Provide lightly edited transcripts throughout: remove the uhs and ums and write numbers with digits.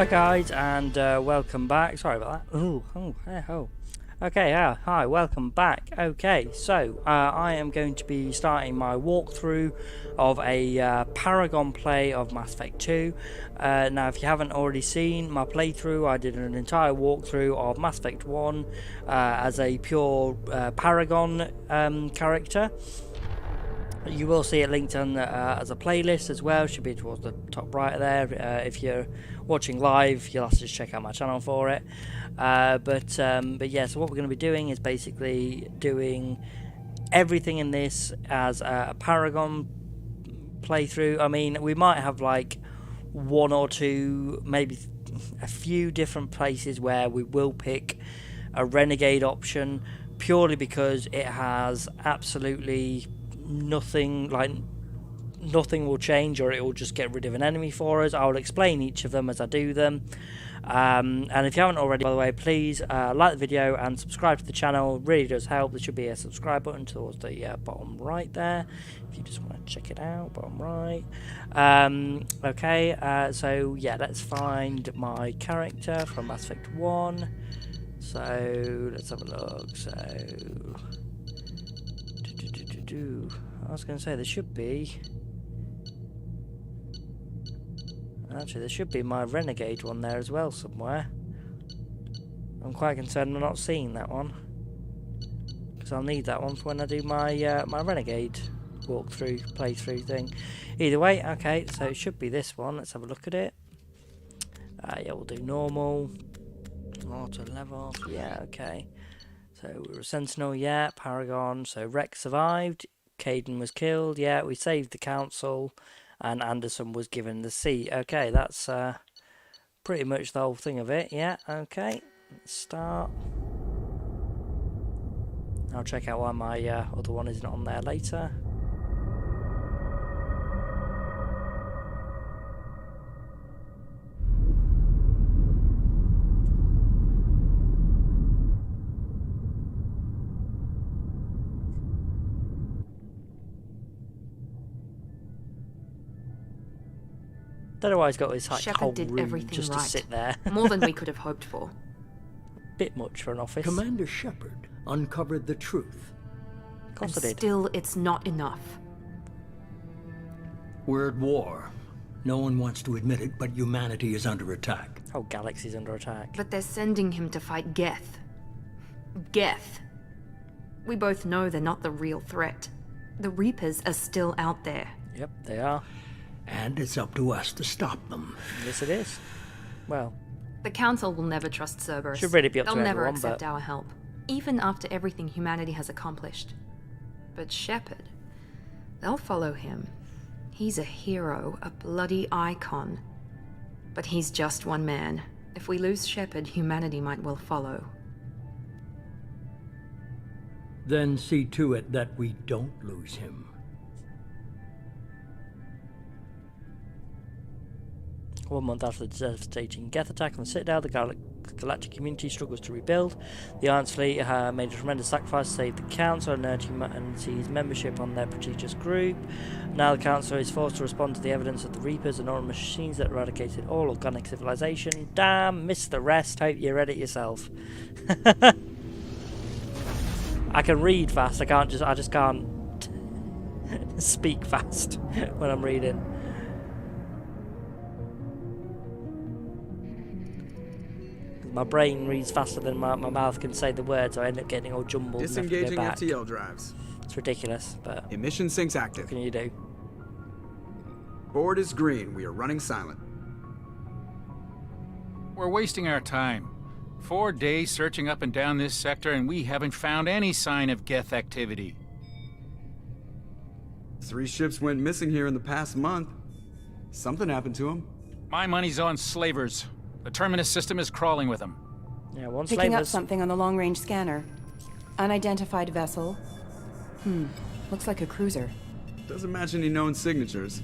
Hi guys, and welcome back. Sorry about that. Okay, hi, welcome back. Okay, so I am going to be starting my walkthrough of a Paragon play of Mass Effect 2. Now, if you haven't already seen my playthrough, I did an entire walkthrough of Mass Effect 1 as a pure Paragon character. You will see it linked on as a playlist as well. Should be towards the top right there. If you're watching live, you'll have to just check out my channel for it. But yeah, so what we're going to be doing is basically doing everything in this as a Paragon playthrough. I mean, we might have like one or two, maybe a few different places where we will pick a Renegade option purely because it has absolutely nothing will change, or it will just get rid of an enemy for us. I'll explain each of them as I do them. And if you haven't already, by the way, please like the video and subscribe to the channel. It really does help. There should be a subscribe button towards the bottom right there if you just want to check it out. Bottom right. Okay, so yeah, let's find my character from Mass Effect 1. So let's have a look. So I was going to say there should be. Actually, there should be my Renegade one there as well somewhere. I'm quite concerned I'm not seeing that one, because I'll need that one for when I do my my Renegade walkthrough playthrough thing. Either way, okay, so it should be this one. Let's have a look at it. Yeah, we'll do normal, auto level. Yeah, okay. So we were a Sentinel, yeah. Paragon. So Rex survived. Caden was killed. Yeah, we saved the council, and Anderson was given the seat. Okay, that's pretty much the whole thing of it. Yeah. Okay. Let's start. I'll check out why my other one isn't on there later. Don't know why he's got his like, whole did room everything just right. to sit there. More than we could have hoped for. Bit much for an office. Commander Shepard uncovered the truth. Of course And I did. still, it's not enough. We're at war. No one wants to admit it, but humanity is under attack. Whole galaxy's under attack. But they're sending him to fight Geth. Geth. We both know they're not the real threat. The Reapers are still out there. Yep, they are. And it's up to us to stop them. Yes, it is. Well, The Council will never trust Cerberus. should really be up They'll to never everyone, accept but our help, even after everything humanity has accomplished. But Shepard, they'll follow him. He's a hero, a bloody icon. But he's just one man. If we lose Shepard, humanity might well follow. Then see to it that we don't lose him. 1 month after the devastating Geth attack on the Citadel, the galactic community struggles to rebuild. The Alliance fleet made a tremendous sacrifice to save the Council and earn humanity's membership on their prestigious group. Now the Council is forced to respond to the evidence of the Reapers and all machines that eradicated all organic civilization. Damn, missed the rest. Hope you read it yourself. I can read fast. I just can't speak fast when I'm reading. My brain reads faster than my mouth can say the words, so I end up getting all jumbled. Disengaging and have to go back. FTL drives. It's ridiculous, but Emission sinks active. what can you do? Board is green. We are running silent. We're wasting our time. 4 days searching up and down this sector, and we haven't found any sign of Geth activity. 3 ships went missing here in the past month. Something happened to them. My money's on slavers. The Terminus system is crawling with them. Yeah, one Picking up slavers. something on the long-range scanner. Unidentified vessel. Looks like a cruiser. Doesn't match any known signatures.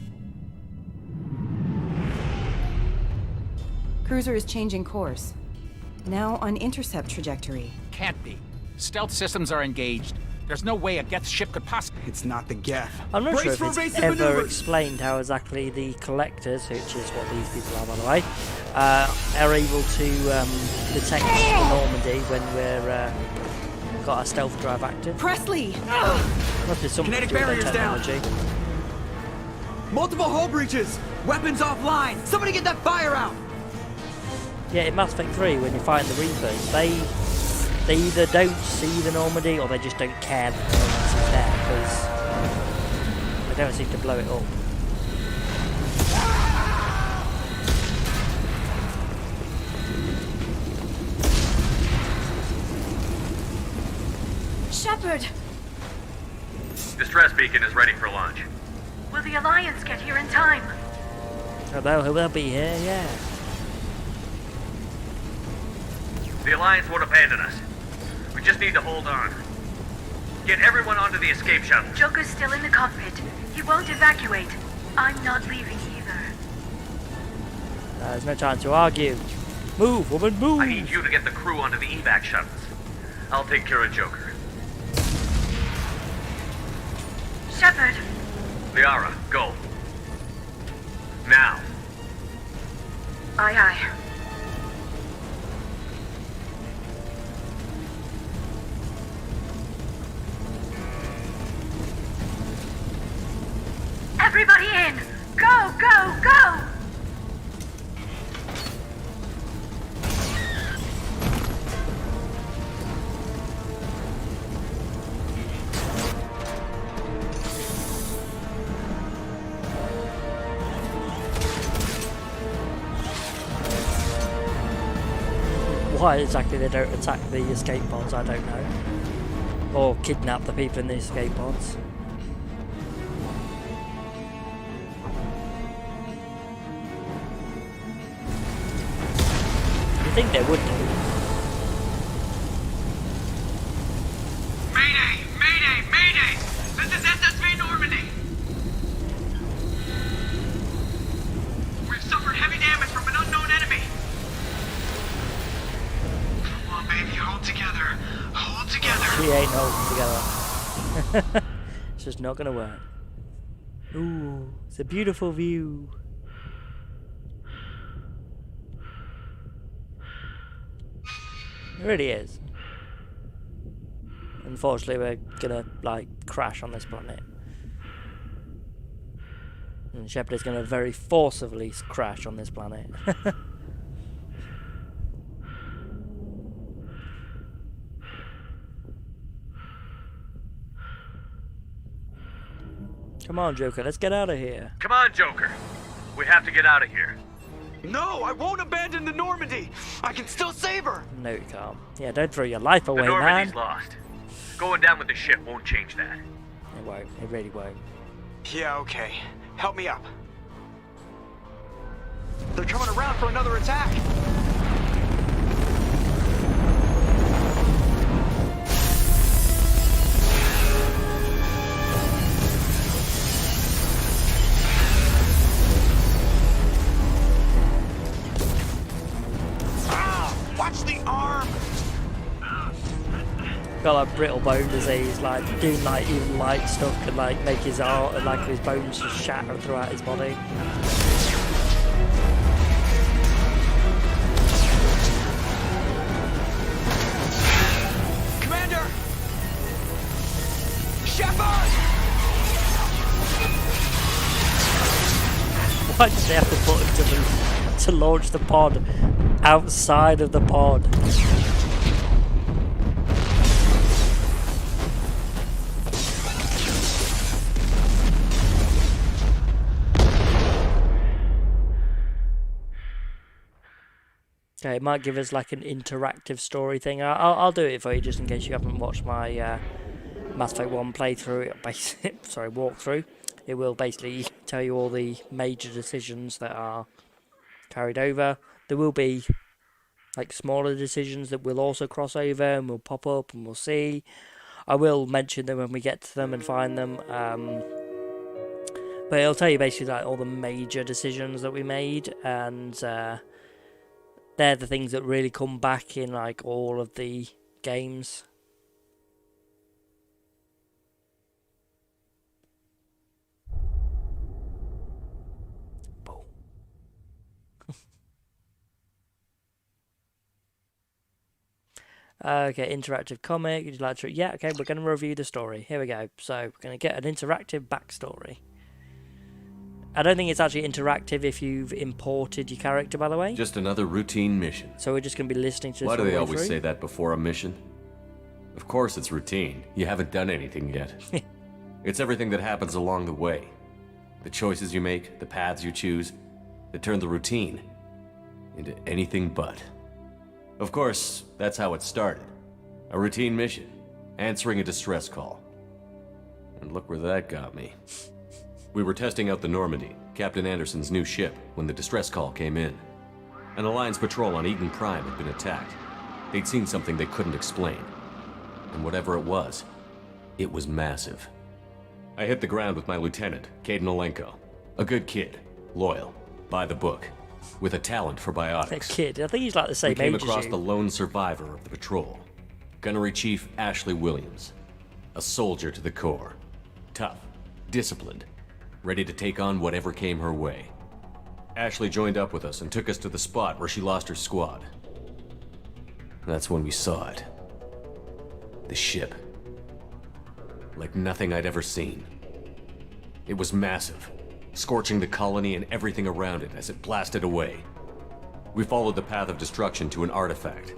Cruiser is changing course. Now on intercept trajectory. Can't be. Stealth systems are engaged. There's no way a Geth ship could possibly... It's not the Geth. I'm not Brace sure if for it's evasive ever maneuvers. explained how exactly the collectors, which is what these people are by the way, are able to detect the Normandy when we're got our stealth drive active. Presley! Must be something to Kinetic do with their barriers down. technology. Multiple hull breaches! Weapons offline! Somebody get that fire out! Yeah, in Mass Effect 3, when you find the Reapers, they either don't see the Normandy or they just don't care that the Normandy's there because they don't seem to blow it up. Shepard! Distress beacon is ready for launch. Will the Alliance get here in time? Oh, they'll be here, yeah. The Alliance won't abandon us. We just need to hold on. Get everyone onto the escape shuttle. Joker's still in the cockpit. He won't evacuate. I'm not leaving either. There's no time to argue. Move, woman, move! I need you to get the crew onto the evac shuttles. I'll take care of Joker. Shepard! Liara, go. Now. Aye, aye. Everybody in! Go, go, go! Why exactly they don't attack the escape pods, I don't know. Or kidnap the people in the escape pods. You think they would do? Mayday! Mayday! Mayday! This is SSV Normandy! We've suffered heavy damage from an unknown enemy. Come on, baby, hold together. Hold together. We ain't holding together. It's just not gonna work. Ooh, it's a beautiful view. It really is. Unfortunately, we're gonna like crash on this planet, and Shepard is gonna very forcibly crash on this planet. Come on, Joker, let's get out of here. Come on, Joker. We have to get out of here. No, I won't abandon the Normandy! I can still save her! No, you can't. Yeah, don't throw your life away, The Normandy's man. lost. Going down with the ship won't change that. It won't. It really won't. Yeah, okay. Help me up. They're coming around for another attack! Watch the arm! Got like brittle bone disease, like doing like even light stuff can like make his arm and like his bones just shatter throughout his body. Commander! Shepard! Why did they have to put him to launch the pod outside of the pod? Okay, it might give us like an interactive story thing. I'll do it for you just in case you haven't watched my Mass Effect 1 playthrough, sorry, walkthrough. It will basically tell you all the major decisions that are carried over. There will be like smaller decisions that will also cross over and will pop up and we'll see. I will mention them when we get to them and find them. But it'll tell you basically like all the major decisions that we made, and they're the things that really come back in like all of the games. Okay, interactive comic. Would you like to? Yeah, okay, we're going to review the story. Here we go. So, we're going to get an interactive backstory. I don't think it's actually interactive if you've imported your character, by the way. Just another routine mission. So we're just going to be listening to this Why do all the they way always through? say that before a mission? Of course it's routine. You haven't done anything yet. It's everything that happens along the way. The choices you make, the paths you choose, that turn the routine into anything but. Of course, that's how it started. A routine mission, answering a distress call. And look where that got me. We were testing out the Normandy, Captain Anderson's new ship, when the distress call came in. An Alliance patrol on Eden Prime had been attacked. They'd seen something they couldn't explain. And whatever it was massive. I hit the ground with my lieutenant, Caden Olenko. A good kid, loyal, by the book, with a talent for That biotics. kid, I think he's like the same We came age across as you. the lone survivor of the patrol, Gunnery Chief Ashley Williams. A soldier to the core. Tough, disciplined, ready to take on whatever came her way. Ashley joined up with us and took us to the spot where she lost her squad. That's when we saw it. The ship. Like nothing I'd ever seen. It was massive, scorching the colony and everything around it as it blasted away. We followed the path of destruction to an artifact,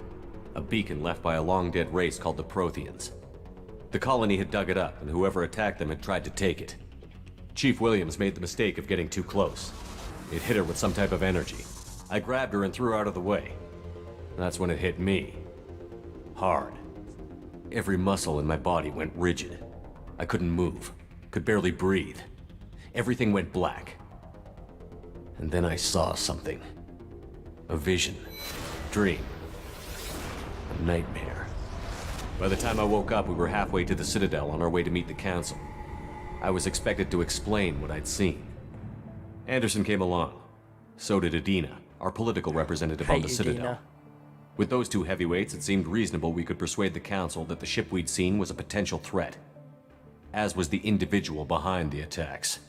a beacon left by a long-dead race called the Protheans. The colony had dug it up, and whoever attacked them had tried to take it. Chief Williams made the mistake of getting too close. It hit her with some type of energy. I grabbed her and threw her out of the way. That's when it hit me. Hard. Every muscle in my body went rigid. I couldn't move, could barely breathe. Everything went black. And then I saw something. A vision. Dream. A nightmare. By the time I woke up, we were halfway to the Citadel on our way to meet the Council. I was expected to explain what I'd seen. Anderson came along. So did Adina, our political representative on Hey, the Citadel. Adina. With those two heavyweights, it seemed reasonable we could persuade the Council that the ship we'd seen was a potential threat, as was the individual behind the attacks.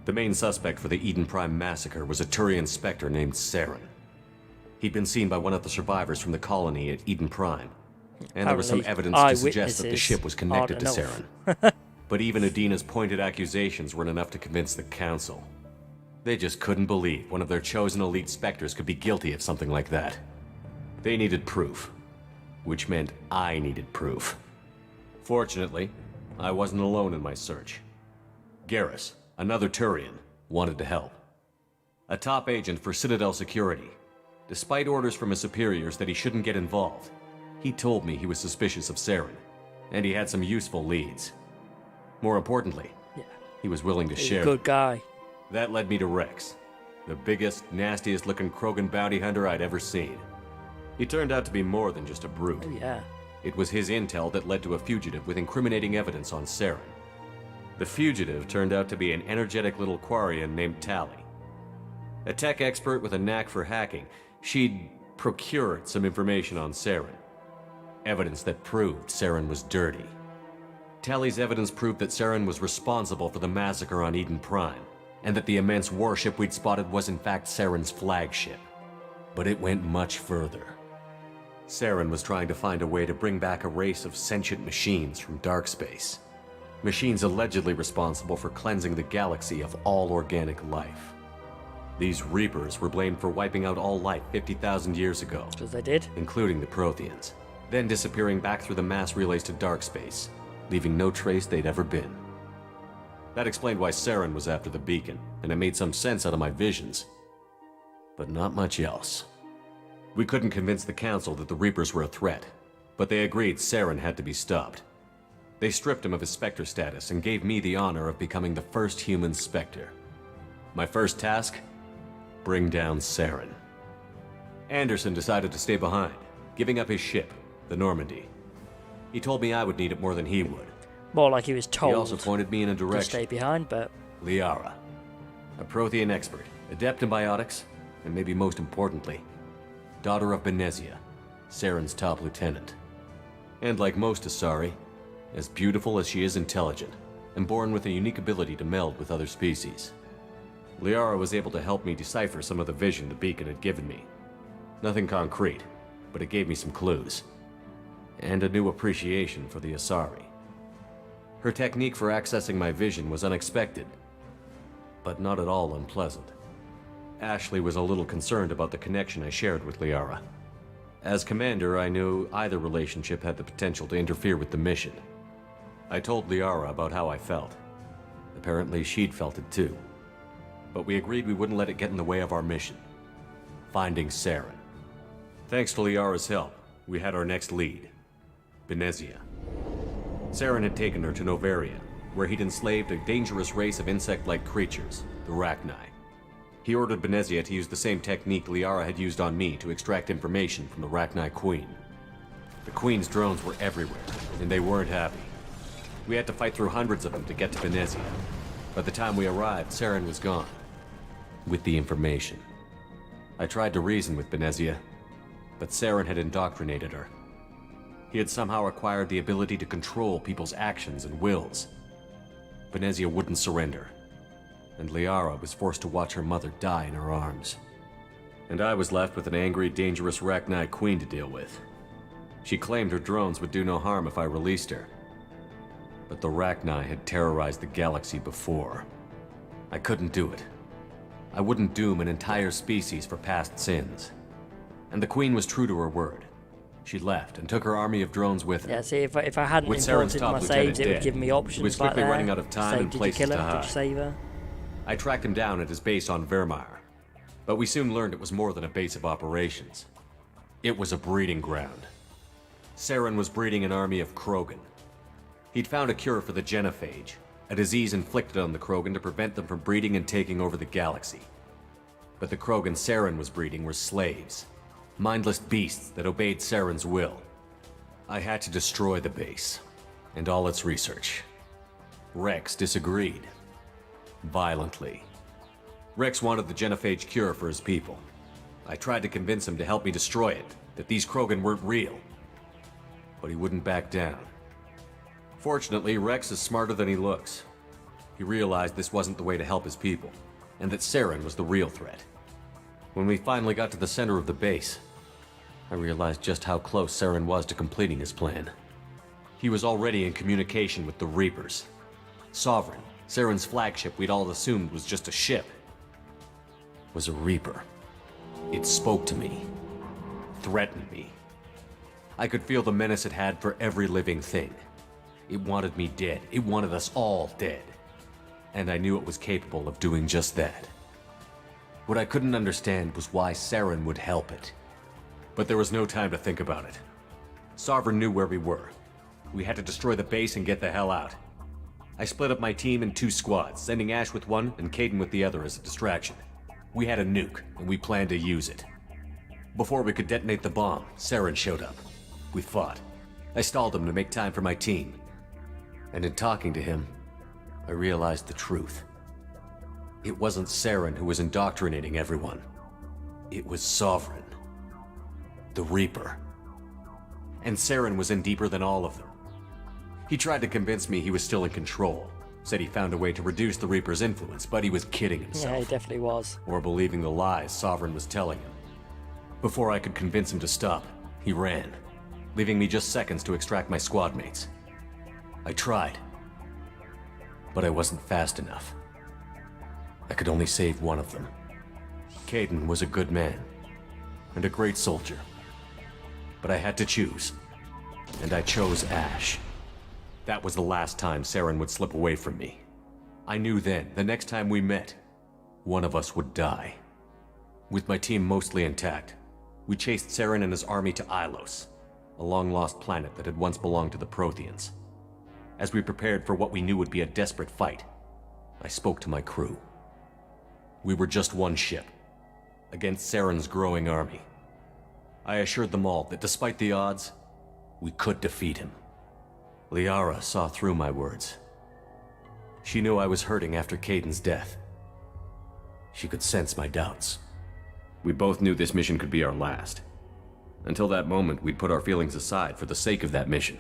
The main suspect for the Eden Prime massacre was a Turian Spectre named Saren. He'd been seen by one of the survivors from the colony at Eden Prime, and there was some Apparently, evidence to suggest that the eyewitnesses ship was connected to aren't enough. Saren. But even Adina's pointed accusations weren't enough to convince the Council. They just couldn't believe one of their chosen elite Spectres could be guilty of something like that. They needed proof, which meant I needed proof. Fortunately, I wasn't alone in my search. Garrus, another Turian, wanted to help. A top agent for Citadel Security. Despite orders from his superiors that he shouldn't get involved, he told me he was suspicious of Saren, and he had some useful leads. More importantly, he was willing to He's share. a good guy. That led me to Rex, the biggest, nastiest looking Krogan bounty hunter I'd ever seen. He turned out to be more than just a brute. Oh, yeah. It was his intel that led to a fugitive with incriminating evidence on Saren. The fugitive turned out to be an energetic little Quarian named Tally. A tech expert with a knack for hacking, she'd procured some information on Saren. Evidence that proved Saren was dirty. Tally's evidence proved that Saren was responsible for the massacre on Eden Prime, and that the immense warship we'd spotted was in fact Saren's flagship. But it went much further. Saren was trying to find a way to bring back a race of sentient machines from dark space. Machines allegedly responsible for cleansing the galaxy of all organic life. These Reapers were blamed for wiping out all life 50,000 years ago, Because they did. including the Protheans, then disappearing back through the mass relays to dark space, leaving no trace they'd ever been. That explained why Saren was after the beacon, and it made some sense out of my visions. But not much else. We couldn't convince the Council that the Reapers were a threat, but they agreed Saren had to be stopped. They stripped him of his Spectre status and gave me the honor of becoming the first human Spectre. My first task? Bring down Saren. Anderson decided to stay behind, giving up his ship, the Normandy. He told me I would need it more than he would. More like he was told He also pointed me in a to direction. stay behind, but Liara, a Prothean expert, adept in biotics, and maybe most importantly, daughter of Benezia, Saren's top lieutenant. And like most Asari, as beautiful as she is intelligent, and born with a unique ability to meld with other species. Liara was able to help me decipher some of the vision the beacon had given me. Nothing concrete, but it gave me some clues. and a new appreciation for the Asari. Her technique for accessing my vision was unexpected, but not at all unpleasant. Ashley was a little concerned about the connection I shared with Liara. As commander, I knew either relationship had the potential to interfere with the mission. I told Liara about how I felt. Apparently, she'd felt it too. But we agreed we wouldn't let it get in the way of our mission. Finding Saren. Thanks to Liara's help, we had our next lead. Benezia. Saren had taken her to Novaria, where he'd enslaved a dangerous race of insect-like creatures, the Rachni. He ordered Benezia to use the same technique Liara had used on me to extract information from the Rachni Queen. The Queen's drones were everywhere, and they weren't happy. We had to fight through hundreds of them to get to Benezia. By the time we arrived, Saren was gone. With the information. I tried to reason with Benezia, but Saren had indoctrinated her. He had somehow acquired the ability to control people's actions and wills. Benezia wouldn't surrender, and Liara was forced to watch her mother die in her arms. And I was left with an angry, dangerous Rachni Queen to deal with. She claimed her drones would do no harm if I released her. But the Rachni had terrorized the galaxy before. I couldn't do it. I wouldn't doom an entire species for past sins. And the Queen was true to her word. She left and took her army of drones with her. Yeah, see, if I hadn't With Saren's imported top my lieutenant saves, it would dead, give me options he was like quickly that. running out of time Say, and did places you kill to her? Did hide. you save her? I tracked him down at his base on Vermeer, but we soon learned it was more than a base of operations. It was a breeding ground. Saren was breeding an army of Krogan. He'd found a cure for the genophage, a disease inflicted on the Krogan to prevent them from breeding and taking over the galaxy. But the Krogan Saren was breeding were slaves, mindless beasts that obeyed Saren's will. I had to destroy the base, and all its research. Rex disagreed. Violently. Rex wanted the genophage cure for his people. I tried to convince him to help me destroy it, that these Krogan weren't real. But he wouldn't back down. Fortunately, Rex is smarter than he looks. He realized this wasn't the way to help his people, and that Saren was the real threat. When we finally got to the center of the base, I realized just how close Saren was to completing his plan. He was already in communication with the Reapers. Sovereign, Saren's flagship we'd all assumed was just a ship, was a Reaper. It spoke to me, threatened me. I could feel the menace it had for every living thing. It wanted me dead. It wanted us all dead. And I knew it was capable of doing just that. What I couldn't understand was why Saren would help it. But there was no time to think about it. Sovereign knew where we were. We had to destroy the base and get the hell out. I split up my team in 2 squads, sending Ash with one and Caden with the other as a distraction. We had a nuke, and we planned to use it. Before we could detonate the bomb, Saren showed up. We fought. I stalled him to make time for my team. And in talking to him, I realized the truth. It wasn't Saren who was indoctrinating everyone. It was Sovereign. The Reaper. And Saren was in deeper than all of them. He tried to convince me he was still in control. Said he found a way to reduce the Reaper's influence, but he was kidding himself. Yeah, he definitely was. Or believing the lies Sovereign was telling him. Before I could convince him to stop, he ran, leaving me just seconds to extract my squad mates. I tried, but I wasn't fast enough. I could only save one of them. Caden was a good man, and a great soldier. But I had to choose, and I chose Ash. That was the last time Saren would slip away from me. I knew then, the next time we met, one of us would die. With my team mostly intact, we chased Saren and his army to Ilos, a long-lost planet that had once belonged to the Protheans. As we prepared for what we knew would be a desperate fight, I spoke to my crew. We were just one ship, against Saren's growing army. I assured them all that despite the odds, we could defeat him. Liara saw through my words. She knew I was hurting after Caden's death. She could sense my doubts. We both knew this mission could be our last. Until that moment, we'd put our feelings aside for the sake of that mission.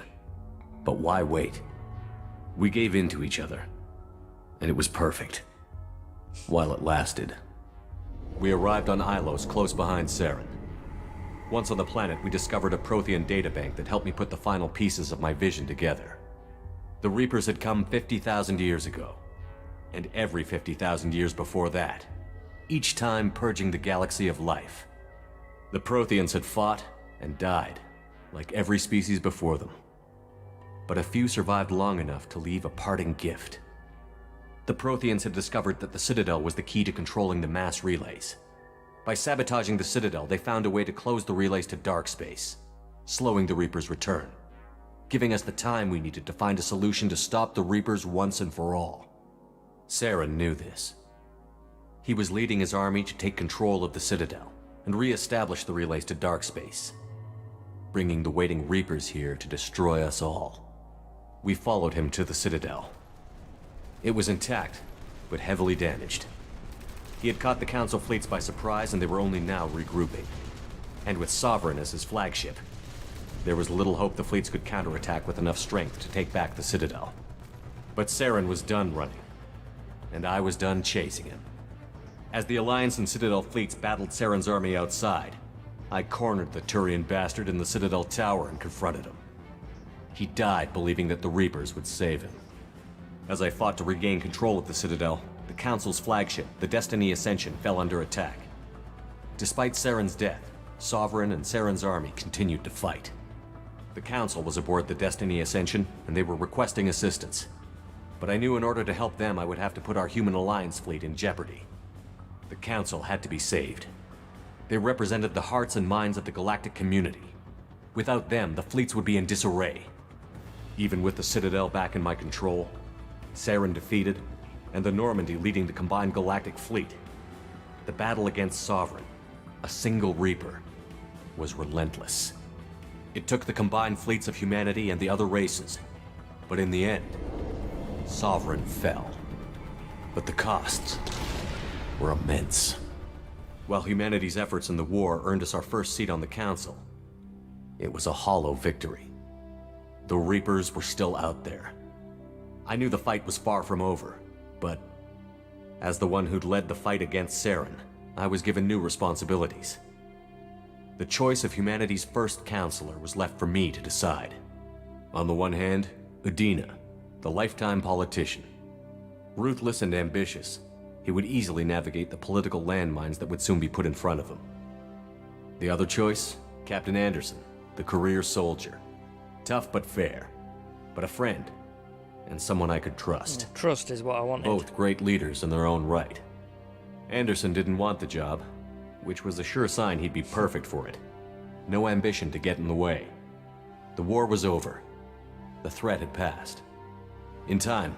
But why wait? We gave in to each other, and it was perfect. While it lasted. We arrived on Ilos close behind Saren. Once on the planet, we discovered a Prothean databank that helped me put the final pieces of my vision together. The Reapers had come 50,000 years ago, and every 50,000 years before that, each time purging the galaxy of life. The Protheans had fought and died, like every species before them. But a few survived long enough to leave a parting gift. The Protheans had discovered that the Citadel was the key to controlling the mass relays. By sabotaging the Citadel, they found a way to close the relays to dark space, slowing the Reapers' return, giving us the time we needed to find a solution to stop the Reapers once and for all. Saren knew this. He was leading his army to take control of the Citadel and re-establish the relays to dark space, bringing the waiting Reapers here to destroy us all. We followed him to the Citadel. It was intact, but heavily damaged. He had caught the Council fleets by surprise, and they were only now regrouping. And with Sovereign as his flagship, there was little hope the fleets could counterattack with enough strength to take back the Citadel. But Saren was done running, and I was done chasing him. As the Alliance and Citadel fleets battled Saren's army outside, I cornered the Turian bastard in the Citadel tower and confronted him. He died believing that the Reapers would save him. As I fought to regain control of the Citadel, the Council's flagship, the Destiny Ascension, fell under attack. Despite Saren's death, Sovereign and Saren's army continued to fight. The Council was aboard the Destiny Ascension, and they were requesting assistance. But I knew in order to help them, I would have to put our Human Alliance fleet in jeopardy. The Council had to be saved. They represented the hearts and minds of the galactic community. Without them, the fleets would be in disarray. Even with the Citadel back in my control, Saren defeated, and the Normandy leading the combined galactic fleet, the battle against Sovereign, a single Reaper, was relentless. It took the combined fleets of humanity and the other races, but in the end, Sovereign fell. But the costs were immense. While humanity's efforts in the war earned us our first seat on the Council, it was a hollow victory. The Reapers were still out there. I knew the fight was far from over, but as the one who'd led the fight against Saren, I was given new responsibilities. The choice of humanity's first counselor was left for me to decide. On the one hand, Udina, the lifetime politician. Ruthless and ambitious, he would easily navigate the political landmines that would soon be put in front of him. The other choice, Captain Anderson, the career soldier. Tough but fair, but a friend, and someone I could trust. Trust is what I wanted. Both great leaders in their own right. Anderson didn't want the job, which was a sure sign he'd be perfect for it. No ambition to get in the way. The war was over. The threat had passed. In time,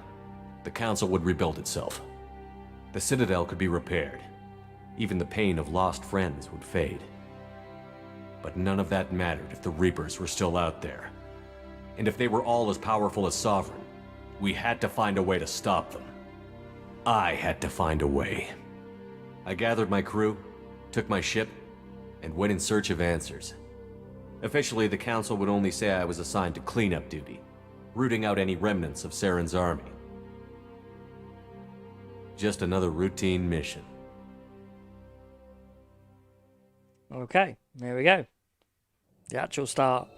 the Council would rebuild itself. The Citadel could be repaired. Even the pain of lost friends would fade. But none of that mattered if the Reapers were still out there. And if they were all as powerful as Sovereign, we had to find a way to stop them. I had to find a way. I gathered my crew, took my ship, and went in search of answers. Officially, the Council would only say I was assigned to cleanup duty, rooting out any remnants of Saren's army. Just another routine mission. Okay, there we go. The actual start.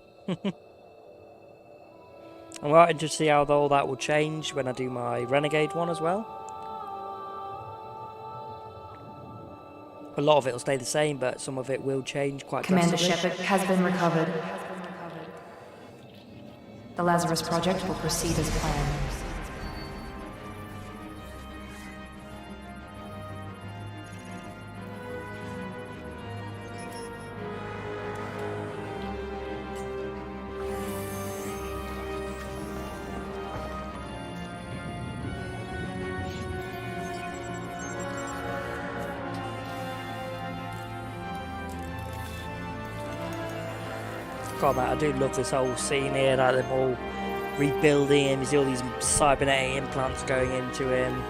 I'm quite interested to see how all that will change when I do my Renegade one as well. A lot of it will stay the same, but some of it will change quite Commander drastically. Shepard has been recovered. The Lazarus Project will proceed as planned. God, man, I do love this whole scene here, like them all rebuilding him. You see all these cybernetic implants going into him.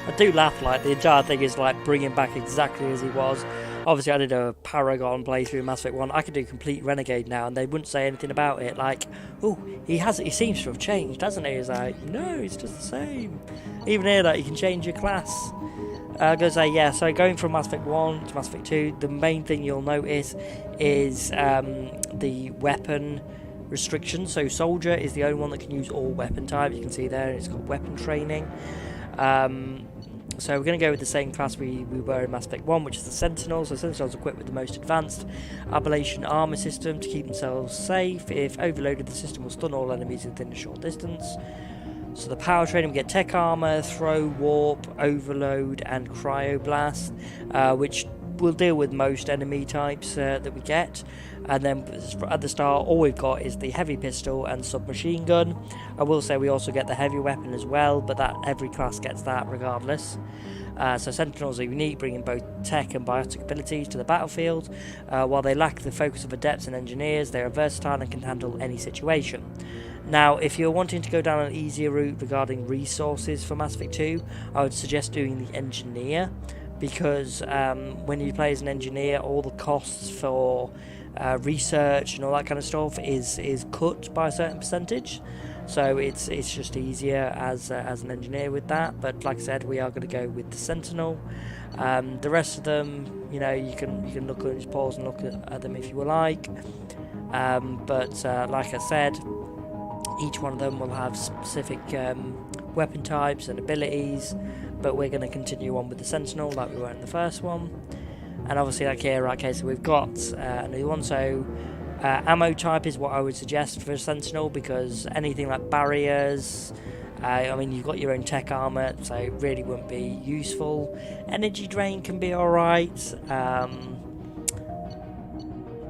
I do laugh, like the entire thing is like bringing back exactly as he was. Obviously, I did a Paragon playthrough in Mass Effect 1. I could do complete Renegade now, and they wouldn't say anything about it. Like, oh, he seems to have changed, hasn't he? It's like, no, it's just the same. Even here, like, you can change your class. I'm going to say, yeah, so going from Mass Effect 1 to Mass Effect 2, the main thing you'll notice is the weapon restrictions. So Soldier is the only one that can use all weapon types. You can see there, it's got weapon training. So we're going to go with the same class we were in Mass Effect 1, which is the Sentinels. So Sentinels are equipped with the most advanced ablation armor system to keep themselves safe. If overloaded, the system will stun all enemies within a short distance. So the power training, we get tech armor, throw, warp, overload, and cryoblast, which will deal with most enemy types that we get. And then at the start, all we've got is the heavy pistol and submachine gun. I will say we also get the heavy weapon as well, but that every class gets that regardless. So Sentinels are unique, bringing both tech and biotic abilities to the battlefield. While they lack the focus of adepts and engineers, they are versatile and can handle any situation. Now, if you're wanting to go down an easier route regarding resources for Mass Effect 2, I would suggest doing the engineer, because when you play as an engineer, all the costs for research and all that kind of stuff is cut by a certain percentage. So it's just easier as an engineer with that. But like I said, we are going to go with the Sentinel. The rest of them, you know, you can look at, just pause and look at them if you would like. But like I said, each one of them will have specific weapon types and abilities, but we're going to continue on with the Sentinel like we were in the first one. And obviously, like here, right, okay, so we've got a new one. So ammo type is what I would suggest for a Sentinel, because anything like barriers, I mean, you've got your own tech armor, so it really wouldn't be useful. Energy drain can be alright.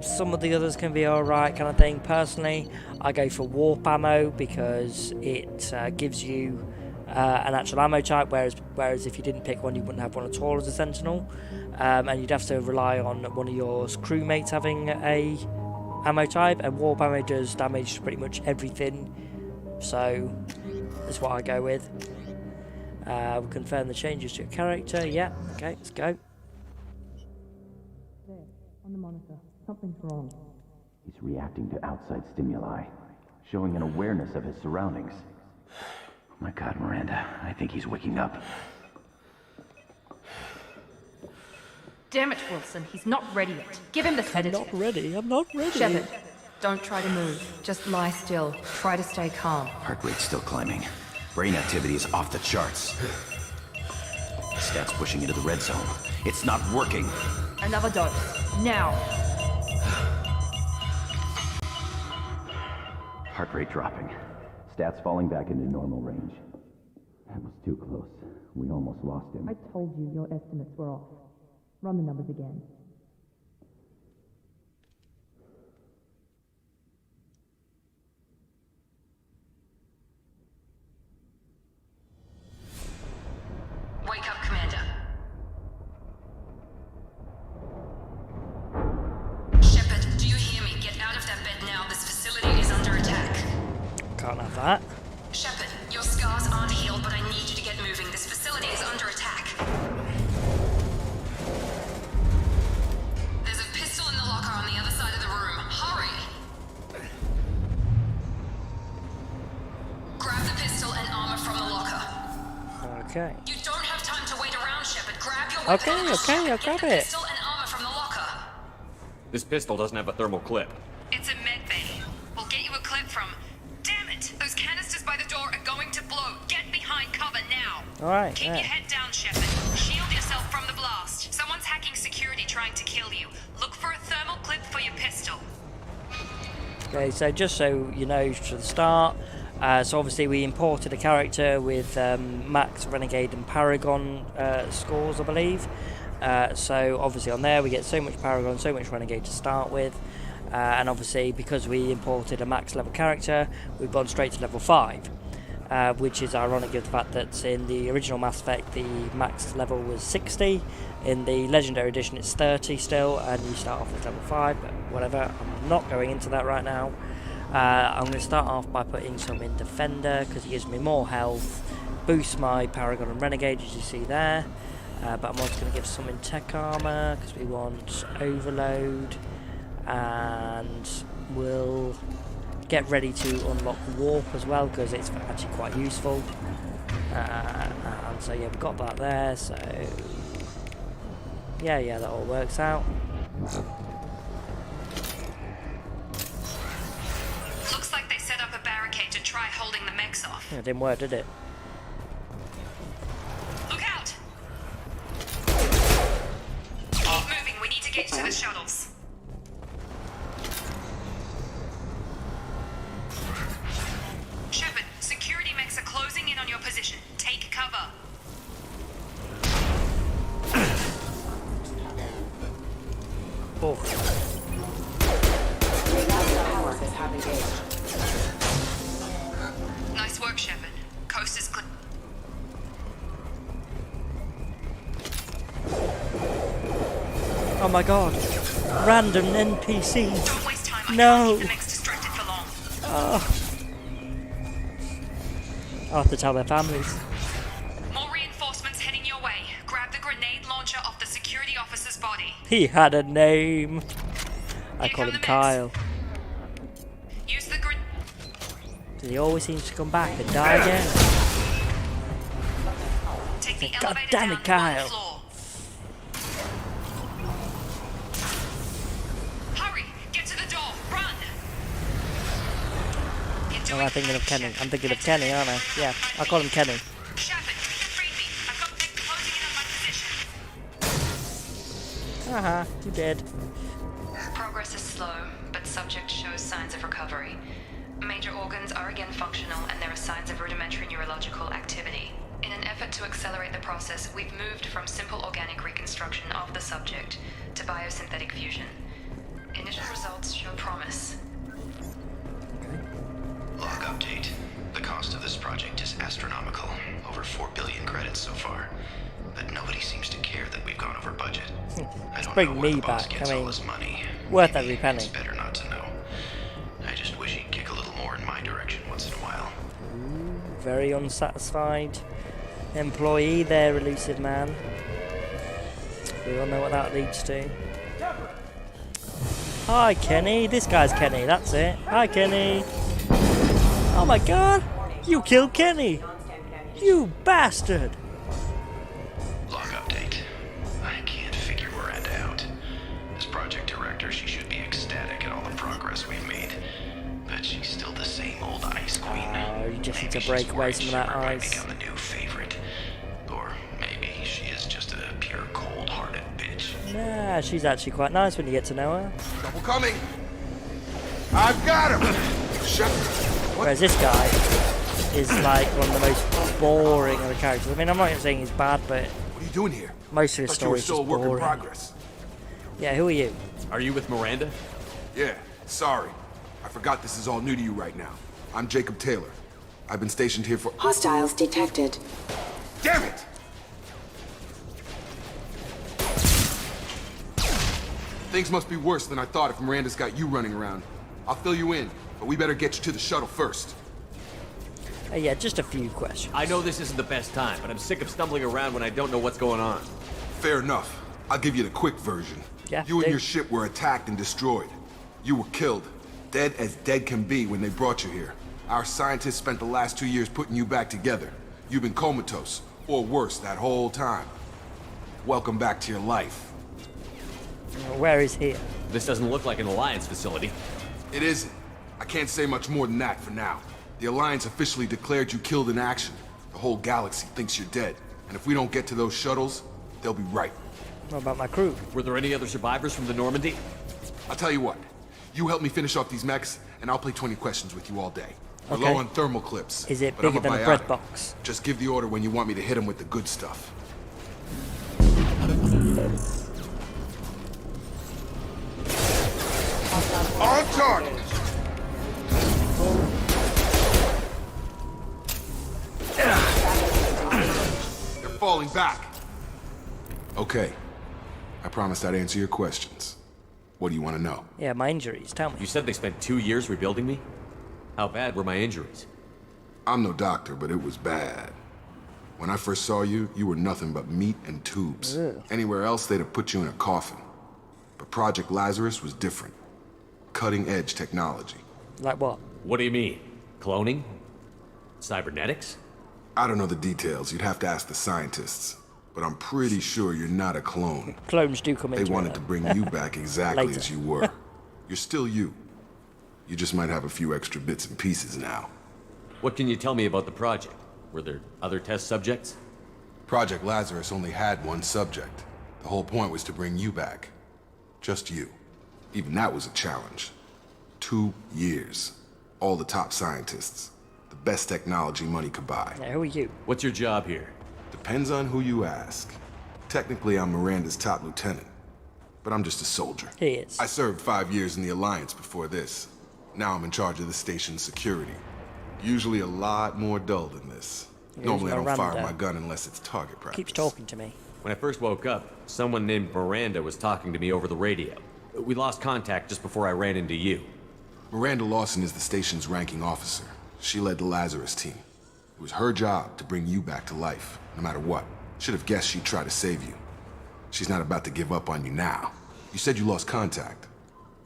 Some of the others can be alright, kind of thing. Personally, I go for warp ammo because it gives you an actual ammo type, whereas if you didn't pick one, you wouldn't have one at all as a Sentinel, and you'd have to rely on one of your crewmates having a ammo type, and warp ammo does damage to pretty much everything, so that's what I go with. We'll confirm the changes to your character. Yeah, okay, let's go. There, on the monitor. Something's wrong. He's reacting to outside stimuli, showing an awareness of his surroundings. Oh my God, Miranda, I think he's waking up. Damn it, Wilson, he's not ready yet. Give him the sedative. I'm not ready. Shepard, don't try to move. Just lie still. Try to stay calm. Heart rate's still climbing. Brain activity is off the charts. Stats pushing into the red zone. It's not working. Another dose. Now. Heart rate dropping. Stats falling back into normal range. That was too close. We almost lost him. I told you your estimates were off. Run the numbers again. Wake up, Commander. Shepard, do you hear me? Get out of that bed now. This facility is under attack. Can't have that. Shepard, your scars aren't healed, but I need you to get moving. This facility is under attack. There's a pistol in the locker on the other side of the room. Hurry! Grab the pistol and armor from the locker. Okay. You don't have time to wait around, Shepard. Grab your weapon. Okay, I'll grab it. Pistol and armor from the locker. This pistol doesn't have a thermal clip. It's a med bay. We'll get you a clip from... Damn it! Those canisters by the door are going to blow. Get behind cover now. Alright, Keep your head down, Shepard. Shield yourself from the blast. Someone's hacking security trying to kill you. Look for a thermal clip for your pistol. Okay, so just so you know to the start, so obviously we imported a character with Max, Renegade and Paragon scores, I believe. So obviously on there we get so much Paragon, so much Renegade to start with. And obviously because we imported a max level character, we've gone straight to level 5. Which is ironic given the fact that in the original Mass Effect the max level was 60, in the Legendary Edition it's 30 still, and you start off with level 5, but whatever, I'm not going into that right now. I'm going to start off by putting some in Defender, because it gives me more health, boosts my Paragon and Renegade as you see there, but I'm also going to give some in Tech Armor, because we want Overload, and we'll get ready to unlock Warp as well, because it's actually quite useful. And so yeah, we've got that there, so Yeah, that all works out. Looks like they set up a barricade to try holding the mechs off. It didn't work, did it? Look out! Keep moving, we need to get to the shuttles. Shepard, security mechs are closing in on your position. Take cover. Oh. Nice work, Shepard. Coast is clear. Oh my god. Random NPCs. Don't waste time. I No. can't keep the mechs distracted for long. I'll have to tell their families. More reinforcements heading your way. Grab the grenade launcher off the security officer's body. He had a name. I Here call come him the mechs. Kyle. Use the grenade. He always seems to come back and die again. Take the God elevator damn down it, to one Kyle. floor. Hurry! Get to the door! Run! You're Am doing I thinking of fine, Kenny? Shepard. I'm thinking of Get to Kenny, the aren't I? next Yeah, floor. I'll call him Kenny. Shepard, you can read me. I've got mechs closing in on my position. Haha, you did. Progress is slow, but subject shows signs of recovery. Major organs are again functional, and there are signs of rudimentary neurological activity. In an effort to accelerate the process, we've moved from simple organic reconstruction of the subject to biosynthetic fusion. Initial results show promise. Log update. The cost of this project is astronomical. Over 4 billion credits so far. But nobody seems to care that we've gone over budget. I don't bring know where me the boss back. gets I all mean, this money. worth Maybe every penny. It's better not to know. I just wish he'd kick a little more in my direction once in a while. Very unsatisfied employee there, elusive man. We all know what that leads to. Hi, Kenny. This guy's Kenny. That's it. Hi, Kenny. Oh my god! You killed Kenny! You bastard! Log update. I can't figure Miranda out. As project director, she should be ecstatic at all the progress we've made. But she's still the same old ice queen. Oh, you just need Maybe to break she's away worried some of she that might ice. become a new favorite. Or maybe she is just a pure cold-hearted bitch. Nah, she's actually quite nice when you get to know her. Double coming. I've got him. Shut. Whereas this guy is like one of the most boring of the characters. I mean, I'm not even saying he's bad, but What are you doing here? most of his Thought you were stories still a just work in boring. progress. Yeah, who are you? Are you with Miranda? Yeah, sorry. I forgot this is all new to you right now. I'm Jacob Taylor. I've been stationed here for— Hostiles detected. Damn it! Things must be worse than I thought if Miranda's got you running around. I'll fill you in, but we better get you to the shuttle first. Yeah, just a few questions. I know this isn't the best time, but I'm sick of stumbling around when I don't know what's going on. Fair enough. I'll give you the quick version. Yeah, You and do. your ship were attacked and destroyed. You were killed. Dead as dead can be when they brought you here. Our scientists spent the last 2 years putting you back together. You've been comatose, or worse, that whole time. Welcome back to your life. Where is he? This doesn't look like an Alliance facility. It isn't. I can't say much more than that for now. The Alliance officially declared you killed in action. The whole galaxy thinks you're dead. And if we don't get to those shuttles, they'll be right. What about my crew? Were there any other survivors from the Normandy? I'll tell you what. You help me finish off these mechs, and I'll play 20 questions with you all day. We're Okay. low on thermal clips. Is it but I'm bigger than a biotic. bread box? Just give the order when you want me to hit them with the good stuff. On target! They're falling back. Okay. I promised I'd answer your questions. What do you want to know? Yeah, my injuries. Tell me. You said they spent 2 years rebuilding me? How bad were my injuries? I'm no doctor, but it was bad. When I first saw you, you were nothing but meat and tubes. Ugh. Anywhere else, they'd have put you in a coffin. But Project Lazarus was different. Cutting-edge technology. Like what? What do you mean? Cloning? Cybernetics? I don't know the details. You'd have to ask the scientists. but I'm pretty sure you're not a clone. Clones do come They into wanted it, to though. bring you back exactly Later. as you were. You're still you. You just might have a few extra bits and pieces now. What can you tell me about the project? Were there other test subjects? Project Lazarus only had one subject. The whole point was to bring you back. Just you. Even that was a challenge. 2 years. All the top scientists. The best technology money could buy. Yeah, who are you? What's your job here? Depends on who you ask. Technically, I'm Miranda's top lieutenant. But I'm just a soldier. He is. I served 5 years in the Alliance before this. Now I'm in charge of the station's security. Usually a lot more dull than this. Normally I don't fire my gun unless it's target practice. Keeps talking to me. When I first woke up, someone named Miranda was talking to me over the radio. We lost contact just before I ran into you. Miranda Lawson is the station's ranking officer. She led the Lazarus team. It was her job to bring you back to life, no matter what. Should have guessed she'd try to save you. She's not about to give up on you now. You said you lost contact.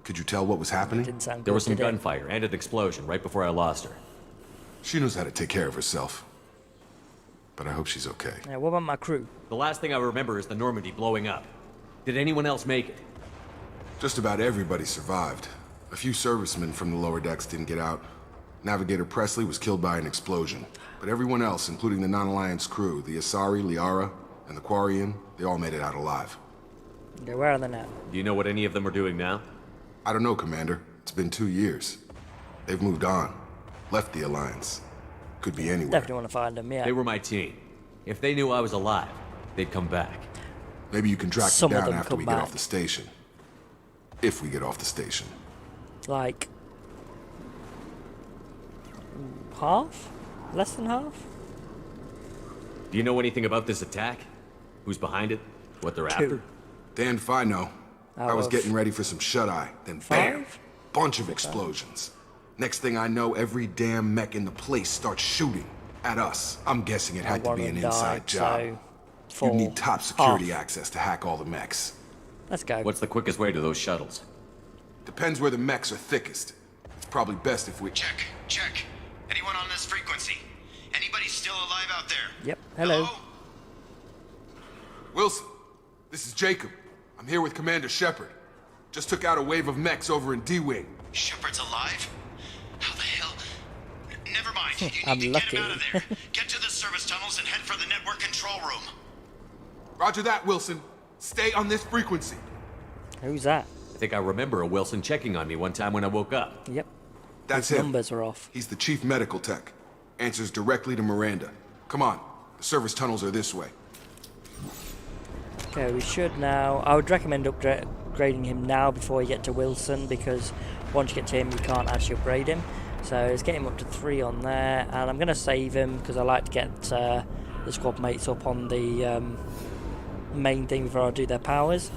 Could you tell what was happening? Didn't sound good, There was some did it? gunfire and an explosion right before I lost her. She knows how to take care of herself. But I hope she's okay. Yeah, what about my crew? The last thing I remember is the Normandy blowing up. Did anyone else make it? Just about everybody survived. A few servicemen from the lower decks didn't get out. Navigator Presley was killed by an explosion. But everyone else, including the non-Alliance crew, the Asari, Liara, and the Quarian, they all made it out alive. Okay, where are they now? Do you know what any of them are doing now? I don't know, Commander. It's been 2 years. They've moved on. Left the Alliance. Could be anywhere. Definitely want to find them, yeah. They were my team. If they knew I was alive, they'd come back. Maybe you can track Some them of down them after come we get back. off the station. If we get off the station. Like... half? Less than half? Do you know anything about this attack? Who's behind it? What they're after? Dan Fino. I was of getting ready for some shut-eye, then bam! 5? Bunch of explosions. Next thing I know, every damn mech in the place starts shooting at us. I'm guessing it had to One be of an them inside died, job. so You 4. need top security Half. access to hack all the mechs. Let's go. What's the quickest way to those shuttles? Depends where the mechs are thickest. It's probably best if we... Check, check. Anyone on this frequency? Anybody still alive out there? Yep, hello. Wilson, this is Jacob. I'm here with Commander Shepard. Just took out a wave of mechs over in D-Wing. Shepard's alive? How the hell? Never mind. You I'm need to lucky. get him out of there. Get to the service tunnels and head for the network control room. Roger that, Wilson. Stay on this frequency. Who's that? I think I remember a Wilson checking on me one time when I woke up. Yep. That's His him. numbers are off. He's the chief medical tech. Answers directly to Miranda. Come on. The service tunnels are this way. Okay, we should now... I would recommend upgrading him now before you get to Wilson, because once you get to him, you can't actually upgrade him. So let's get him up to 3 on there, and I'm going to save him, because I like to get the squad mates up on the main thing before I do their powers.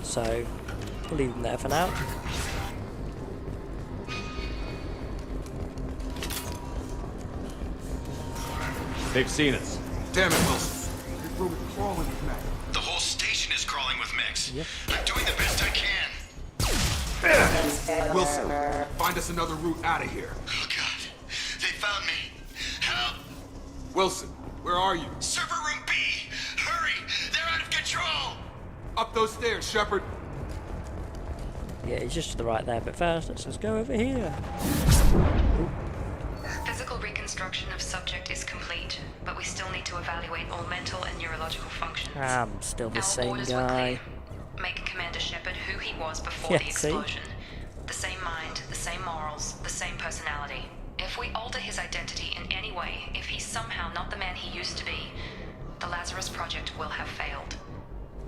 So, we'll leave them there for now. They've seen us. Damn it, Wilson. This room is crawling with mech. The whole station is crawling with mechs. Yep. I'm doing the best I can. Wilson, find us another route out of here. Oh, God. They found me. Help! Wilson, where are you? Server room B! Hurry! They're out of control! Up those stairs, Shepard. Yeah, he's just to the right there, but first, let's just go over here. Physical reconstruction of subject is complete, but we still need to evaluate all mental and neurological functions. I'm still the Our same orders were guy. clear. Make Commander Shepard who he was before Yeah, the see? explosion. The same mind, the same morals, the same personality. If we alter his identity in any way, if he's somehow not the man he used to be, the Lazarus Project will have failed.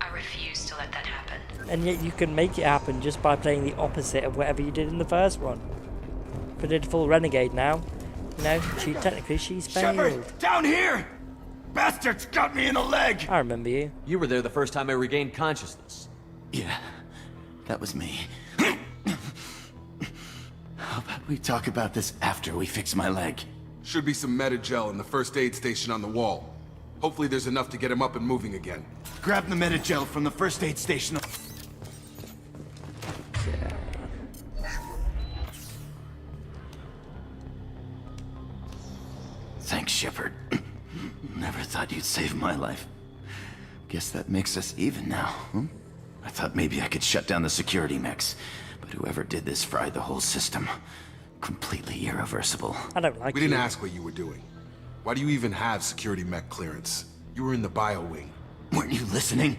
I refuse to let that happen. And yet you can make it happen just by playing the opposite of whatever you did in the first one. If I did full renegade now, you know, technically she's failed. Shepard, down here! Bastards got me in the leg! I remember you. You were there the first time I regained consciousness. Yeah, that was me. How about we talk about this after we fix my leg? Should be some Metagel in the first aid station on the wall. Hopefully there's enough to get him up and moving again. Grab the Metagel from the first aid station. Thanks, Shepard. Never thought you'd save my life. Guess that makes us even now, hmm? I thought maybe I could shut down the security mechs, but whoever did this fried the whole system. Completely irreversible. I don't like We didn't ask what you were doing. Why do you even have security mech clearance? You were in the bio wing. Weren't you listening?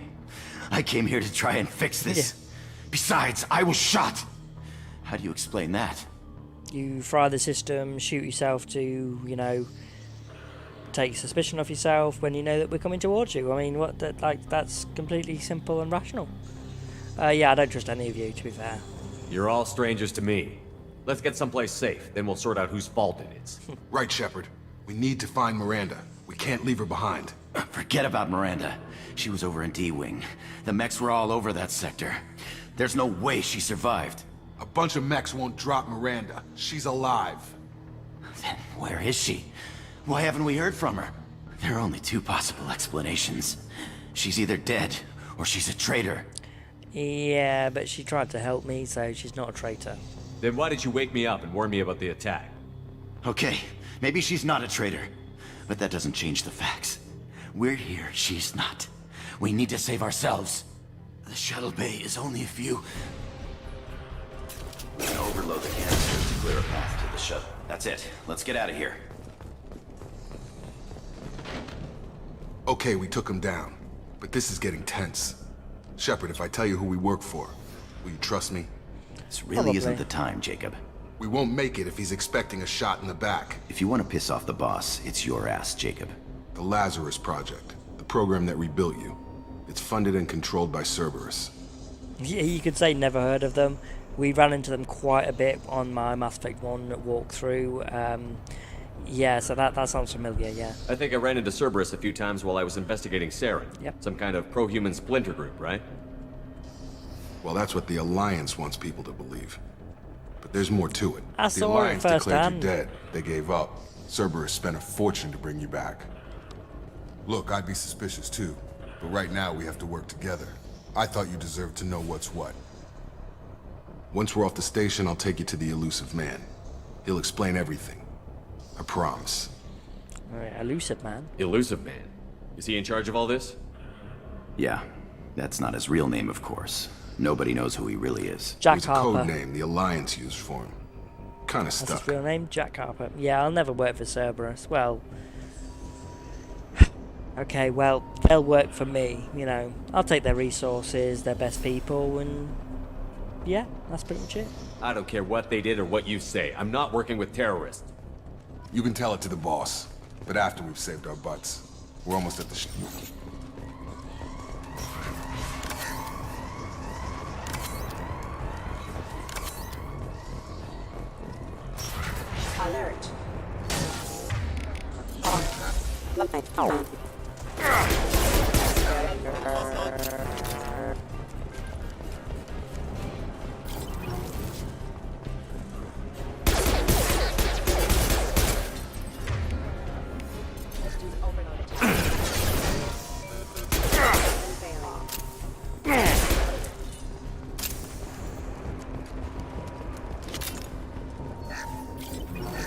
I came here to try and fix this. Besides, I was shot. How do you explain that? You fry the system, shoot yourself to, you know, take suspicion off yourself when you know that we're coming towards you. I mean, that's completely simple and rational. Yeah, I don't trust any of you, to be fair. You're all strangers to me. Let's get someplace safe, then we'll sort out whose fault it is. Right, Shepard. We need to find Miranda. We can't leave her behind. Forget about Miranda. She was over in D-Wing. The mechs were all over that sector. There's no way she survived. A bunch of mechs won't drop Miranda. She's alive. Then where is she? Why haven't we heard from her? There are only two possible explanations. She's either dead, or she's a traitor. Yeah, but she tried to help me, so she's not a traitor. Then why did you wake me up and warn me about the attack? Okay, maybe she's not a traitor, but that doesn't change the facts. We're here, she's not. We need to save ourselves. The shuttle bay is only a few... We can overload the canisters to clear a path to the shuttle. That's it. Let's get out of here. Okay, we took him down. But this is getting tense. Shepard, if I tell you who we work for, will you trust me? This really isn't the time, Jacob. We won't make it if he's expecting a shot in the back. If you want to piss off the boss, it's your ass, Jacob. The Lazarus Project. The program that rebuilt you. It's funded and controlled by Cerberus. Yeah, you could say never heard of them. We ran into them quite a bit on my Mass Effect 1 walkthrough. Yeah, so that sounds familiar, yeah. I think I ran into Cerberus a few times while I was investigating Saren. Yep. Some kind of pro-human splinter group, right? Well, that's what the Alliance wants people to believe. But there's more to it. I The saw it Alliance declared firsthand. you dead. They gave up. Cerberus spent a fortune to bring you back. Look, I'd be suspicious too. But right now, we have to work together. I thought you deserved to know what's what. Once we're off the station, I'll take you to the elusive man. He'll explain everything. I promise. Alright, elusive man. Elusive man? Is he in charge of all this? Yeah, that's not his real name, of course. Nobody knows who he really is. Jack It was a Harper. code name the Alliance used for him. Kinda That's stuck. his real name, Jack Harper. Yeah, I'll never work for Cerberus. Well... Okay, well, they'll work for me, you know. I'll take their resources, their best people, and... Yeah, that's pretty much it. I don't care what they did or what you say. I'm not working with terrorists. You can tell it to the boss, but after we've saved our butts. We're almost at the Alert.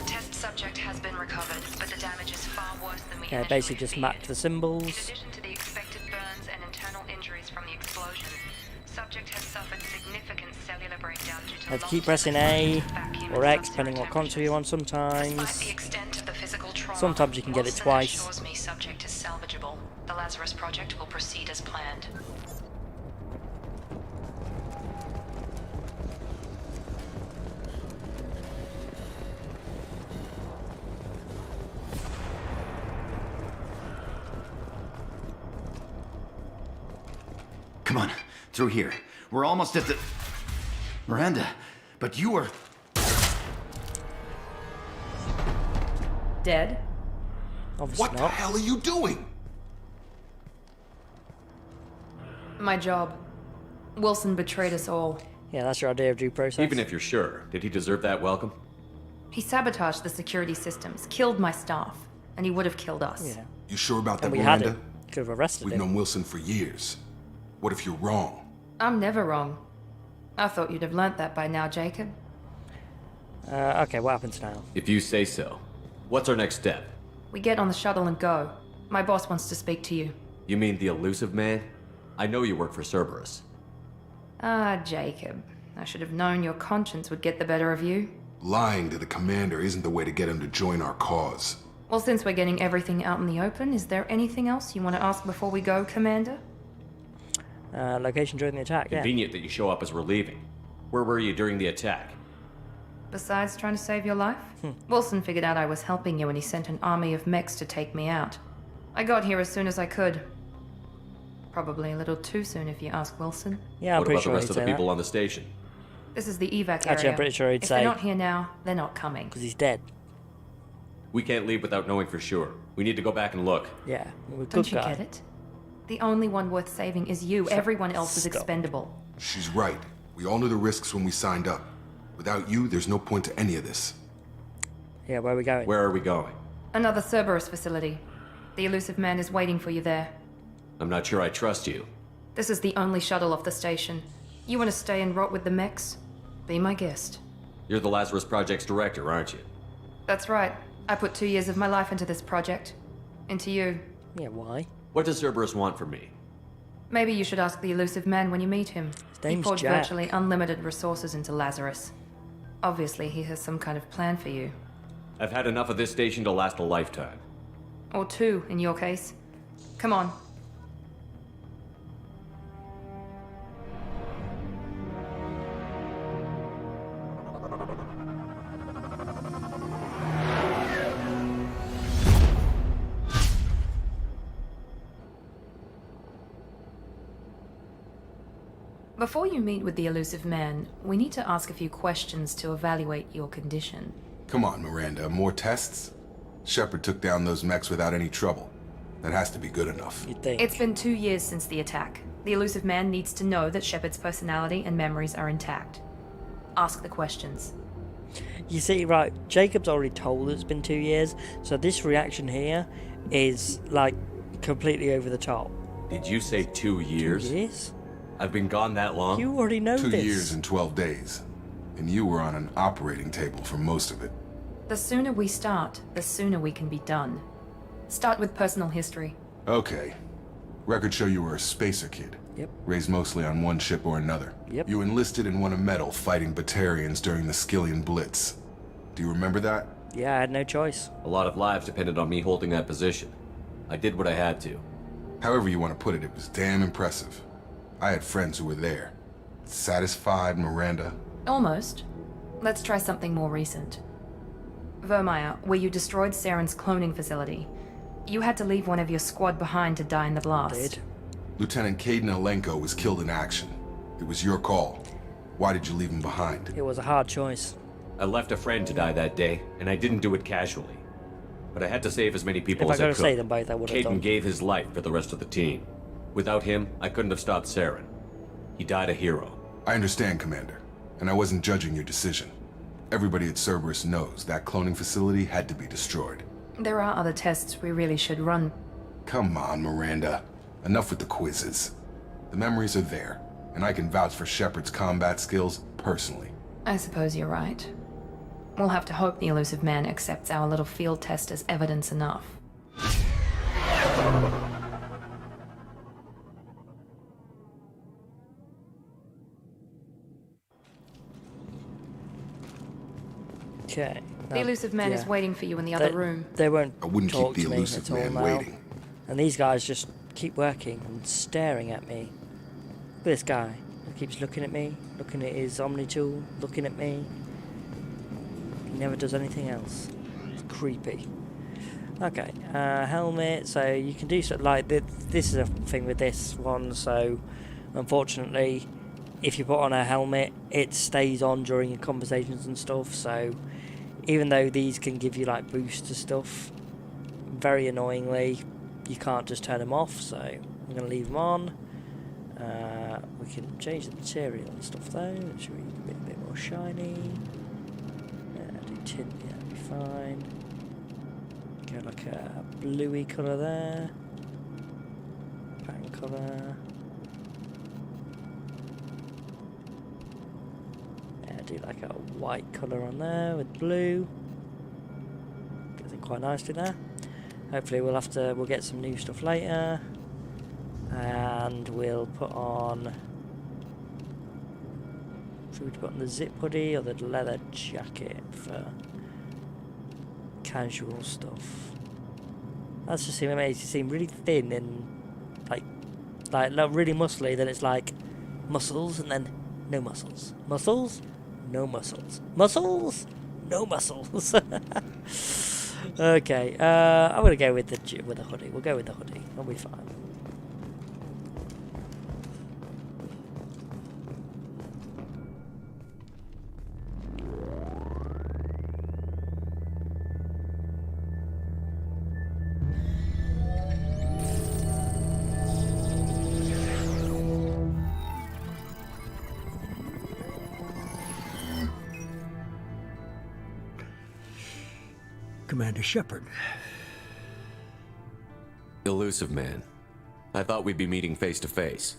Test subject has been recovered, but the damage is far worse than we Yeah, basically just mapped the In symbols. addition to the expected burns and internal injuries from the explosion, subject has suffered significant cellular breakdown due to Let's keep pressing A or X, depending what console you're on Despite sometimes. the extent of the physical trauma, Sometimes you can get it Wilson twice. assures me subject is salvageable. The Lazarus Project will proceed as planned. Come on, through here. We're almost at the... Miranda, but you were... Dead? Obviously What the not. hell are you doing? My job. Wilson betrayed us all. Yeah, that's your idea of due process. Even if you're sure, did he deserve that welcome? He sabotaged the security systems, killed my staff, and he would have killed us. Yeah. You sure about that, And we had Miranda? him. Could have arrested We've him. known Wilson for years. What if you're wrong? I'm never wrong. I thought you'd have learnt that by now, Jacob. Okay, what happens now? If you say so. What's our next step? We get on the shuttle and go. My boss wants to speak to you. You mean the elusive man? I know you work for Cerberus. Ah, Jacob. I should have known your conscience would get the better of you. Lying to the commander isn't the way to get him to join our cause. Well, since we're getting everything out in the open, is there anything else you want to ask before we go, Commander? Location during the attack, yeah. Convenient that you show up as we're leaving. Where were you during the attack? Besides trying to save your life? Wilson figured out I was helping you and he sent an army of mechs to take me out. I got here as soon as I could. Probably a little too soon if you ask Wilson. Yeah, I'm what pretty about sure the rest he'd of the say people that. on the station? This is the evac area. Actually, I'm pretty sure he'd if say... they're not here now, they're not coming. Because he's dead. We can't leave without knowing for sure. We need to go back and look. Yeah, we're a good Don't you guy. get it? The only one worth saving is you. Everyone else is Stop. expendable. She's right. We all knew the risks when we signed up. Without you, there's no point to any of this. Yeah, where are we going? Where are we going? Another Cerberus facility. The elusive man is waiting for you there. I'm not sure I trust you. This is the only shuttle off the station. You want to stay and rot with the mechs? Be my guest. You're the Lazarus Project's director, aren't you? That's right. I put 2 years of my life into this project. Into you. Yeah, why? What does Cerberus want from me? Maybe you should ask the elusive man when you meet him. His name's He poured Jack. virtually unlimited resources into Lazarus. Obviously, he has some kind of plan for you. I've had enough of this station to last a lifetime. Or 2, in your case. Come on. Before you meet with the elusive man, we need to ask a few questions to evaluate your condition. Come on, Miranda, more tests? Shepard took down those mechs without any trouble. That has to be good enough. You'd think. It's been 2 years since the attack. The elusive man needs to know that Shepard's personality and memories are intact. Ask the questions. You see, right, Jacob's already told it's been 2 years, so this reaction here is, like, completely over the top. Did you say 2 years? 2 years? I've been gone that long? You already know 2 this. years and 12 days. And you were on an operating table for most of it. The sooner we start, the sooner we can be done. Start with personal history. Okay. Records show you were a spacer kid. Yep. Raised mostly on one ship or another. Yep. You enlisted and won a medal fighting Batarians during the Skillian Blitz. Do you remember that? Yeah, I had no choice. A lot of lives depended on me holding that position. I did what I had to. However you want to put it, it was damn impressive. I had friends who were there. Satisfied, Miranda? Almost. Let's try something more recent. Vermeer, where you destroyed Saren's cloning facility. You had to leave one of your squad behind to die in the blast. Did. Lieutenant Caden Alenko was killed in action. It was your call. Why did you leave him behind? It was a hard choice. I left a friend to die that day, and I didn't do it casually. But I had to save as many people If I as I gotta could. say them both, I would have Caden done. gave his life for the rest of the team. Without him, I couldn't have stopped Saren. He died a hero. I understand, Commander, and I wasn't judging your decision. Everybody at Cerberus knows that cloning facility had to be destroyed. There are other tests we really should run. Come on, Miranda. Enough with the quizzes. The memories are there, and I can vouch for Shepard's combat skills personally. I suppose you're right. We'll have to hope the elusive man accepts our little field test as evidence enough. Okay. The elusive man is waiting for you in the other room. They won't I wouldn't talk keep to the me elusive at all man now. waiting. And these guys just keep working and staring at me. Look at this guy. He keeps looking at me, looking at his Omni tool, looking at me. He never does anything else. It's creepy. Okay, helmet. So you can do stuff like this is a thing with this one. So unfortunately, if you put on a helmet, it stays on during your conversations and stuff. So even though these can give you like boosts to stuff, very annoyingly, you can't just turn them off. So I'm going to leave them on. We can change the material and stuff though. Should we make it a bit more shiny? Do tint, yeah, that'd be fine. Go like a bluey colour there. Pattern colour. Yeah, do like a white colour on there with blue. Gets it quite nicely there. Hopefully we'll get some new stuff later. And we'll put on... Should we put on the zip hoodie or the leather jacket for casual stuff? That's just it makes it seem really thin and like really muscly. Then it's like muscles and then no muscles. Muscles, no muscles. Muscles, no muscles. Okay, I'm gonna go with the hoodie. We'll go with the hoodie. I'll be fine. Commander Shepard. Elusive man. I thought we'd be meeting face to face.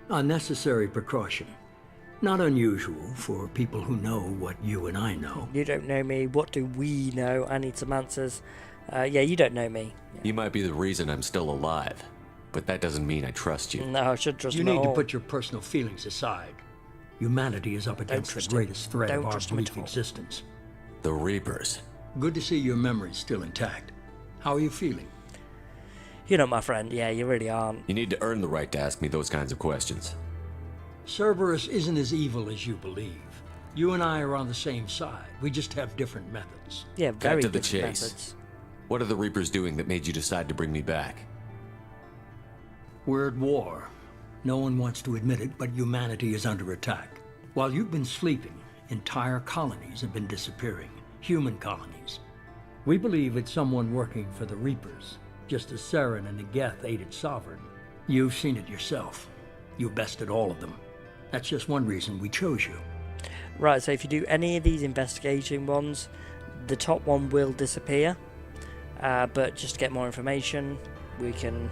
A necessary precaution. Not unusual for people who know what you and I know. You don't know me. What do we know? I need some answers. Yeah, you don't know me. Yeah. You might be the reason I'm still alive, but that doesn't mean I trust you. No, I should trust you. You need to put your personal feelings aside. Humanity is up against the greatest threat of our brief existence. The Reapers. Good to see your memory's still intact. How are you feeling? You know, my friend, yeah, you really aren't. You need to earn the right to ask me those kinds of questions. Cerberus isn't as evil as you believe. You and I are on the same side. We just have different methods. Yeah, very Cut to the different chase. methods. What are the Reapers doing that made you decide to bring me back? We're at war. No one wants to admit it, but humanity is under attack. While you've been sleeping, entire colonies have been disappearing. Human colonies. We believe it's someone working for the Reapers, just as Saren and Negeth aided Sovereign. You've seen it yourself. You bested all of them. That's just one reason we chose you. Right, so if you do any of these investigation ones, the top one will disappear. But just to get more information, we can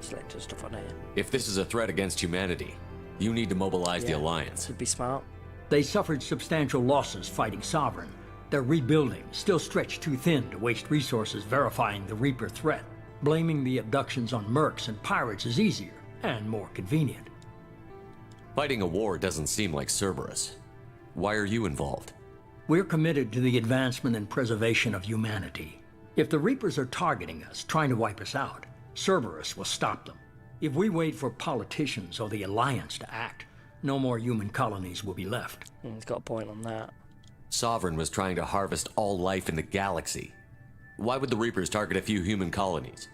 select stuff on here. If this is a threat against humanity, you need to mobilize the Alliance. Would be smart. They suffered substantial losses fighting Sovereign. They're rebuilding, still stretched too thin to waste resources verifying the Reaper threat. Blaming the abductions on mercs and pirates is easier and more convenient. Fighting a war doesn't seem like Cerberus. Why are you involved? We're committed to the advancement and preservation of humanity. If the Reapers are targeting us, trying to wipe us out, Cerberus will stop them. If we wait for politicians or the Alliance to act, no more human colonies will be left. He's got a point on that. Sovereign was trying to harvest all life in the galaxy. Why would the Reapers target a few human colonies?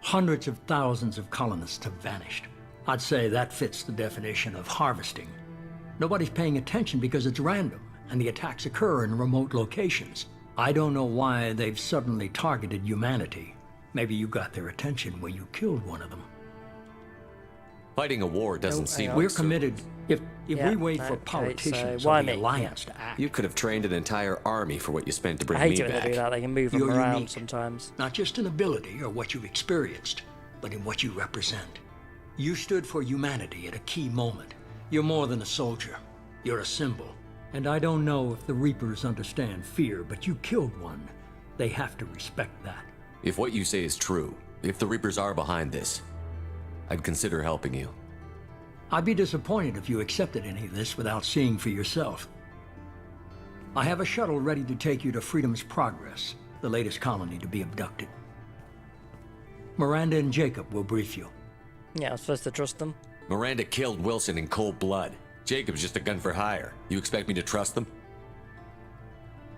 Hundreds of thousands of colonists have vanished. I'd say that fits the definition of harvesting. Nobody's paying attention because it's random, and the attacks occur in remote locations. I don't know why they've suddenly targeted humanity. Maybe you got their attention when you killed one of them. Fighting a war doesn't seem like We're Cerberus. committed. If we wait for politicians or the Alliance to act... You could have trained an entire army for what you spent to bring I hate me it when back. they do that. They can move them You're around unique. sometimes. Not just in ability or what you've experienced, but in what you represent. You stood for humanity at a key moment. You're more than a soldier. You're a symbol. And I don't know if the Reapers understand fear, but you killed one. They have to respect that. If what you say is true, if the Reapers are behind this, I'd consider helping you. I'd be disappointed if you accepted any of this without seeing for yourself. I have a shuttle ready to take you to Freedom's Progress, the latest colony to be abducted. Miranda and Jacob will brief you. Yeah, I'm supposed to trust them. Miranda killed Wilson in cold blood. Jacob's just a gun for hire. You expect me to trust them?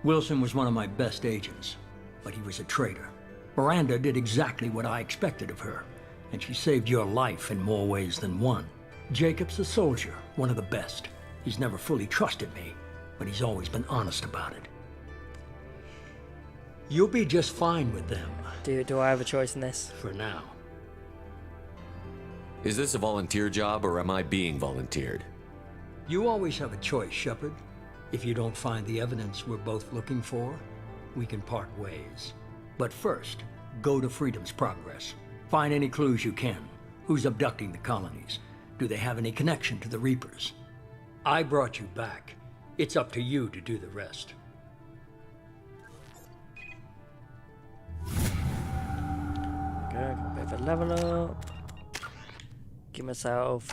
Wilson was one of my best agents, but he was a traitor. Miranda did exactly what I expected of her, and she saved your life in more ways than one. Jacob's a soldier, one of the best. He's never fully trusted me, but he's always been honest about it. You'll be just fine with them. Do I have a choice in this? For now. Is this a volunteer job, or am I being volunteered? You always have a choice, Shepard. If you don't find the evidence we're both looking for, we can part ways. But first, go to Freedom's Progress. Find any clues you can. Who's abducting the colonies? Do they have any connection to the Reapers? I brought you back. It's up to you to do the rest. Okay, got a bit of a level up. give myself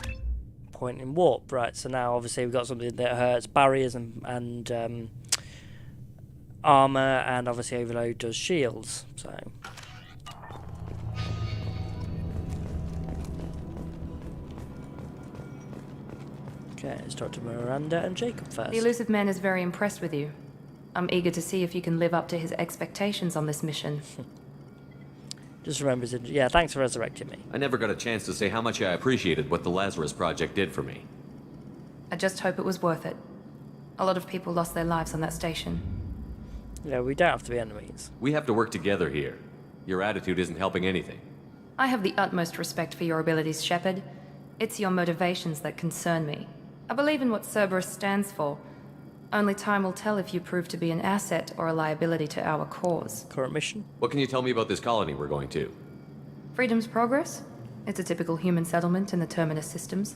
point in warp. Right, so now obviously we've got something that hurts barriers and armor, and obviously overload does shields. So okay, let's talk to Miranda and Jacob first. The elusive man is very impressed with you. I'm eager to see if you can live up to his expectations on this mission. Just remember to, yeah, thanks for resurrecting me. I never got a chance to say how much I appreciated what the Lazarus Project did for me. I just hope it was worth it. A lot of people lost their lives on that station. Yeah, we don't have to be enemies. We have to work together here. Your attitude isn't helping anything. I have the utmost respect for your abilities, Shepard. It's your motivations that concern me. I believe in what Cerberus stands for. Only time will tell if you prove to be an asset or a liability to our cause. Current mission? What can you tell me about this colony we're going to? Freedom's Progress? It's a typical human settlement in the Terminus systems.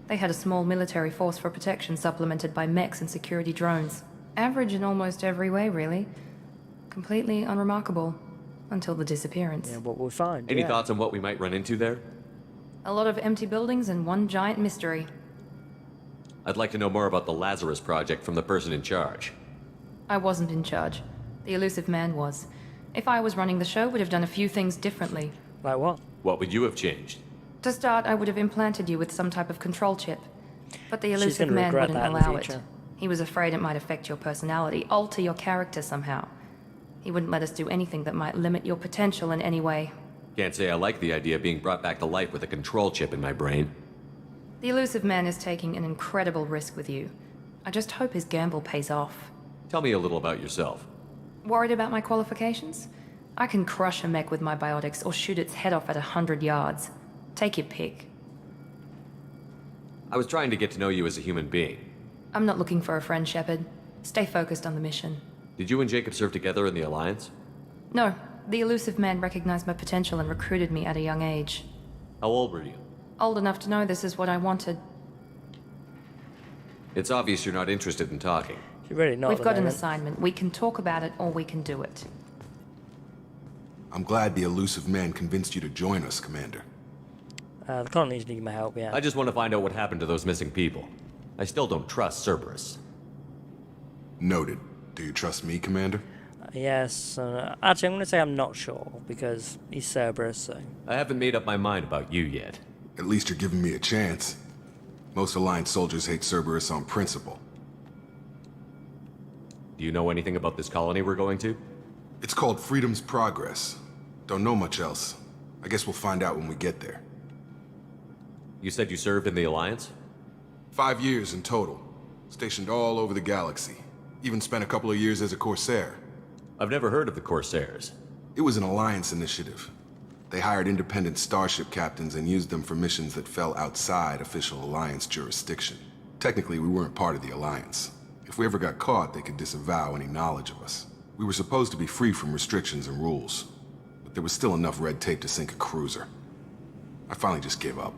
They had a small military force for protection supplemented by mechs and security drones. Average in almost every way, really. Completely unremarkable. Until the disappearance. Yeah, what we'll find. Any thoughts on what we might run into there? A lot of empty buildings and one giant mystery. I'd like to know more about the Lazarus Project from the person in charge. I wasn't in charge. The elusive man was. If I was running the show, would have done a few things differently. Like what? What would you have changed? To start, I would have implanted you with some type of control chip. But the She's elusive gonna man regret wouldn't that in the allow it. future. He was afraid it might affect your personality, alter your character somehow. He wouldn't let us do anything that might limit your potential in any way. Can't say I like the idea of being brought back to life with a control chip in my brain. The elusive man is taking an incredible risk with you. I just hope his gamble pays off. Tell me a little about yourself. Worried about my qualifications? I can crush a mech with my biotics or shoot its head off at 100 yards. Take your pick. I was trying to get to know you as a human being. I'm not looking for a friend, Shepard. Stay focused on the mission. Did you and Jacob serve together in the Alliance? No, the elusive man recognized my potential and recruited me at a young age. How old were you? Old enough to know this is what I wanted. It's obvious you're not interested in talking. You're really not. We've got an assignment. We can talk about it or we can do it. I'm glad the elusive man convinced you to join us, Commander. The colonies need my help, yeah. I just want to find out what happened to those missing people. I still don't trust Cerberus. Noted. Do you trust me, Commander? Yes. Actually, I'm going to say I'm not sure, because he's Cerberus, so... I haven't made up my mind about you yet. At least you're giving me a chance. Most Alliance soldiers hate Cerberus on principle. Do you know anything about this colony we're going to? It's called Freedom's Progress. Don't know much else. I guess we'll find out when we get there. You said you served in the Alliance? 5 years in total. Stationed all over the galaxy. Even spent a couple of years as a Corsair. I've never heard of the Corsairs. It was an Alliance initiative. They hired independent starship captains and used them for missions that fell outside official Alliance jurisdiction. Technically, we weren't part of the Alliance. If we ever got caught, they could disavow any knowledge of us. We were supposed to be free from restrictions and rules, but there was still enough red tape to sink a cruiser. I finally just gave up.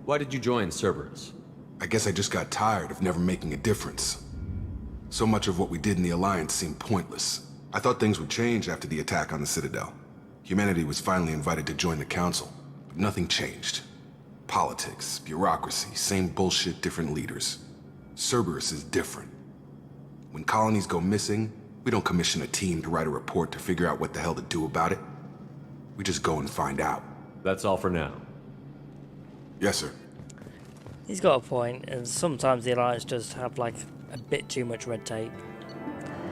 Why did you join Cerberus? I guess I just got tired of never making a difference. So much of what we did in the Alliance seemed pointless. I thought things would change after the attack on the Citadel. Humanity was finally invited to join the Council, but nothing changed. Politics, bureaucracy, same bullshit, different leaders. Cerberus is different. When colonies go missing, we don't commission a team to write a report to figure out what the hell to do about it. We just go and find out. That's all for now. Yes, sir. He's got a point, and sometimes the Alliance does have, like, a bit too much red tape.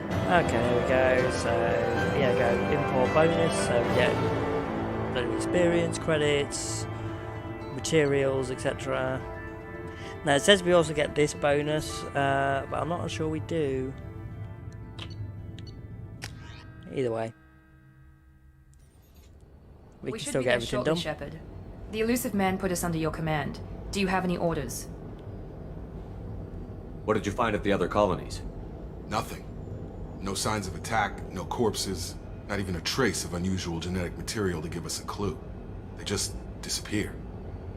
Okay, there we go. So, yeah, go import bonus, so we get load of experience, credits, materials, etc. Now, it says we also get this bonus, but I'm not sure we do. Either way. We can should still get begin everything shortly, done. Shepard. The elusive man put us under your command. Do you have any orders? What did you find at the other colonies? Nothing. No signs of attack, no corpses, not even a trace of unusual genetic material to give us a clue. They just disappear.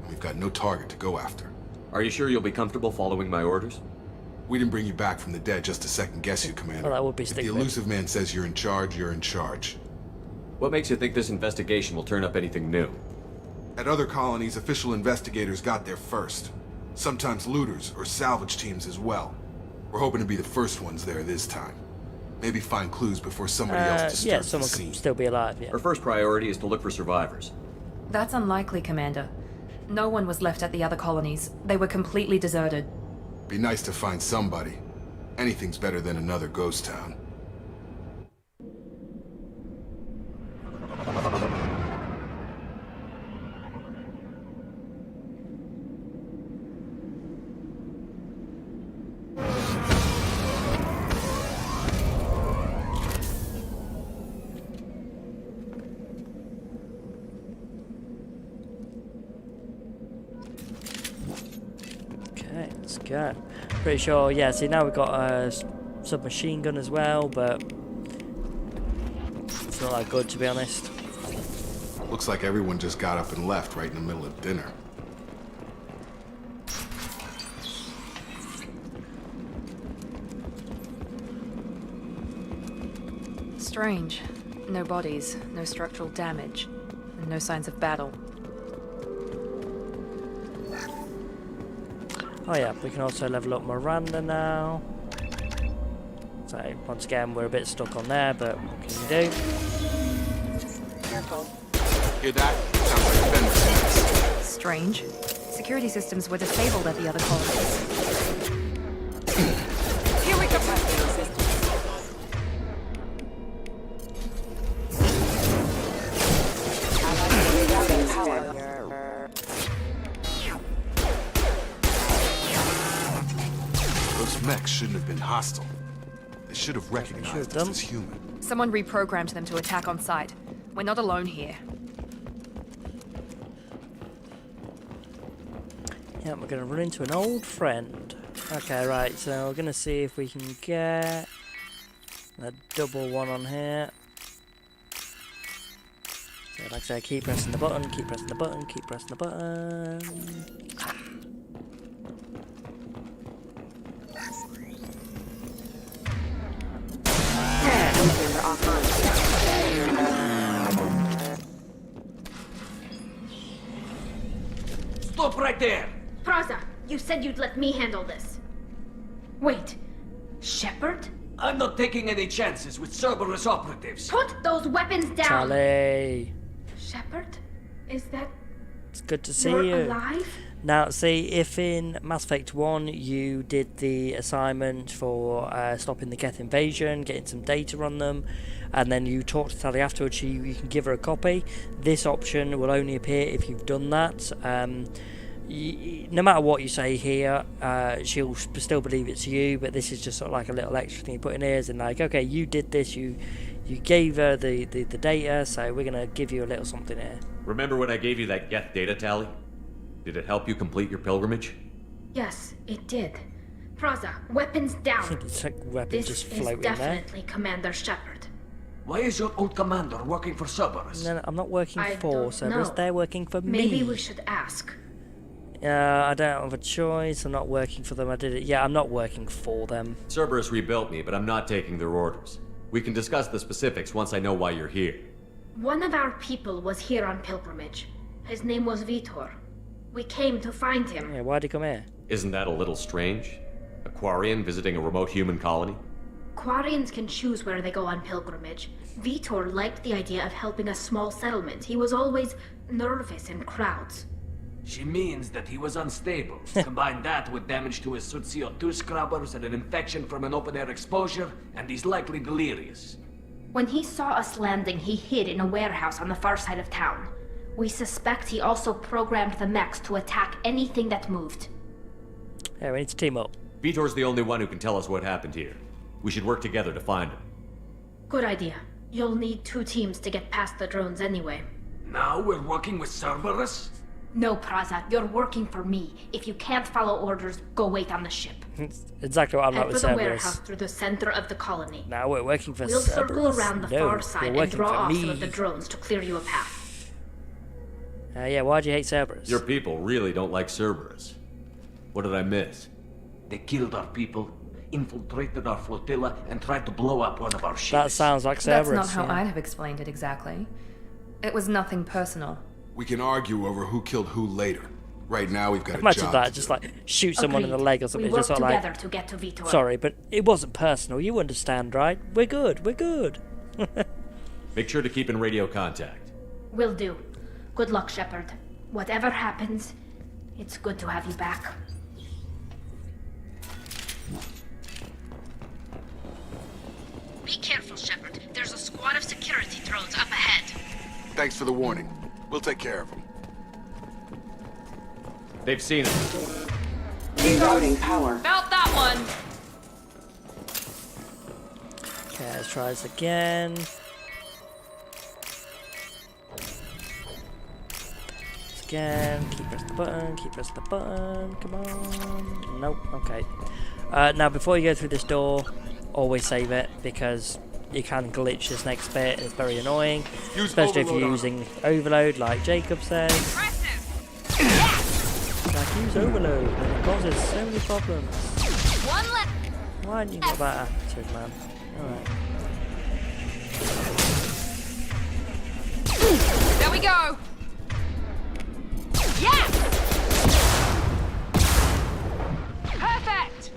And we've got no target to go after. Are you sure you'll be comfortable following my orders? We didn't bring you back from the dead just to second guess you, Commander. Well, that would be if the stupid. elusive man says you're in charge, you're in charge. What makes you think this investigation will turn up anything new? At other colonies, official investigators got there first. Sometimes looters or salvage teams as well. We're hoping to be the first ones there this time. Maybe find clues before somebody else disturbs yeah, the someone scene. could still be alive, yeah. Our first priority is to look for survivors. That's unlikely, Commander. No one was left at the other colonies. They were completely deserted. Be nice to find somebody. Anything's better than another ghost town. Okay, let's go. Pretty sure, yeah, see now we've got a submachine gun as well, but it's not that good to be honest. Looks like everyone just got up and left right in the middle of dinner. Strange. No bodies, no structural damage, and no signs of battle. Oh yeah, we can also level up Miranda now. So once again, we're a bit stuck on there, but what can you do? Careful. Hear that? Sounds like a fence. Strange. Security systems were disabled at the other colonies. Here we go. Those mechs shouldn't have been hostile. They should have recognized us as human. Someone reprogrammed them to attack on sight. We're not alone here. Yeah, we're going to run into an old friend. Okay, right, so we're going to see if we can get a double one on here. So like I say, keep pressing the button, keep pressing the button, keep pressing the button. Stop right there! Praza, you said you'd let me handle this. Wait, Shepard? I'm not taking any chances with Cerberus operatives. Put those weapons down! Charlie! Shepard? Is that... It's good to see you're you. alive? Now, see, if in Mass Effect 1 you did the assignment for stopping the Geth invasion, getting some data on them, and then you talk to Tali afterwards, you can give her a copy. This option will only appear if you've done that. No matter what you say here, she'll still believe it's you, but this is just sort of like a little extra thing you put in ears and like, okay, you did this, you gave her the data, so we're going to give you a little something here. Remember when I gave you that Geth data tally? Did it help you complete your pilgrimage? Yes, it did. Praza, weapons down! It's like weapons this just is floating definitely Commander Shepard. Why is your old commander working for Cerberus? No, I'm not working I for don't Cerberus, know. they're working for me. Maybe we should ask. I don't have a choice, I'm not working for them, I did it. Yeah, I'm not working for them. Cerberus rebuilt me, but I'm not taking their orders. We can discuss the specifics once I know why you're here. One of our people was here on pilgrimage. His name was Vitor. We came to find him. Yeah, why'd he come here? Isn't that a little strange? A Quarian visiting a remote human colony? Quarians can choose where they go on pilgrimage. Vitor liked the idea of helping a small settlement. He was always nervous in crowds. She means that he was unstable. Combine that with damage to his suit CO2 scrubbers and an infection from an open-air exposure, and he's likely delirious. When he saw us landing, he hid in a warehouse on the far side of town. We suspect he also programmed the mechs to attack anything that moved. Yeah, we need to team up. Vitor's the only one who can tell us what happened here. We should work together to find him. Good idea. You'll need 2 teams to get past the drones anyway. Now we're working with Cerberus? No, Praza, you're working for me. If you can't follow orders, go wait on the ship. Exactly what I'm like Head with for the Cerberus. warehouse through the center of the colony. Now we're working for We'll Cerberus. circle around the No, far side you're and working draw for off me. some of the drones to clear you a path. Yeah, why do you hate Cerberus? Your people really don't like Cerberus. What did I miss? They killed our people, infiltrated our flotilla, and tried to blow up one of our ships. That sounds like Cerberus. That's not how I'd have explained it exactly. It was nothing personal. We can argue over who killed who later. Right now, we've got a Imagine job that, to just do. like shoot someone in the Agreed. leg or something. We work Just sort of like, together to get to Vitor. sorry, but it wasn't personal. You understand, right? We're good. We're good. Make sure to keep in radio contact. Will do. Good luck, Shepard. Whatever happens, it's good to have you back. Be careful, Shepard. There's a squad of security drones up ahead. Thanks for the warning. We'll take care of them. They've seen us. Rerouting power. Felt that one! Okay, let's try this again. Again, keep pressing the button, keep pressing the button, come on. Nope, okay. Now before you go through this door, always save it, because you can glitch this next bit and it's very annoying. Especially if you're using overload like Jacob says. Like, use overload and it causes so many problems. One left. Why didn't you got that attitude, man? Alright. There we go! Yeah! Perfect!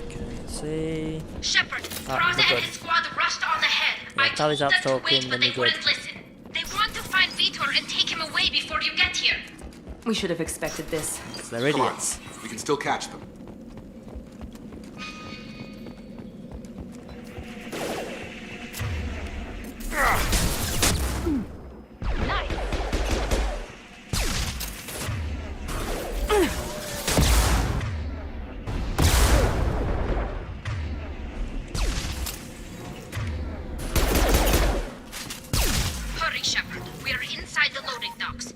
Okay, let's see. Shepard, Ah, Raza we're and good. his squad rushed on ahead. Yeah, I told Tally's them out to talking, wait, then but they you're good. wouldn't listen. They want to find Vitor and take him away before you get here. We should have expected this. Because they're Come on. idiots. We can still catch them. Hurry, Shepard. We are inside the loading docks.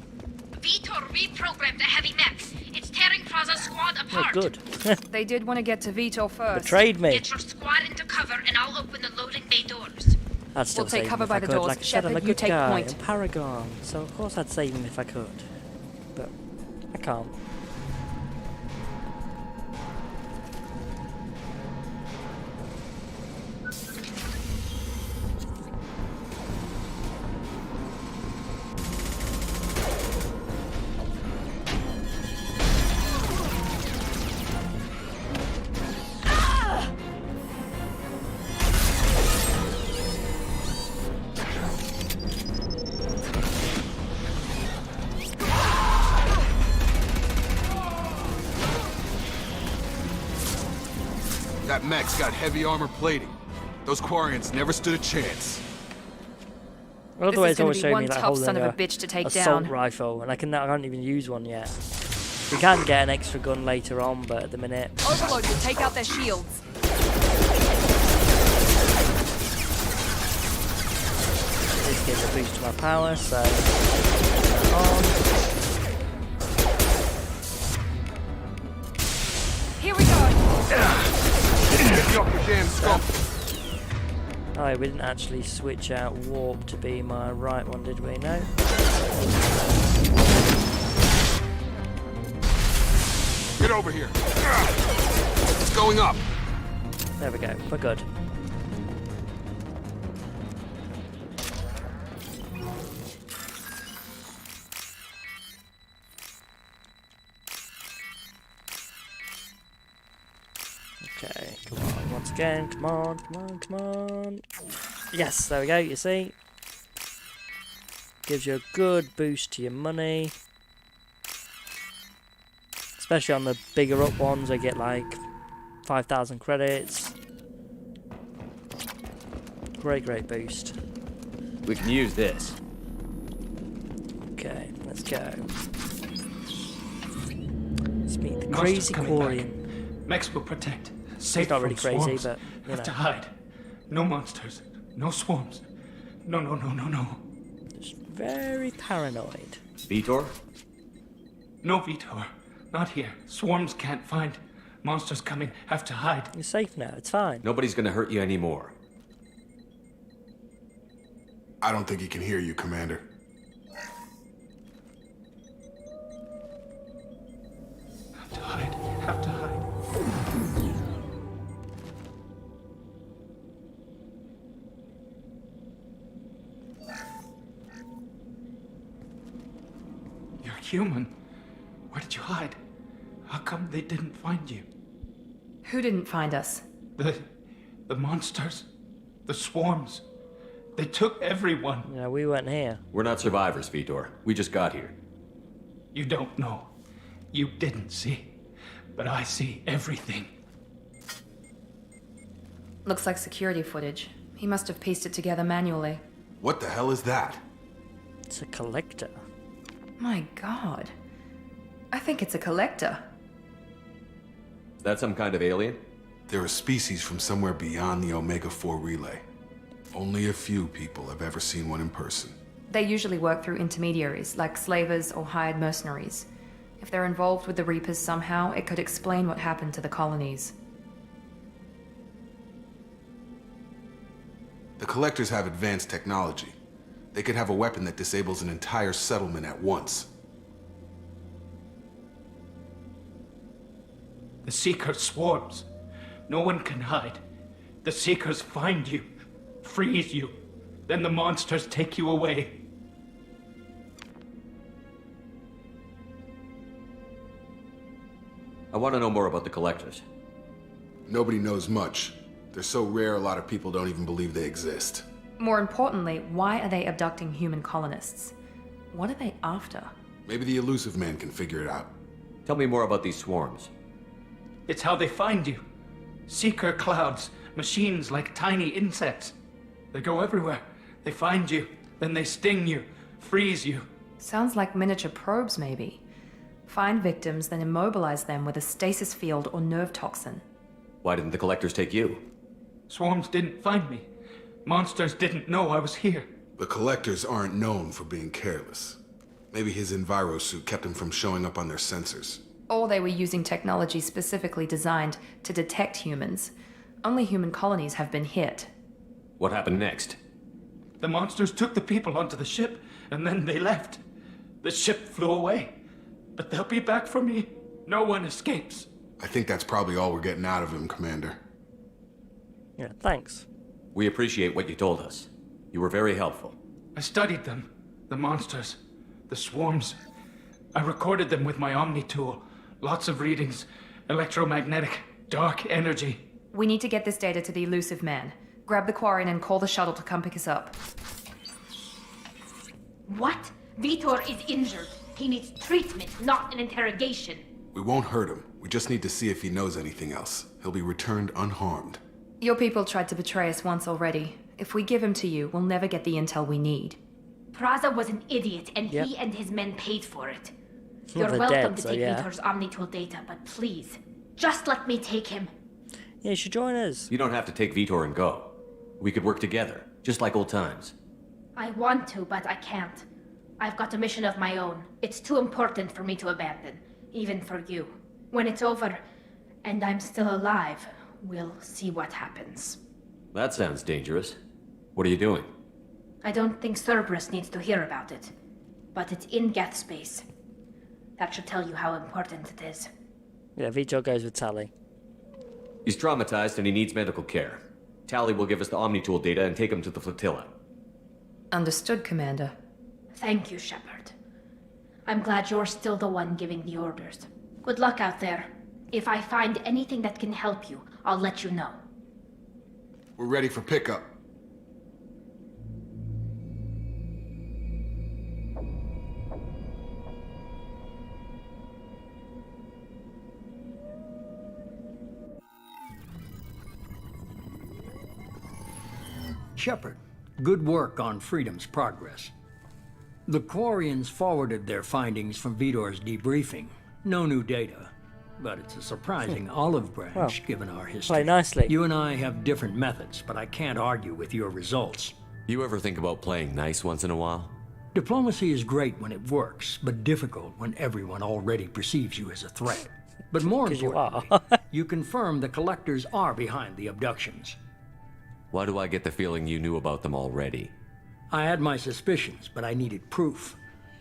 Vitor reprogrammed the heavy mechs. It's tearing Praza's squad Oh, apart. good. They did want to get to Vitor first. Betrayed me. Get your squad into cover and I'll open the loading bay doors. I'd still We'll take save cover him if by I the could. doors. Like I said, I'm a Shepard, you good take guy point. in Paragon, so of course I'd save him if I could. But I can't. That mech's got heavy armor plating. Those Quarians never stood a chance. Well, This otherwise, is gonna always be showing one me like tough holding son of a bitch to take assault down. rifle, and I can't even use one yet. We can get an extra gun later on, but at the minute, Overload will take out their shields. this gives a boost to my power, so turn that on. Here we go! Get you off your damn scope. Oh, we didn't actually switch out warp to be my right one, did we? No. Get over here. It's going up. There we go. We're good. Okay, come on, once again, come on, come on, come on. Yes, there we go, you see. Gives you a good boost to your money. Especially on the bigger up ones, I get like 5,000 credits. Great, great boost. We can use this. Okay, let's go. Let's meet the Monsters crazy coming back. Quarian. Mechs will protect. Safe He's not really from crazy, swarms. but, you Have know. to hide. No monsters. No swarms. No, no, no, no, no. Just very paranoid. Vitor? No, Vitor. Not here. Swarms can't find. Monsters coming. Have to hide. You're safe now, it's fine. Nobody's gonna hurt you anymore. I don't think he can hear you, Commander. Have to hide. Have to hide. human. Where did you hide? How come they didn't find you? Who didn't find us? The monsters. The swarms. They took everyone. Yeah, we weren't here. We're not survivors, Vitor. We just got here. You don't know. You didn't see. But I see everything. Looks like security footage. He must have pieced it together manually. What the hell is that? It's a collector. My god. I think it's a collector. Is that some kind of alien? They're a species from somewhere beyond the Omega-4 relay. Only a few people have ever seen one in person. They usually work through intermediaries, like slavers or hired mercenaries. If they're involved with the Reapers somehow, it could explain what happened to the colonies. The Collectors have advanced technology. They could have a weapon that disables an entire settlement at once. The Seeker swarms. No one can hide. The Seekers find you, freeze you, then the monsters take you away. I want to know more about the Collectors. Nobody knows much. They're so rare, a lot of people don't even believe they exist. More importantly, why are they abducting human colonists? What are they after? Maybe the Elusive Man can figure it out. Tell me more about these swarms. It's how they find you. Seeker clouds, machines like tiny insects. They go everywhere. They find you, then they sting you, freeze you. Sounds like miniature probes, maybe. Find victims, then immobilize them with a stasis field or nerve toxin. Why didn't the Collectors take you? Swarms didn't find me. Monsters didn't know I was here. The Collectors aren't known for being careless. Maybe his enviro suit kept him from showing up on their sensors. Or they were using technology specifically designed to detect humans. Only human colonies have been hit. What happened next? The monsters took the people onto the ship, and then they left. The ship flew away. But they'll be back for me. No one escapes. I think that's probably all we're getting out of him, Commander. Yeah, thanks. We appreciate what you told us. You were very helpful. I studied them. The monsters. The swarms. I recorded them with my Omni tool. Lots of readings. Electromagnetic. Dark energy. We need to get this data to the Elusive Man. Grab the Quarian and call the shuttle to come pick us up. What? Vitor is injured. He needs treatment, not an interrogation. We won't hurt him. We just need to see if he knows anything else. He'll be returned unharmed. Your people tried to betray us once already. If we give him to you, we'll never get the intel we need. Praza was an idiot, and he and his men paid for it. You're welcome to take Vitor's Omnitool data, but please, just let me take him. Yeah, you should join us. You don't have to take Vitor and go. We could work together, just like old times. I want to, but I can't. I've got a mission of my own. It's too important for me to abandon, even for you. When it's over, and I'm still alive, we'll see what happens. That sounds dangerous. What are you doing? I don't think Cerberus needs to hear about it, but it's in Geth space. That should tell you how important it is. Yeah, Vitor goes with Tally. He's traumatized and he needs medical care. Tally will give us the Omnitool data and take him to the flotilla. Understood, Commander. Thank you, Shepard. I'm glad you're still the one giving the orders. Good luck out there. If I find anything that can help you, I'll let you know. We're ready for pickup. Shepard, good work on Freedom's progress. The Quarians forwarded their findings from Vitor's debriefing. No new data, but it's a surprising olive branch given our history. Play nicely. You and I have different methods, but I can't argue with your results. You ever think about playing nice once in a while? Diplomacy is great when it works, but difficult when everyone already perceives you as a threat. But more importantly, you confirm the Collectors are behind the abductions. Why do I get the feeling you knew about them already? I had my suspicions, but I needed proof.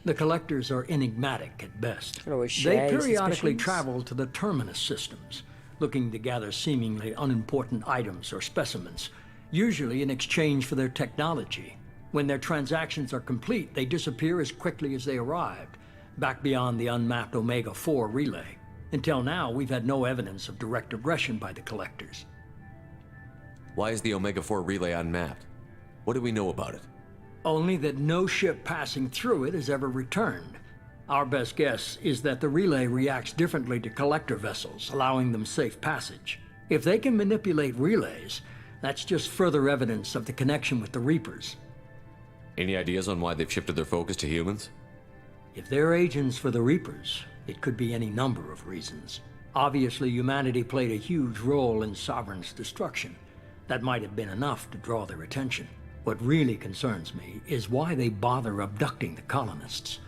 The Collectors are enigmatic at best. They periodically travel to the Terminus systems, looking to gather seemingly unimportant items or specimens, usually in exchange for their technology. When their transactions are complete, they disappear as quickly as they arrived. back beyond the unmapped Omega-4 relay. Until now, we've had no evidence of direct aggression by the Collectors. Why is the Omega-4 relay unmapped? What do we know about it? Only that no ship passing through it has ever returned. Our best guess is that the relay reacts differently to Collector vessels, allowing them safe passage. If they can manipulate relays, that's just further evidence of the connection with the Reapers. Any ideas on why they've shifted their focus to humans? If they're agents for the Reapers, it could be any number of reasons. Obviously, humanity played a huge role in Sovereign's destruction. That might have been enough to draw their attention. What really concerns me is why they bother abducting the colonists.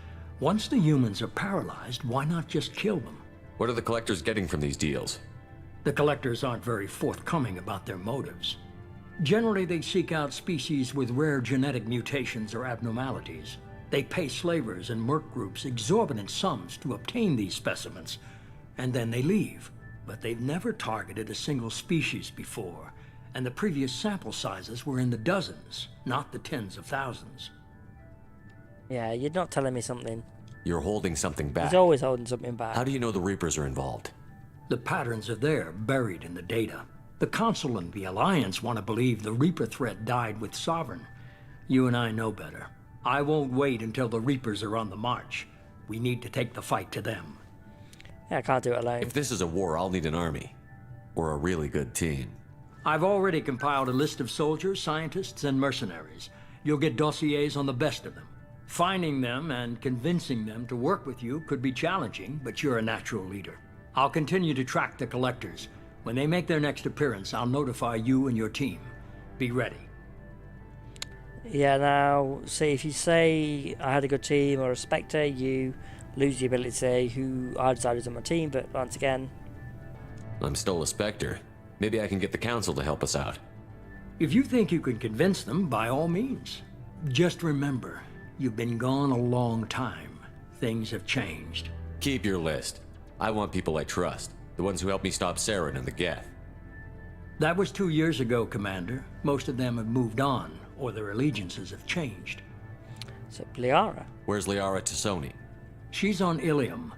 Once the humans are paralyzed, why not just kill them? What are the Collectors getting from these deals? The Collectors aren't very forthcoming about their motives. Generally, they seek out species with rare genetic mutations or abnormalities. They pay slavers and merc groups exorbitant sums to obtain these specimens, and then they leave. But they've never targeted a single species before, and the previous sample sizes were in the dozens, not the tens of thousands. Yeah, you're not telling me something. You're holding something back. He's always holding something back. How do you know the Reapers are involved? The patterns are there, buried in the data. The Council and the Alliance want to believe the Reaper threat died with Sovereign. You and I know better. I won't wait until the Reapers are on the march. We need to take the fight to them. Yeah, I can't do it alone. If this is a war, I'll need an army. Or a really good team. I've already compiled a list of soldiers, scientists, and mercenaries. You'll get dossiers on the best of them. Finding them and convincing them to work with you could be challenging, but you're a natural leader. I'll continue to track the Collectors. When they make their next appearance, I'll notify you and your team. Be ready. Yeah, now, see, if you say I had a good team or a Spectre, you lose the ability to say who I decided was on my team, but once again... I'm still a Spectre. Maybe I can get the Council to help us out. If you think you can convince them, by all means. Just remember, you've been gone a long time. Things have changed. Keep your list. I want people I trust. The ones who helped me stop Saren and the Geth. That was 2 years ago, Commander. Most of them have moved on, or their allegiances have changed. So, Liara? Where's Liara Tassoni? She's on Ilium.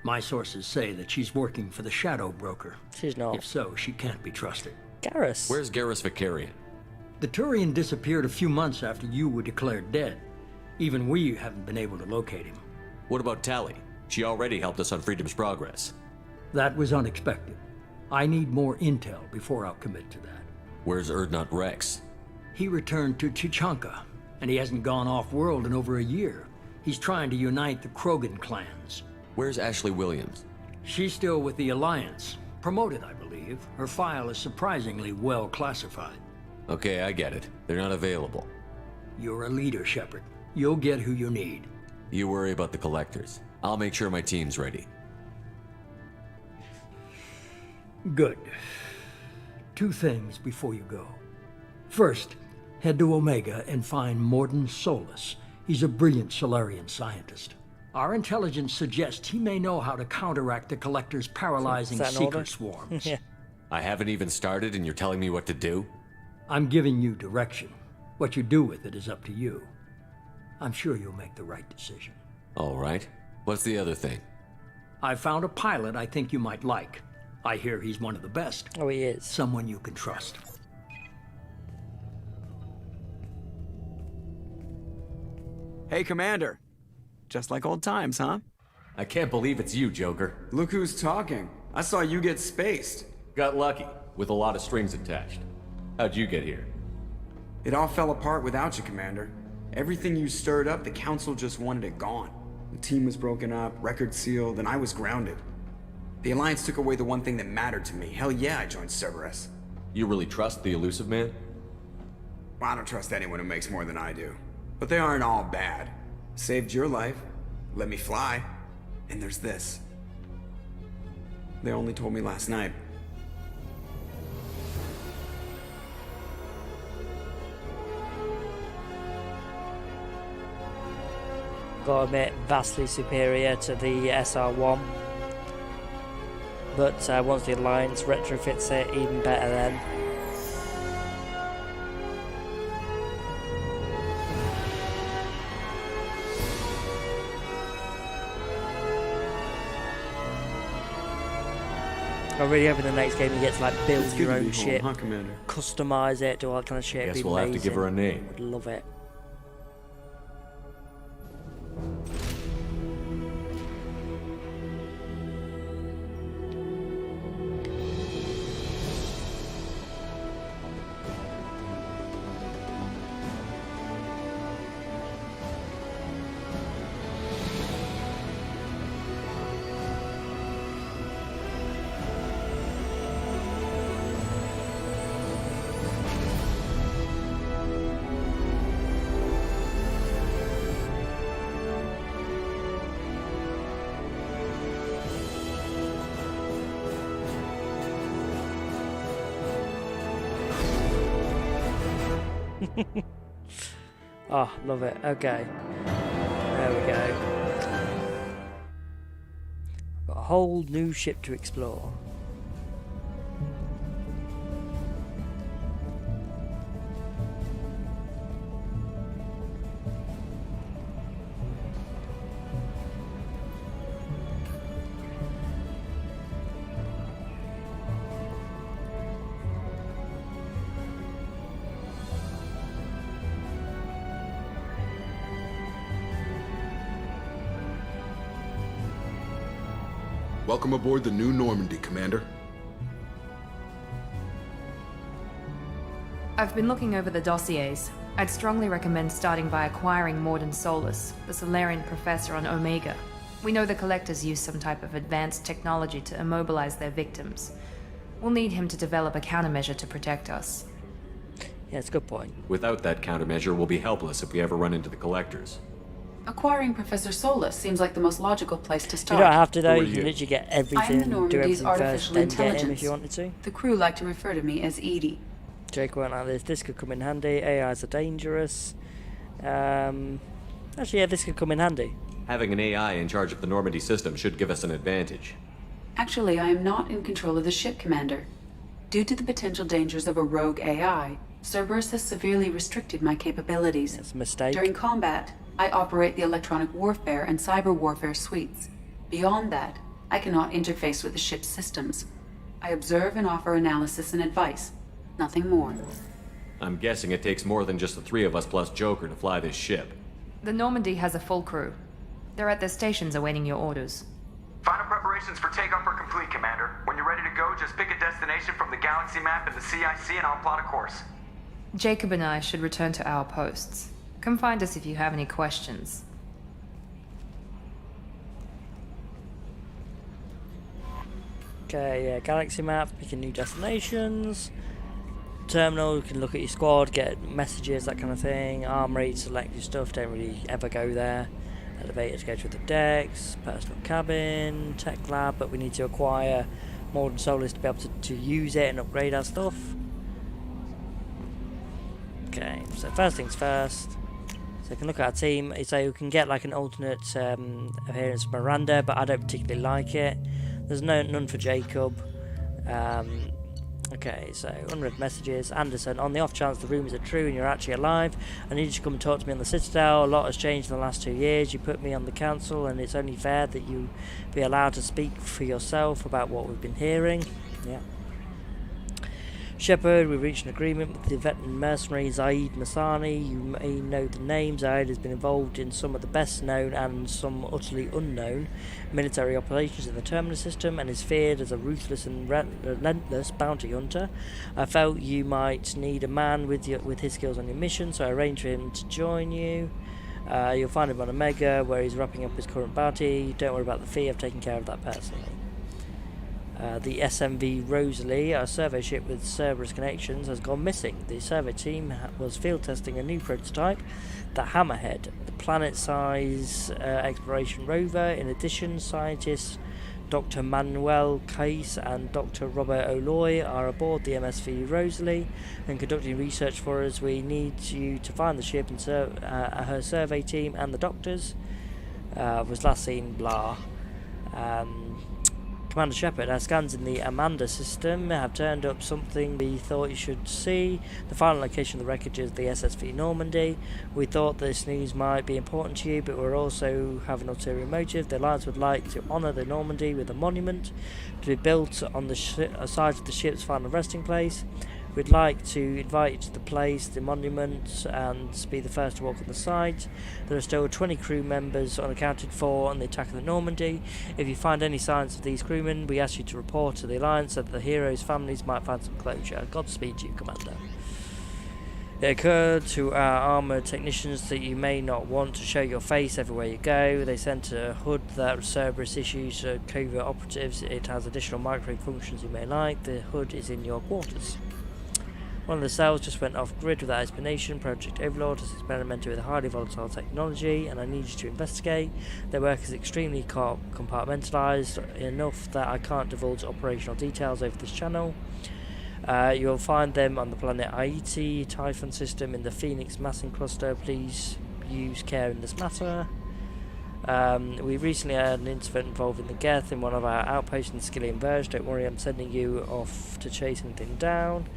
My sources say that she's working for the Shadow Broker. She's not. If so, she can't be trusted. Garrus? Where's Garrus Vicarian? The Turian disappeared a few months after you were declared dead. Even we haven't been able to locate him. What about Tali? She already helped us on Freedom's Progress. That was unexpected. I need more intel before I'll commit to that. Where's Erdnot Rex? He returned to Chichanka, and he hasn't gone off-world in over a year. He's trying to unite the Krogan clans. Where's Ashley Williams? She's still with the Alliance. Promoted, I believe. Her file is surprisingly well classified. Okay, I get it. They're not available. You're a leader, Shepard. You'll get who you need. You worry about the Collectors. I'll make sure my team's ready. Good. 2 things before you go. First, head to Omega and find Mordin Solus. He's a brilliant Solarian scientist. Our intelligence suggests he may know how to counteract the Collector's paralyzing seeker swarms. Yeah. I haven't even started and you're telling me what to do? I'm giving you direction. What you do with it is up to you. I'm sure you'll make the right decision. All right. What's the other thing? I found a pilot I think you might like. I hear he's one of the best. Oh, he is. Someone you can trust. Hey, Commander. Just like old times, huh? I can't believe it's you, Joker. Look who's talking. I saw you get spaced. Got lucky, with a lot of strings attached. How'd you get here? It all fell apart without you, Commander. Everything you stirred up, the Council just wanted it gone. The team was broken up, record sealed, and I was grounded. The Alliance took away the one thing that mattered to me. Hell yeah, I joined Cerberus. You really trust the Elusive Man? Well, I don't trust anyone who makes more than I do. But they aren't all bad. Saved your life, let me fly, and there's this. They only told me last night. Gotta admit, vastly superior to the SR1. But once the Alliance retrofits it, even better then. I'm really hoping the next game you get to like build It's good your to own be home, ship, huh, Commander? customize it, do all that kind of shit. Guess It'd be we'll have to amazing. give her a name. Would love it. Oh, love it. Okay. There we go. Got a whole new ship to explore. Welcome aboard the new Normandy, Commander. I've been looking over the dossiers. I'd strongly recommend starting by acquiring Morden Solus, the Solarian professor on Omega. We know the Collectors use some type of advanced technology to immobilize their victims. We'll need him to develop a countermeasure to protect us. Yeah, it's a good point. Without that countermeasure, we'll be helpless if we ever run into the Collectors. Acquiring Professor Solus seems like the most logical place to start. You don't have to though, Who are you can you? literally get I'm everything, the do Normandy's everything first, artificial then get him intelligence. if you wanted to. The crew like to refer to me as Edie. Jake went like this. This could come in handy. AIs are dangerous. Actually, yeah, this could come in handy. Having an AI in charge of the Normandy system should give us an advantage. Actually, I am not in control of the ship, Commander. Due to the potential dangers of a rogue AI, Cerberus has severely restricted my capabilities. That's a mistake. During combat, I operate the electronic warfare and cyber warfare suites. Beyond that, I cannot interface with the ship's systems. I observe and offer analysis and advice. Nothing more. I'm guessing it takes more than just the three of us plus Joker to fly this ship. The Normandy has a full crew. They're at their stations awaiting your orders. Final preparations for takeoff are complete, Commander. When you're ready to go, just pick a destination from the galaxy map and the CIC and I'll plot a course. Jacob and I should return to our posts. Come find us if you have any questions. Okay, yeah, galaxy map, picking new destinations. Terminal, you can look at your squad, get messages, that kind of thing. Armory, select your stuff, don't really ever go there. Elevator to go to the decks, personal cabin, tech lab, but we need to acquire Morden Solus to be able to use it and upgrade our stuff. Okay, so first things first. So we can look at our team. So we can get like an alternate appearance for Miranda, but I don't particularly like it. There's none for Jacob. Okay, so unread messages. Anderson, on the off chance the rumours are true and you're actually alive, I need you to come and talk to me on the Citadel. A lot has changed in the last 2 years. You put me on the council and it's only fair that you be allowed to speak for yourself about what we've been hearing. Yeah. Shepard, we've reached an agreement with the veteran mercenary Zaid Masani. You may know the name. Zaid has been involved in some of the best known and some utterly unknown military operations in the Terminus system and is feared as a ruthless and relentless bounty hunter. I felt you might need a man with his skills on your mission, so I arranged for him to join you. You'll find him on Omega, where he's wrapping up his current bounty. Don't worry about the fee, I've taken care of that personally. The SMV Rosalie, a survey ship with Cerberus connections, has gone missing. The survey team was field testing a new prototype, the Hammerhead, the planet-size exploration rover. In addition, scientists Dr. Manuel Case and Dr. Robert O'Loy are aboard the MSV Rosalie and conducting research for us. We need you to find the ship and her survey team and the doctors. Was last seen blah. Commander Shepard, our scans in the Amanda system have turned up something we thought you should see. The final location of the wreckage is the SSV Normandy. We thought this news might be important to you, but we also have an ulterior motive. The Alliance would like to honour the Normandy with a monument to be built on the side of the ship's final resting place. We'd like to invite you to the place, the monument, and be the first to walk on the site. There are still 20 crew members unaccounted for on the attack of the Normandy. If you find any signs of these crewmen, we ask you to report to the Alliance so that the heroes' families might find some closure. Godspeed to you, Commander. It occurred to our armoured technicians that you may not want to show your face everywhere you go. They sent a HUD that Cerberus issues to covert operatives. It has additional micro functions you may like. The HUD is in your quarters. One of the cells just went off-grid without explanation. Project Overlord has experimented with a highly volatile technology, and I need you to investigate. Their work is extremely compartmentalised, enough that I can't divulge operational details over this channel. You'll find them on the planet Aiti Typhon system in the Phoenix massing cluster. Please use care in this matter. We recently had an incident involving the Geth in one of our outposts in Skillian Verge. Don't worry, I'm sending you off to chase anything down.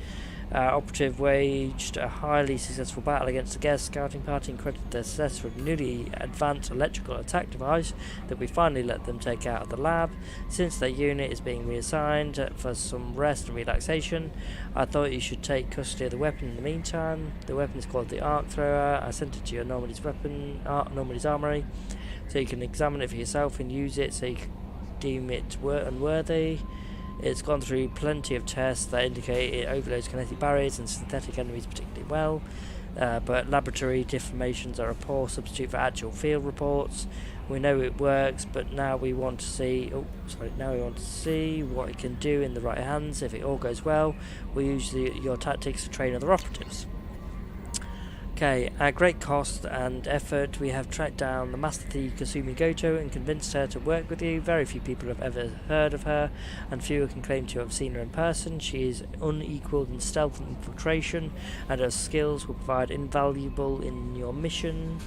Operative waged a highly successful battle against the Geth scouting party and credited their success with a newly advanced electrical attack device that we finally let them take out of the lab. Since their unit is being reassigned for some rest and relaxation, I thought you should take custody of the weapon in the meantime. The weapon is called the Arc Thrower. I sent it to your Normandy's armory, so you can examine it for yourself and use it so you can deem it unworthy. It's gone through plenty of tests that indicate it overloads kinetic barriers and synthetic enemies particularly well, but laboratory deformations are a poor substitute for actual field reports. We know it works, but now we want to see what it can do in the right hands. If it all goes well, we'll use your tactics to train other operatives. Okay, at great cost and effort, we have tracked down the master thief Kasumi Goto and convinced her to work with you. Very few people have ever heard of her, and fewer can claim to have seen her in person. She is unequalled in stealth and infiltration, and her skills will provide invaluable in your mission.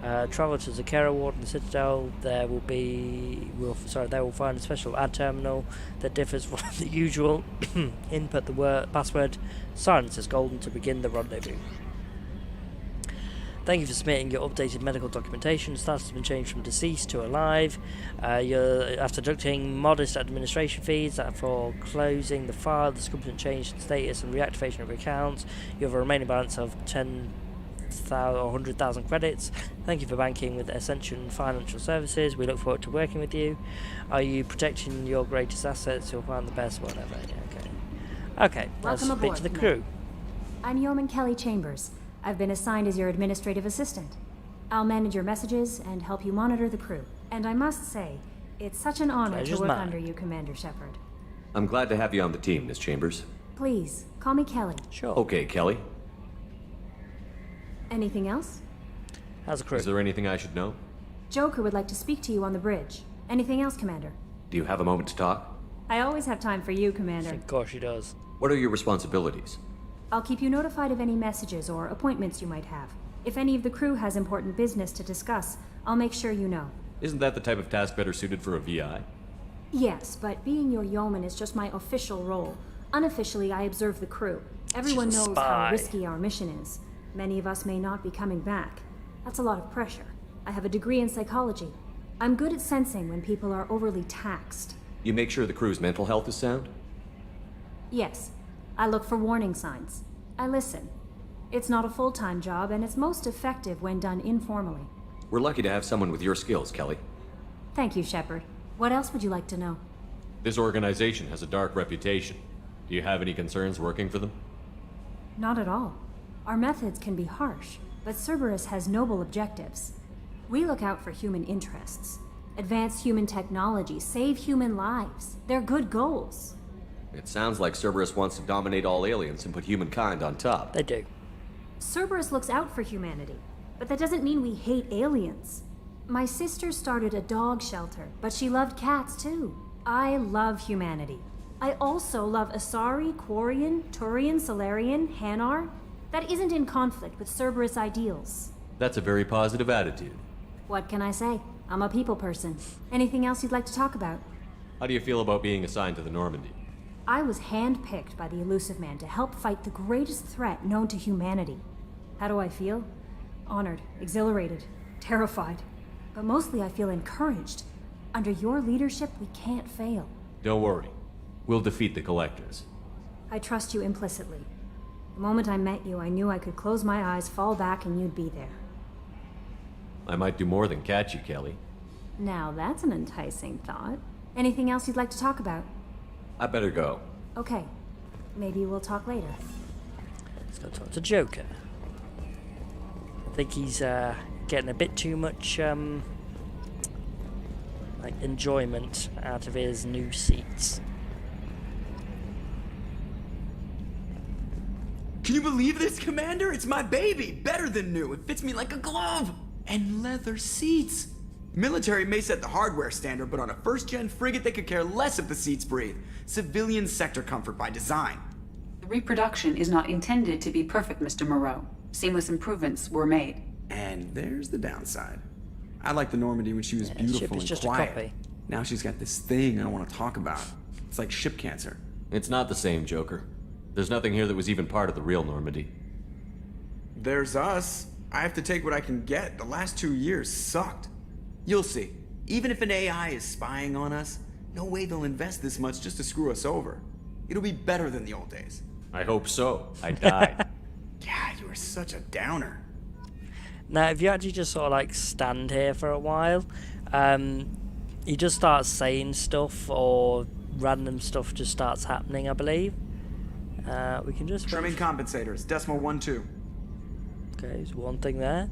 Travel to Zakera Ward in the Citadel. They will find a special ad terminal that differs from the usual. Input the password Silence is Golden to begin the rendezvous. Thank you for submitting your updated medical documentation. Status has been changed from deceased to alive. After deducting modest administration fees for closing the file, the subsequent change in status and reactivation of your accounts, you have a remaining balance of 10,000 or 100,000 credits. Thank you for banking with Ascension Financial Services. We look forward to working with you. Are you protecting your greatest assets? You'll find the best, whatever. Yeah, okay, let's speak to the crew. I'm Yeoman Kelly Chambers. I've been assigned as your administrative assistant. I'll manage your messages and help you monitor the crew. And I must say, it's such an honor to work under you, Commander Shepard. I'm glad to have you on the team, Miss Chambers. Please, call me Kelly. Sure. Okay, Kelly. Anything else? How's the crew? Is there anything I should know? Joker would like to speak to you on the bridge. Anything else, Commander? Do you have a moment to talk? I always have time for you, Commander. Of course she does. What are your responsibilities? I'll keep you notified of any messages or appointments you might have. If any of the crew has important business to discuss, I'll make sure you know. Isn't that the type of task better suited for a VI? Yes, but being your yeoman is just my official role. Unofficially, I observe the crew. Everyone knows how risky our mission is. Many of us may not be coming back. That's a lot of pressure. I have a degree in psychology. I'm good at sensing when people are overly taxed. You make sure the crew's mental health is sound? Yes. I look for warning signs. I listen. It's not a full-time job, and it's most effective when done informally. We're lucky to have someone with your skills, Kelly. Thank you, Shepard. What else would you like to know? This organization has a dark reputation. Do you have any concerns working for them? Not at all. Our methods can be harsh, but Cerberus has noble objectives. We look out for human interests. Advance human technology, save human lives. They're good goals. It sounds like Cerberus wants to dominate all aliens and put humankind on top. They do. Cerberus looks out for humanity, but that doesn't mean we hate aliens. My sister started a dog shelter, but she loved cats too. I love humanity. I also love Asari, Quarian, Turian, Solarian, Hanar. That isn't in conflict with Cerberus ideals. That's a very positive attitude. What can I say? I'm a people person. Anything else you'd like to talk about? How do you feel about being assigned to the Normandy? I was handpicked by the Elusive Man to help fight the greatest threat known to humanity. How do I feel? Honored, exhilarated, terrified. But mostly I feel encouraged. Under your leadership, we can't fail. Don't worry. We'll defeat the Collectors. I trust you implicitly. The moment I met you, I knew I could close my eyes, fall back, and you'd be there. I might do more than catch you, Kelly. Now that's an enticing thought. Anything else you'd like to talk about? I better go. Okay. Maybe we'll talk later. Let's go talk to Joker. I think he's getting a bit too much like enjoyment out of his new seats. Can you believe this, Commander? It's my baby! Better than new. It fits me like a glove! And leather seats! Military may set the hardware standard, but on a first-gen frigate they could care less if the seats breathe. Civilian sector comfort by design. The reproduction is not intended to be perfect, Mr. Moreau. Seamless improvements were made. And there's the downside. I liked the Normandy when she was ship beautiful is and just a quiet. copy. Now she's got this thing I don't want to talk about. It's like ship cancer. It's not the same, Joker. There's nothing here that was even part of the real Normandy. There's us. I have to take what I can get. The last 2 years sucked. You'll see. Even if an AI is spying on us, no way they'll invest this much just to screw us over. It'll be better than the old days. I hope so. I died. God, you are such a downer. Now, if you actually just sort of like stand here for a while, you just start saying stuff or random stuff just starts happening, I believe. We can just... Trimming compensators, decimal 1-2. Okay, there's one thing there.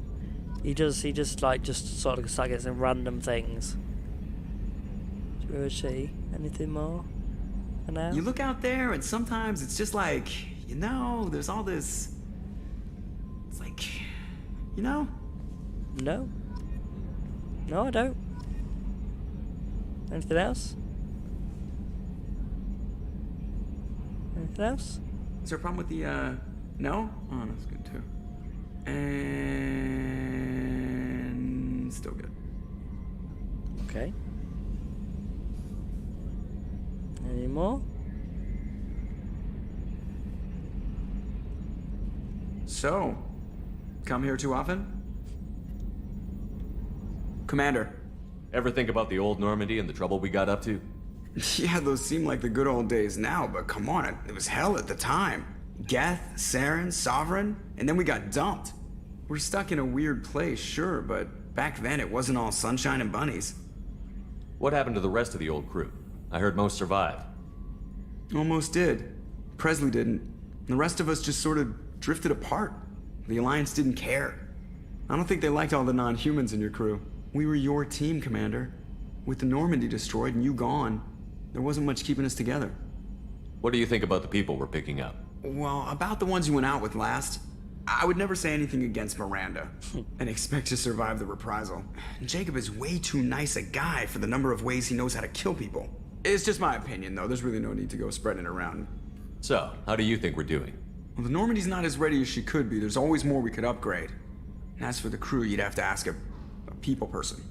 He just sort of start getting some random things. Where is she? Anything more for now? You look out there and sometimes it's just like, you know, there's all this... It's like, you know? No. No, I don't. Anything else? Anything else? Is there a problem with the, no? Oh, that's good too. And... still good. Okay. Any more? So, come here too often? Commander. Ever think about the old Normandy and the trouble we got up to? Yeah, those seem like the good old days now, but come on, it was hell at the time. Geth, Saren, Sovereign, and then we got dumped. We're stuck in a weird place, sure, but back then it wasn't all sunshine and bunnies. What happened to the rest of the old crew? I heard most survived. Almost did. Presley didn't. The rest of us just sort of drifted apart. The Alliance didn't care. I don't think they liked all the non-humans in your crew. We were your team, Commander. With the Normandy destroyed and you gone, there wasn't much keeping us together. What do you think about the people we're picking up? Well, about the ones you went out with last, I would never say anything against Miranda and expect to survive the reprisal. Jacob is way too nice a guy for the number of ways he knows how to kill people. It's just my opinion, though. There's really no need to go spreading it around. So, how do you think we're doing? Well, the Normandy's not as ready as she could be. There's always more we could upgrade. And as for the crew, you'd have to ask a people person.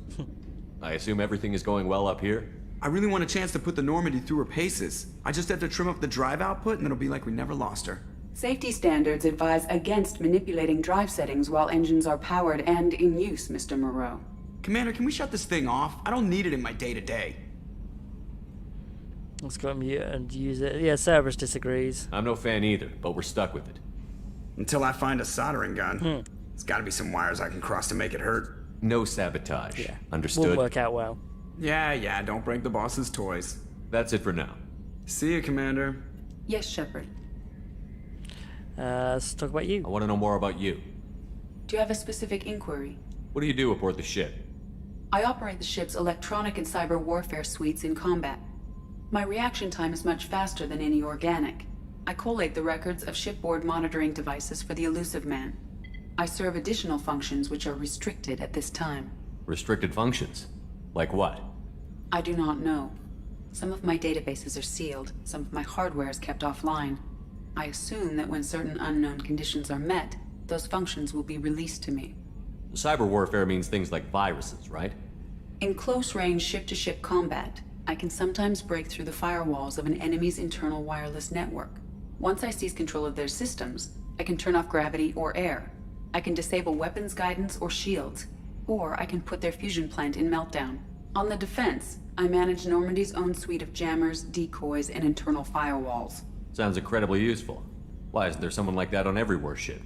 I assume everything is going well up here? I really want a chance to put the Normandy through her paces. I just have to trim up the drive output and it'll be like we never lost her. Safety standards advise against manipulating drive settings while engines are powered and in use, Mr. Moreau. Commander, can we shut this thing off? I don't need it in my day-to-day. Let's go mute and use it. Yeah, Cerberus disagrees. I'm no fan either, but we're stuck with it. Until I find a soldering gun. There's gotta be some wires I can cross to make it hurt. No sabotage. Yeah. Understood? Won't work out well. Yeah, don't break the boss's toys. That's it for now. See you, Commander. Yes, Shepard. Let's talk about you. I want to know more about you. Do you have a specific inquiry? What do you do aboard the ship? I operate the ship's electronic and cyber warfare suites in combat. My reaction time is much faster than any organic. I collate the records of shipboard monitoring devices for the Elusive Man. I serve additional functions which are restricted at this time. Restricted functions? Like what? I do not know. Some of my databases are sealed, some of my hardware is kept offline. I assume that when certain unknown conditions are met, those functions will be released to me. Cyber warfare means things like viruses, right? In close-range ship-to-ship combat, I can sometimes break through the firewalls of an enemy's internal wireless network. Once I seize control of their systems, I can turn off gravity or air. I can disable weapons guidance or shields, or I can put their fusion plant in meltdown. On the defense, I manage Normandy's own suite of jammers, decoys, and internal firewalls. Sounds incredibly useful. Why isn't there someone like that on every warship?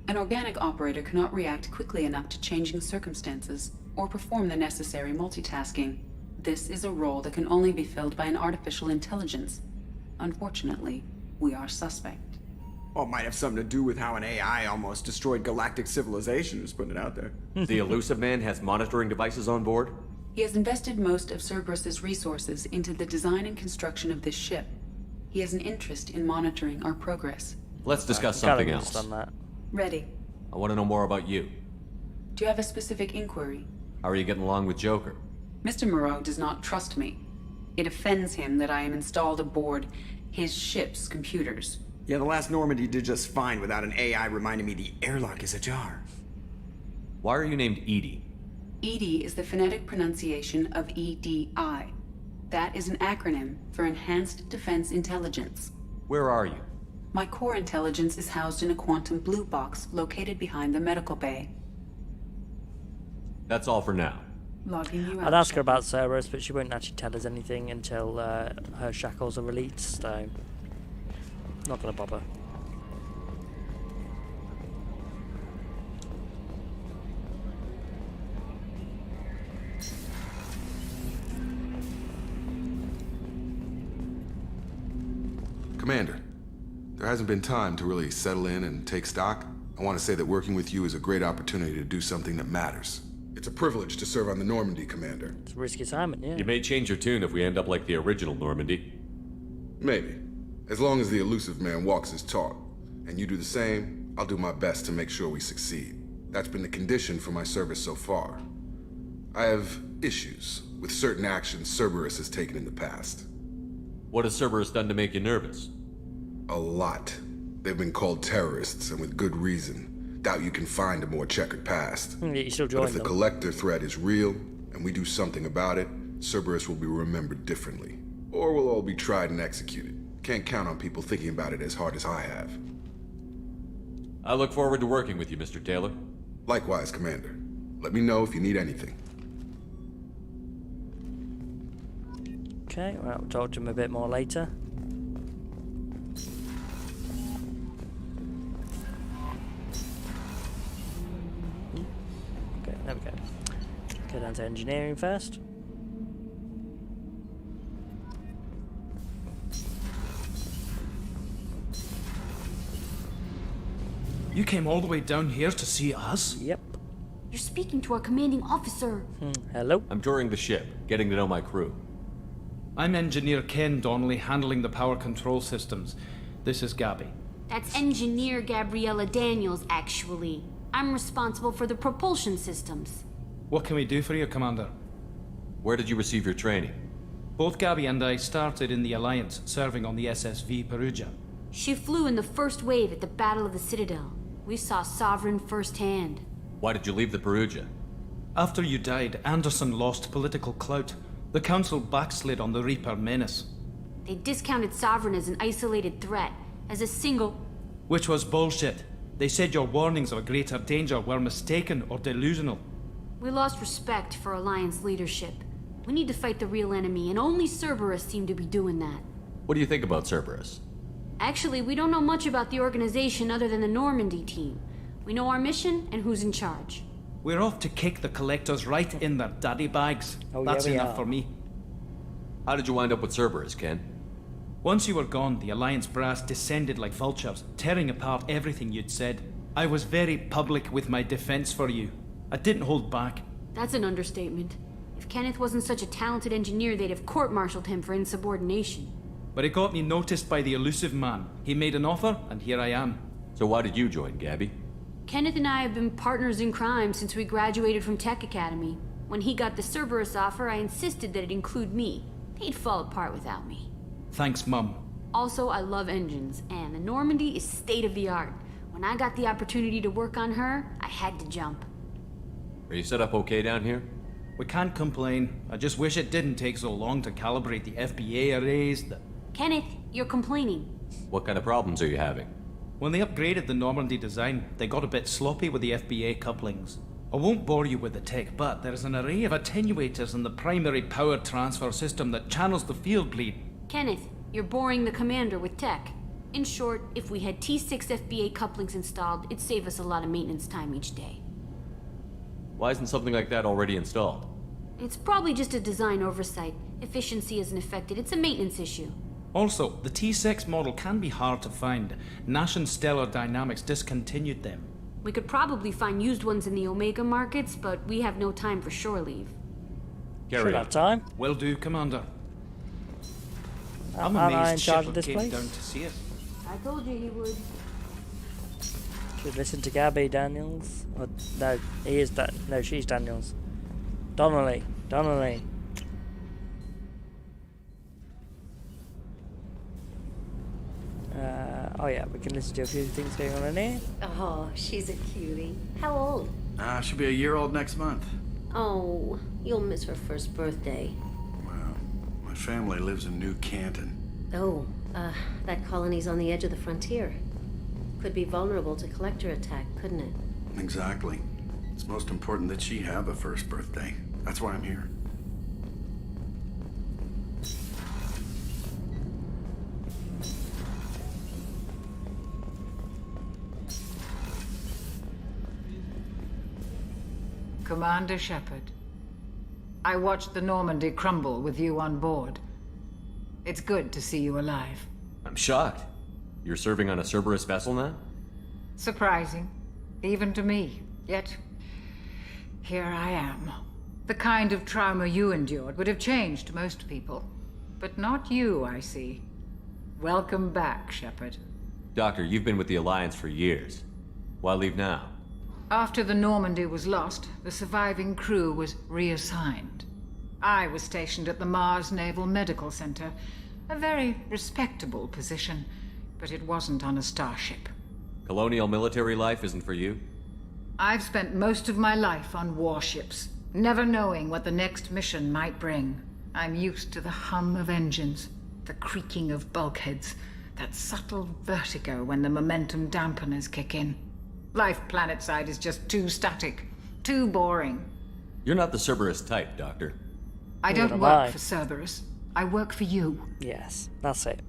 An organic operator cannot react quickly enough to changing circumstances or perform the necessary multitasking. This is a role that can only be filled by an artificial intelligence. Unfortunately, we are suspect. Well, it might have something to do with how an AI almost destroyed galactic civilization, just putting it out there. The Elusive Man has monitoring devices on board? He has invested most of Cerberus's resources into the design and construction of this ship. He has an interest in monitoring our progress. Let's discuss something else. Ready. I want to know more about you. Do you have a specific inquiry? How are you getting along with Joker? Mr. Moreau does not trust me. It offends him that I am installed aboard his ship's computers. Yeah, the last Normandy did just fine without an AI reminding me the airlock is ajar. Why are you named Edie? EDI is the phonetic pronunciation of EDI. That is an acronym for Enhanced Defense Intelligence. Where are you? My core intelligence is housed in a quantum blue box located behind the medical bay. That's all for now. Logging you out. I'd ask her about Cerberus, but she won't actually tell us anything until her shackles are released, so not gonna bother. Commander, there hasn't been time to really settle in and take stock. I want to say that working with you is a great opportunity to do something that matters. It's a privilege to serve on the Normandy, Commander. It's a risky assignment, yeah. You may change your tune if we end up like the original Normandy. Maybe. As long as the Elusive Man walks his talk, and you do the same, I'll do my best to make sure we succeed. That's been the condition for my service so far. I have issues with certain actions Cerberus has taken in the past. What has Cerberus done to make you nervous? A lot. They've been called terrorists, and with good reason. Doubt you can find a more checkered past. You still But join if the them. Collector threat is real, and we do something about it, Cerberus will be remembered differently. Or we'll all be tried and executed. Can't count on people thinking about it as hard as I have. I look forward to working with you, Mr. Taylor. Likewise, Commander. Let me know if you need anything. Okay, well, we'll talk to him a bit more later. Okay, there we go. Go down to engineering first. You came all the way down here to see us? Yep. You're speaking to our commanding officer. Hello? I'm touring the ship, getting to know my crew. I'm Engineer Ken Donnelly, handling the power control systems. This is Gabby. That's Engineer Gabriella Daniels, actually. I'm responsible for the propulsion systems. What can we do for you, Commander? Where did you receive your training? Both Gabby and I started in the Alliance, serving on the SSV Perugia. She flew in the first wave at the Battle of the Citadel. We saw Sovereign firsthand. Why did you leave the Perugia? After you died, Anderson lost political clout. The Council backslid on the Reaper menace. They discounted Sovereign as an isolated threat, as a single... Which was bullshit. They said your warnings of a greater danger were mistaken or delusional. We lost respect for Alliance leadership. We need to fight the real enemy, and only Cerberus seemed to be doing that. What do you think about Cerberus? Actually, we don't know much about the organization other than the Normandy team. We know our mission and who's in charge. We're off to kick the Collectors right in their daddy bags. That's enough for me. How did you wind up with Cerberus, Ken? Once you were gone, the Alliance brass descended like vultures, tearing apart everything you'd said. I was very public with my defense for you. I didn't hold back. That's an understatement. If Kenneth wasn't such a talented engineer, they'd have court-martialed him for insubordination. But it got me noticed by the Elusive Man. He made an offer, and here I am. So why did you join, Gabby? Kenneth and I have been partners in crime since we graduated from Tech Academy. When he got the Cerberus offer, I insisted that it include me. He'd fall apart without me. Thanks, Mum. Also, I love engines, and the Normandy is state-of-the-art. When I got the opportunity to work on her, I had to jump. Are you set up okay down here? We can't complain. I just wish it didn't take so long to calibrate the FBA arrays. Kenneth, you're complaining. What kind of problems are you having? When they upgraded the Normandy design, they got a bit sloppy with the FBA couplings. I won't bore you with the tech, but there is an array of attenuators in the primary power transfer system that channels the field bleed. Kenneth, you're boring the commander with tech. In short, if we had T6 FBA couplings installed, it'd save us a lot of maintenance time each day. Why isn't something like that already installed? It's probably just a design oversight. Efficiency isn't affected. It's a maintenance issue. Also, the T6 model can be hard to find. Nash and Stellar Dynamics discontinued them. We could probably find used ones in the Omega markets, but we have no time for shore leave. Should have time. Will do, Commander. I'm Am I in amazed charge of Shepard this came place? down to see it. I told you he would. Should listen to Gabby Daniels. Or, no, he is no, she's Daniels. Donnelly. Oh yeah, we can listen to a few things going on in here. Oh, she's a cutie. How old? She'll be a year old next month. Oh, you'll miss her first birthday. Well, my family lives in New Canton. Oh, that colony's on the edge of the frontier. Could be vulnerable to collector attack, couldn't it? Exactly. It's most important that she have a first birthday. That's why I'm here. Commander Shepard, I watched the Normandy crumble with you on board. It's good to see you alive. I'm shocked. You're serving on a Cerberus vessel now? Surprising, even to me. Yet, here I am. The kind of trauma you endured would have changed most people. But not you, I see. Welcome back, Shepard. Doctor, you've been with the Alliance for years. Why leave now? After the Normandy was lost, the surviving crew was reassigned. I was stationed at the Mars Naval Medical Center, a very respectable position, but it wasn't on a starship. Colonial military life isn't for you? I've spent most of my life on warships, never knowing what the next mission might bring. I'm used to the hum of engines, the creaking of bulkheads, that subtle vertigo when the momentum dampeners kick in. Life planetside is just too static, too boring. You're not the Cerberus type, Doctor. I don't work for Cerberus. I work for you. Yes, that's it.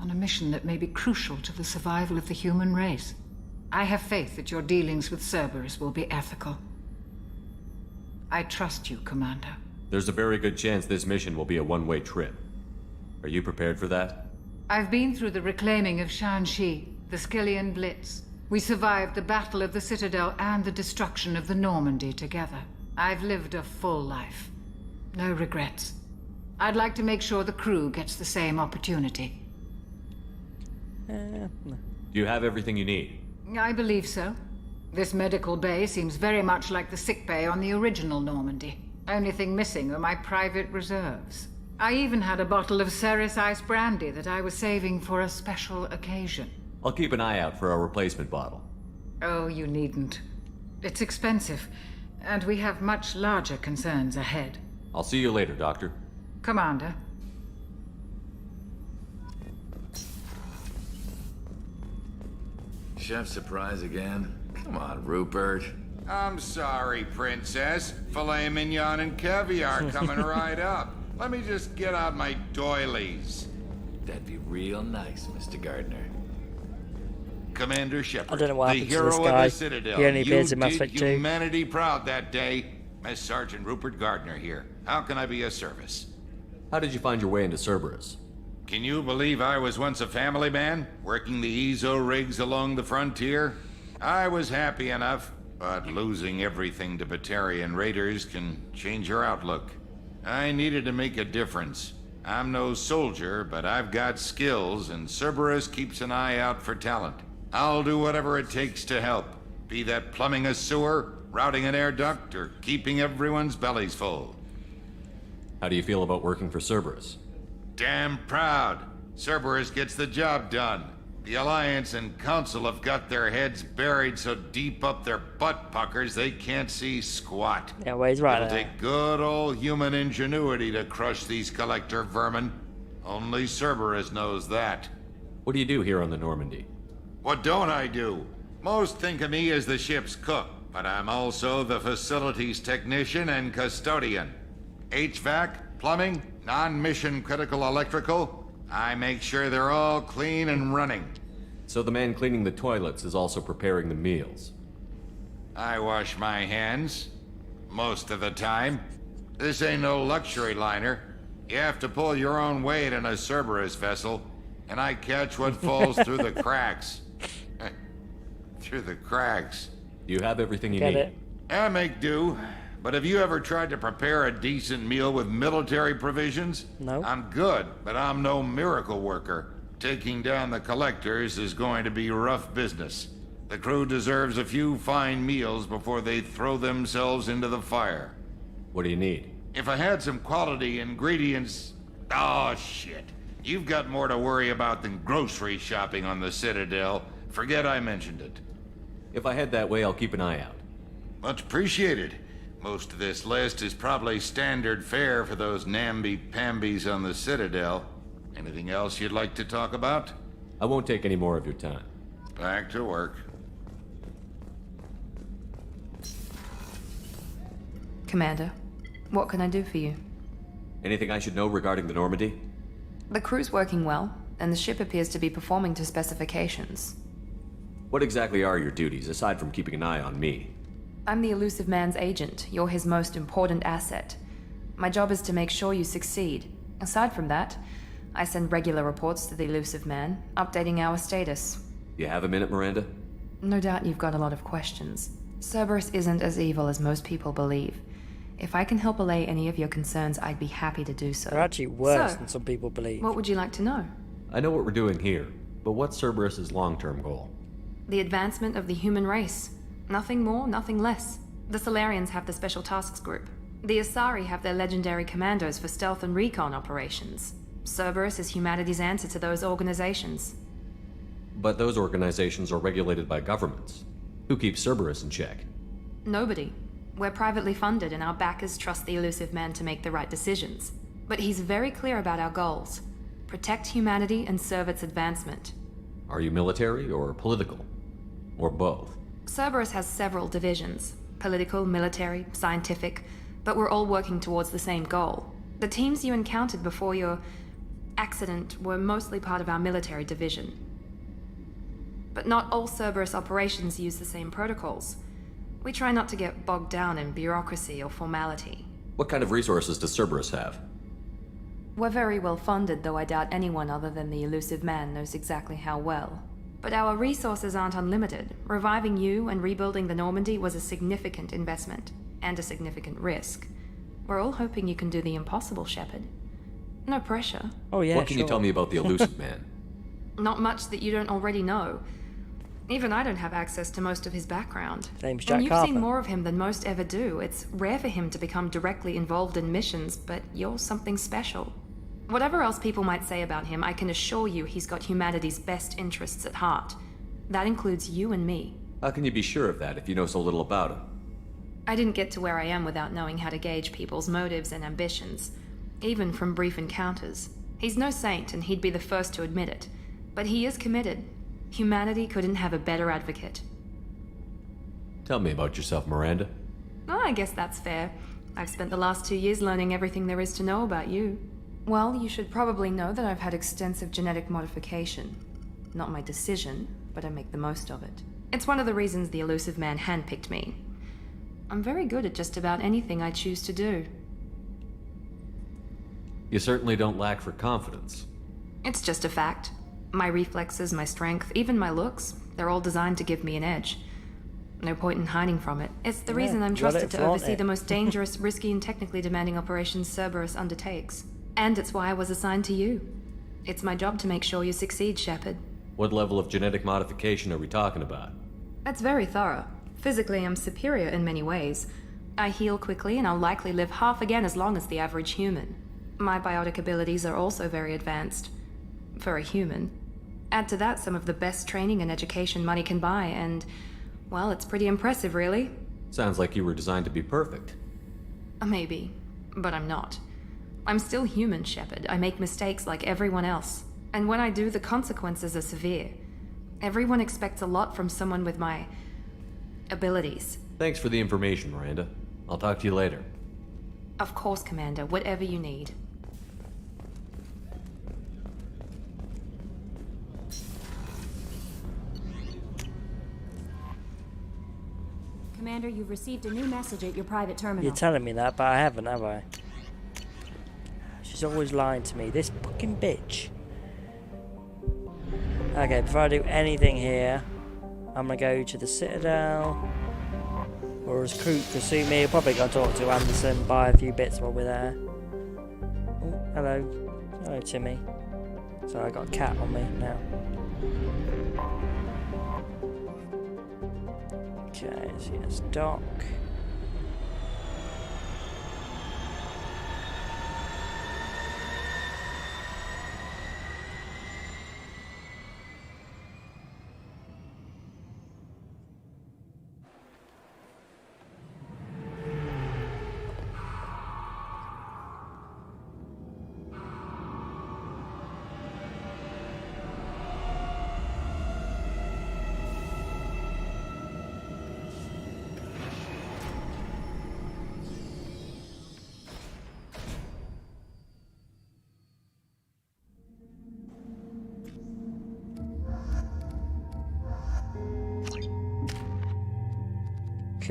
On a mission that may be crucial to the survival of the human race. I have faith that your dealings with Cerberus will be ethical. I trust you, Commander. There's a very good chance this mission will be a one-way trip. Are you prepared for that? I've been through the reclaiming of Shanxi, the Skillian Blitz. We survived the Battle of the Citadel and the destruction of the Normandy together. I've lived a full life. No regrets. I'd like to make sure the crew gets the same opportunity. Do you have everything you need? I believe so. This medical bay seems very much like the sick bay on the original Normandy. Only thing missing are my private reserves. I even had a bottle of Ceres Ice brandy that I was saving for a special occasion. I'll keep an eye out for a replacement bottle. Oh, you needn't. It's expensive, and we have much larger concerns ahead. I'll see you later, Doctor. Commander. Chef surprise again? Come on, Rupert. I'm sorry, Princess. Filet mignon and caviar coming right up. Let me just get out my doilies. That'd be real nice, Mr. Gardner. Commander Shepard, I don't know what the happened to hero this of guy. the Citadel. He only You appears in Mass did Effect 2. humanity proud that day. As Sergeant Rupert Gardner here. How can I be of service? How did you find your way into Cerberus? Can you believe I was once a family man, working the EZO rigs along the frontier? I was happy enough, but losing everything to Batarian raiders can change your outlook. I needed to make a difference. I'm no soldier, but I've got skills, and Cerberus keeps an eye out for talent. I'll do whatever it takes to help, be that plumbing a sewer, routing an air duct, or keeping everyone's bellies full. How do you feel about working for Cerberus? Damn proud. Cerberus gets the job done. The Alliance and Council have got their heads buried so deep up their butt puckers they can't see squat. Yeah, well, he's right It'll there. take good old human ingenuity to crush these collector vermin. Only Cerberus knows that. What do you do here on the Normandy? What don't I do? Most think of me as the ship's cook, but I'm also the facilities technician and custodian. HVAC, plumbing, non-mission critical electrical. I make sure they're all clean and running. So the man cleaning the toilets is also preparing the meals. I wash my hands. Most of the time. This ain't no luxury liner. You have to pull your own weight in a Cerberus vessel, and I catch what falls through the cracks. Through the cracks. You have everything you Get need. it. I make do. But have you ever tried to prepare a decent meal with military provisions? No. I'm good, but I'm no miracle worker. Taking down the collectors is going to be rough business. The crew deserves a few fine meals before they throw themselves into the fire. What do you need? If I had some quality ingredients... Oh, shit. You've got more to worry about than grocery shopping on the Citadel. Forget I mentioned it. If I head that way, I'll keep an eye out. Much appreciated. Most of this list is probably standard fare for those namby-pambies on the Citadel. Anything else you'd like to talk about? I won't take any more of your time. Back to work. Commander, what can I do for you? Anything I should know regarding the Normandy? The crew's working well, and the ship appears to be performing to specifications. What exactly are your duties, aside from keeping an eye on me? I'm the Elusive Man's agent. You're his most important asset. My job is to make sure you succeed. Aside from that, I send regular reports to the Elusive Man, updating our status. You have a minute, Miranda? No doubt you've got a lot of questions. Cerberus isn't as evil as most people believe. If I can help allay any of your concerns, I'd be happy to do so. They're actually worse So, than some people believe. What would you like to know? I know what we're doing here, but what's Cerberus's long-term goal? The advancement of the human race. Nothing more, nothing less. The Solarians have the Special Tasks Group. The Asari have their legendary commandos for stealth and recon operations. Cerberus is humanity's answer to those organizations. But those organizations are regulated by governments. Who keeps Cerberus in check? Nobody. We're privately funded and our backers trust the Elusive Man to make the right decisions. But he's very clear about our goals. Protect humanity and serve its advancement. Are you military or political? Or both? Cerberus has several divisions. Political, military, scientific, but we're all working towards the same goal. The teams you encountered before your accident were mostly part of our military division. But not all Cerberus operations use the same protocols. We try not to get bogged down in bureaucracy or formality. What kind of resources does Cerberus have? We're very well funded, though I doubt anyone other than the Elusive Man knows exactly how well. But our resources aren't unlimited. Reviving you and rebuilding the Normandy was a significant investment, and a significant risk. We're all hoping you can do the impossible, Shepard. No pressure. Oh yeah, What can you tell me about the Elusive Man? Not much that you don't already know. Even I don't have access to most of his background. Name's Jack And you've Harper. seen more of him than most ever do. It's rare for him to become directly involved in missions, but you're something special. Whatever else people might say about him, I can assure you he's got humanity's best interests at heart. That includes you and me. How can you be sure of that if you know so little about him? I didn't get to where I am without knowing how to gauge people's motives and ambitions, even from brief encounters. He's no saint, and he'd be the first to admit it. But he is committed. Humanity couldn't have a better advocate. Tell me about yourself, Miranda. Oh, I guess that's fair. I've spent the last 2 years learning everything there is to know about you. Well, you should probably know that I've had extensive genetic modification. Not my decision, but I make the most of it. It's one of the reasons the Elusive Man handpicked me. I'm very good at just about anything I choose to do. You certainly don't lack for confidence. It's just a fact. My reflexes, my strength, even my looks, they're all designed to give me an edge. No point in hiding from it. It's the reason I'm you gotta trusted to flaunt oversee it. the most dangerous, risky, and technically demanding operations Cerberus undertakes. And it's why I was assigned to you. It's my job to make sure you succeed, Shepard. What level of genetic modification are we talking about? That's very thorough. Physically, I'm superior in many ways. I heal quickly, and I'll likely live half again as long as the average human. My biotic abilities are also very advanced. For a human. Add to that some of the best training and education money can buy, and, well, it's pretty impressive, really. Sounds like you were designed to be perfect. Maybe, but I'm not. I'm still human, Shepard. I make mistakes like everyone else. And when I do, the consequences are severe. Everyone expects a lot from someone with my abilities. Thanks for the information, Miranda. I'll talk to you later. Of course, Commander, whatever you need. Commander, you've received a new message at your private terminal. You're telling me that, but I haven't, have I? She's always lying to me. This fucking bitch. Okay, before I do anything here, I'm gonna go to the Citadel. Or as Crew can see me, probably gonna talk to Anderson, buy a few bits while we're there. Oh, hello. Hello, Timmy. Sorry, I got a cat on me now. Okay, so yes, Doc.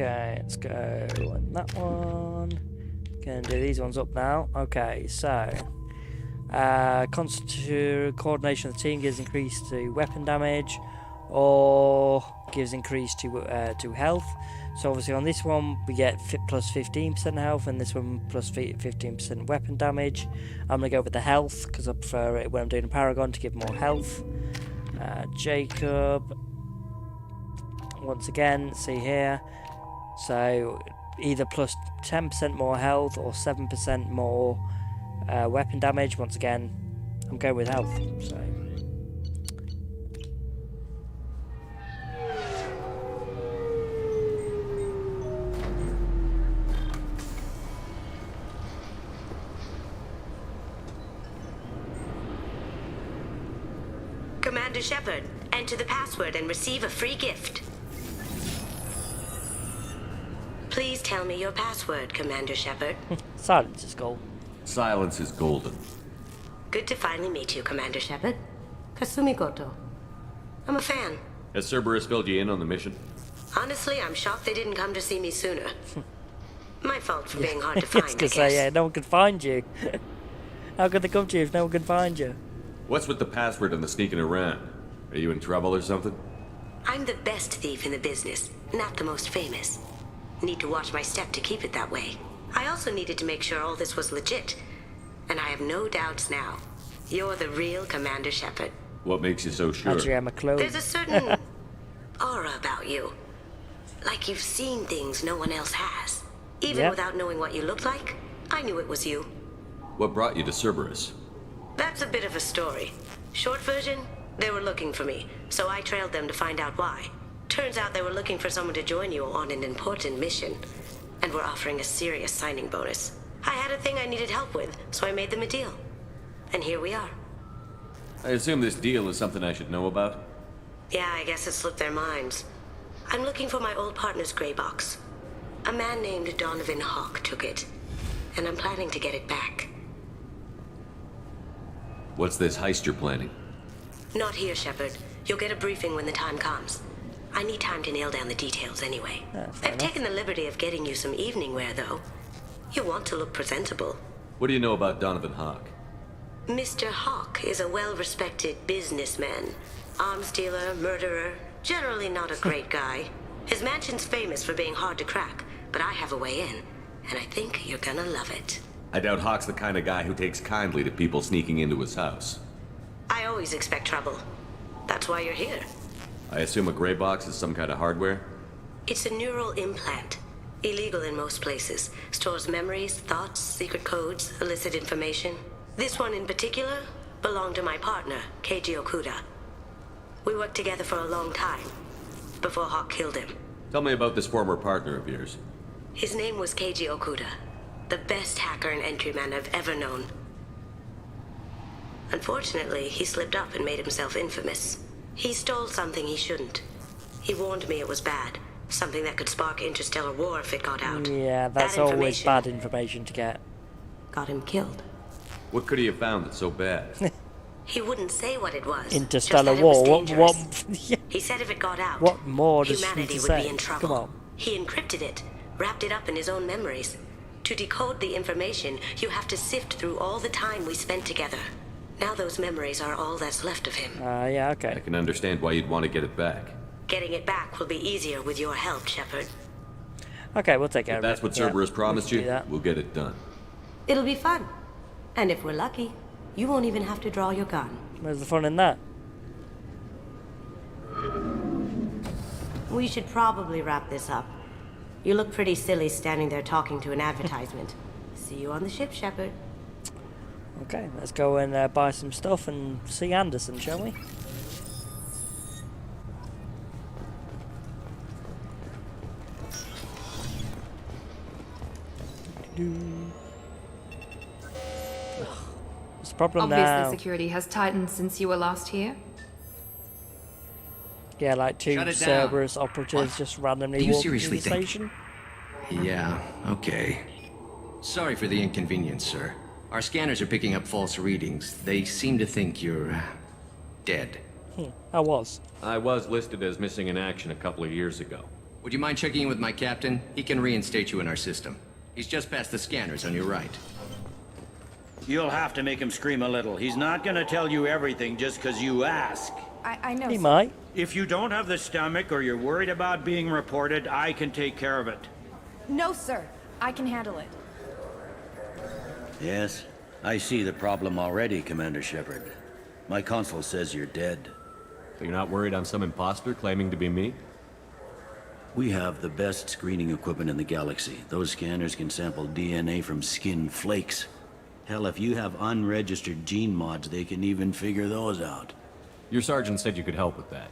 Okay, let's go on that one. Gonna do these ones up now. Okay, so coordination of the team gives increase to weapon damage, or gives increase to health. So obviously on this one we get plus 15% health, and this one plus 15% weapon damage. I'm gonna go with the health because I prefer it when I'm doing a Paragon to give more health. Jacob, once again, see here. So either plus 10% more health or 7% more weapon damage. Once again, I'm going with health. So. Commander Shepard, enter the password and receive a free gift. Please tell me your password, Commander Shepard. Silence is gold. Silence is golden. Good to finally meet you, Commander Shepard. Kasumi Goto. I'm a fan. Has Cerberus filled you in on the mission? Honestly, I'm shocked they didn't come to see me sooner. My fault for being hard to find, I guess. Say, yeah, no one could find you. How could they come to you if no one could find you? What's with the password and the sneaking around? Are you in trouble or something? I'm the best thief in the business, not the most famous. Need to watch my step to keep it that way. I also needed to make sure all this was legit. And I have no doubts now. You're the real Commander Shepard. What makes you so sure? Actually, I'm a clone. There's a certain aura about you. Like you've seen things no one else has. Even without knowing what you looked like, I knew it was you. What brought you to Cerberus? That's a bit of a story. Short version, they were looking for me, so I trailed them to find out why. Turns out they were looking for someone to join you on an important mission, and were offering a serious signing bonus. I had a thing I needed help with, so I made them a deal. And here we are. I assume this deal is something I should know about? Yeah, I guess it slipped their minds. I'm looking for my old partner's gray box. A man named Donovan Hawk took it, and I'm planning to get it back. What's this heist you're planning? Not here, Shepard. You'll get a briefing when the time comes. I need time to nail down the details anyway. I've taken the liberty of getting you some evening wear, though. You want to look presentable. What do you know about Donovan Hawk? Mr. Hawk is a well-respected businessman. Arms dealer, murderer, generally not a great guy. His mansion's famous for being hard to crack, but I have a way in, and I think you're gonna love it. I doubt Hawk's the kind of guy who takes kindly to people sneaking into his house. I always expect trouble. That's why you're here. I assume a gray box is some kind of hardware? It's a neural implant. Illegal in most places. Stores memories, thoughts, secret codes, illicit information. This one in particular belonged to my partner, Keiji Okuda. We worked together for a long time, before Hawk killed him. Tell me about this former partner of yours. His name was Keiji Okuda, the best hacker and entryman I've ever known. Unfortunately, he slipped up and made himself infamous. He stole something he shouldn't. He warned me it was bad, something that could spark interstellar war if it got out. Yeah, that's That always bad information to get. Got him killed. What could he have found that's so bad? He wouldn't say what it was. Interstellar just that it was war. dangerous. Yeah. He said if it got out, What more does he humanity need to would say? be in trouble. Come on. He encrypted it, wrapped it up in his own memories. To decode the information, you have to sift through all the time we spent together. Now those memories are all that's left of him. Yeah, okay. I can understand why you'd want to get it back. Getting it back will be easier with your help, Shepard. Okay, we'll take care If of it. that's what Yeah, Cerberus we promised can do you, that. we'll get it done. It'll be fun. And if we're lucky, you won't even have to draw your gun. Where's the fun in that? We should probably wrap this up. You look pretty silly standing there talking to an advertisement. See you on the ship, Shepard. Okay, let's go and buy some stuff and see Anderson, shall we? What's the problem Obviously, now? security has tightened since you were last here. Yeah, like two Shut it down. Cerberus operatives just randomly Do you walking seriously through the think- station. Yeah, okay. Sorry for the inconvenience, sir. Our scanners are picking up false readings. They seem to think you're dead. I was. I was listed as missing in action a couple of years ago. Would you mind checking in with my captain? He can reinstate you in our system. He's just past the scanners on your right. You'll have to make him scream a little. He's not gonna tell you everything just because you ask. I know. He might. If you don't have the stomach or you're worried about being reported, I can take care of it. No, sir. I can handle it. Yes, I see the problem already, Commander Shepard. My console says you're dead. So you're not worried I'm some imposter claiming to be me? We have the best screening equipment in the galaxy. Those scanners can sample DNA from skin flakes. Hell, if you have unregistered gene mods, they can even figure those out. Your sergeant said you could help with that.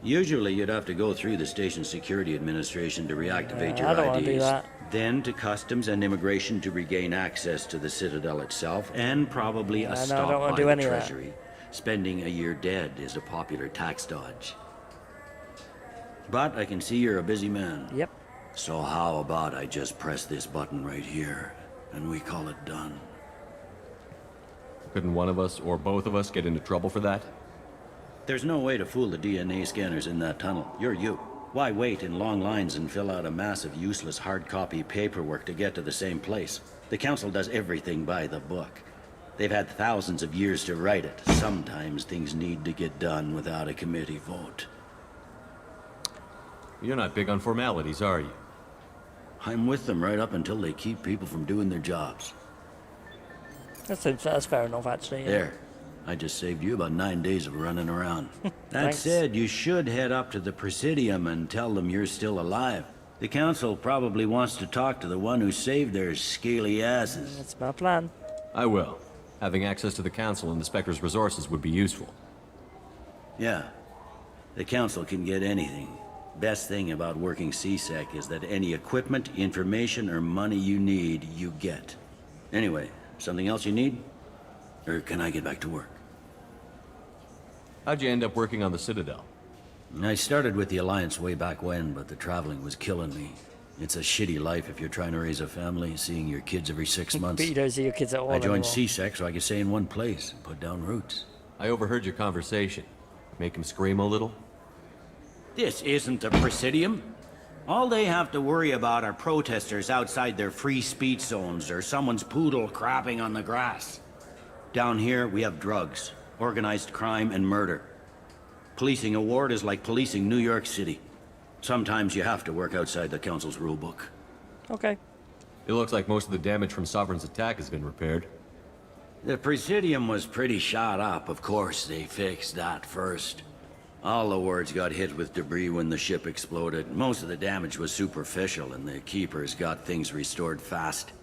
Usually you'd have to go through the station security administration to reactivate your I don't want to do IDs. that. Then to customs and immigration to regain access to the Citadel itself, and probably Yeah, a no, I stop don't wanna by do the any of that. Treasury. Spending a year dead is a popular tax dodge. But I can see you're a busy man. Yep. So how about I just press this button right here, and we call it done? Couldn't one of us or both of us get into trouble for that? There's no way to fool the DNA scanners in that tunnel. You're you. Why wait in long lines and fill out a massive useless hard copy paperwork to get to the same place? The Council does everything by the book. They've had thousands of years to write it. Sometimes things need to get done without a committee vote. You're not big on formalities, are you? I'm with them right up until they keep people from doing their jobs. That's fair enough, actually. Yeah. There. I just saved you about 9 days of running around. That Thanks. said, you should head up to the Presidium and tell them you're still alive. The Council probably wants to talk to the one who saved their scaly asses. That's my plan. I will. Having access to the Council and the Spectre's resources would be useful. Yeah. The Council can get anything. Best thing about working CSEC is that any equipment, information, or money you need, you get. Anyway, something else you need? Or can I get back to work? How'd you end up working on the Citadel? I started with the Alliance way back when, but the traveling was killing me. It's a shitty life if you're trying to raise a family, seeing your kids every 6 months. But you don't see your kids at all I joined anymore. CSEC so I could stay in one place and put down roots. I overheard your conversation. Make him scream a little? This isn't the Presidium. All they have to worry about are protesters outside their free speech zones or someone's poodle crapping on the grass. Down here, we have drugs, organized crime, and murder. Policing a ward is like policing New York City. Sometimes you have to work outside the Council's rulebook. Okay. It looks like most of the damage from Sovereign's attack has been repaired. The Presidium was pretty shot up. Of course, they fixed that first. All the wards got hit with debris when the ship exploded. Most of the damage was superficial, and the Keepers got things restored fast.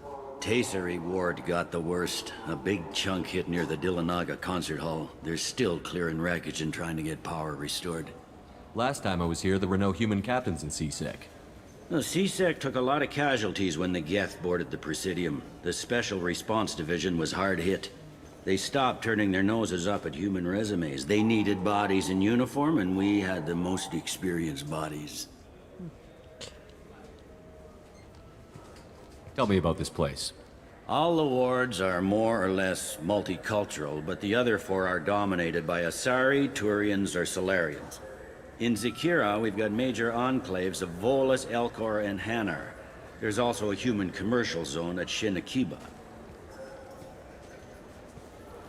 Tasery Ward got the worst. A big chunk hit near the Dillanaga concert hall. They're still clearing wreckage and trying to get power restored. Last time I was here, there were no human captains in CSEC. No, CSEC took a lot of casualties when the Geth boarded the Presidium. The Special Response Division was hard hit. They stopped turning their noses up at human resumes. They needed bodies in uniform, and we had the most experienced bodies. Tell me about this place. All the wards are more or less multicultural, but the other 4 are dominated by Asari, Turians, or Solarians. In Zakira, we've got major enclaves of Volus, Elcor, and Hanar. There's also a human commercial zone at Shinakiba.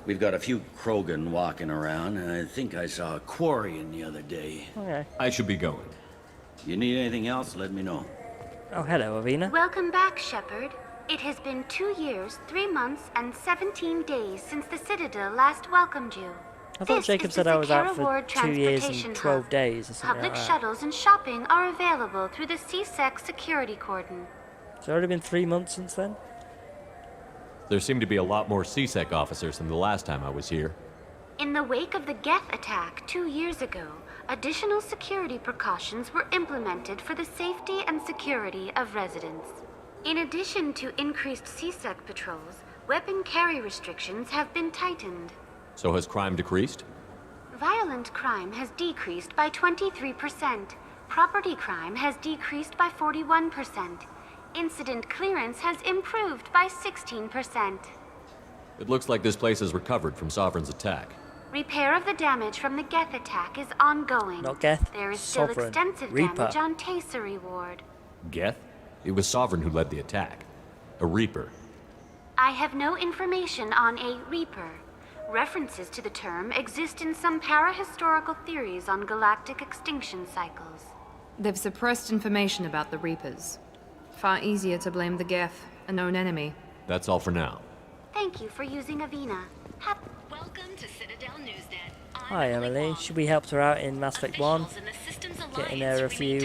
We've got a few Krogan walking around, and I think I saw a Quarian the other day. Okay. I should be going. You need anything else, let me know. Oh, hello, Avina. Welcome back, Shepard. It has been 2 years, 3 months, and 17 days since the Citadel last welcomed you. I thought Jacob said I was out for 2 years and 12 days or something Public like that. shuttles and shopping are available through the CSEC security cordon. It's already been 3 months since then? There seem to be a lot more CSEC officers than the last time I was here. In the wake of the Geth attack 2 years ago, additional security precautions were implemented for the safety and security of residents. In addition to increased CSEC patrols, weapon carry restrictions have been tightened. So has crime decreased? Violent crime has decreased by 23%. Property crime has decreased by 41%. Incident clearance has improved by 16%. It looks like this place has recovered from Sovereign's attack. Repair of the damage from the Geth attack is ongoing. Not Geth, There is still Sovereign. extensive Reaper. damage on Tasery Ward. Geth? It was Sovereign who led the attack. A Reaper. I have no information on a Reaper. References to the term exist in some parahistorical theories on galactic extinction cycles. They've suppressed information about the Reapers. Far easier to blame the Geth, a known enemy. That's all for now. Thank you for using Avina. Welcome to Citadel Newsnet. Hi, Emily. Should we help her out in Mass Effect 1? Getting her a few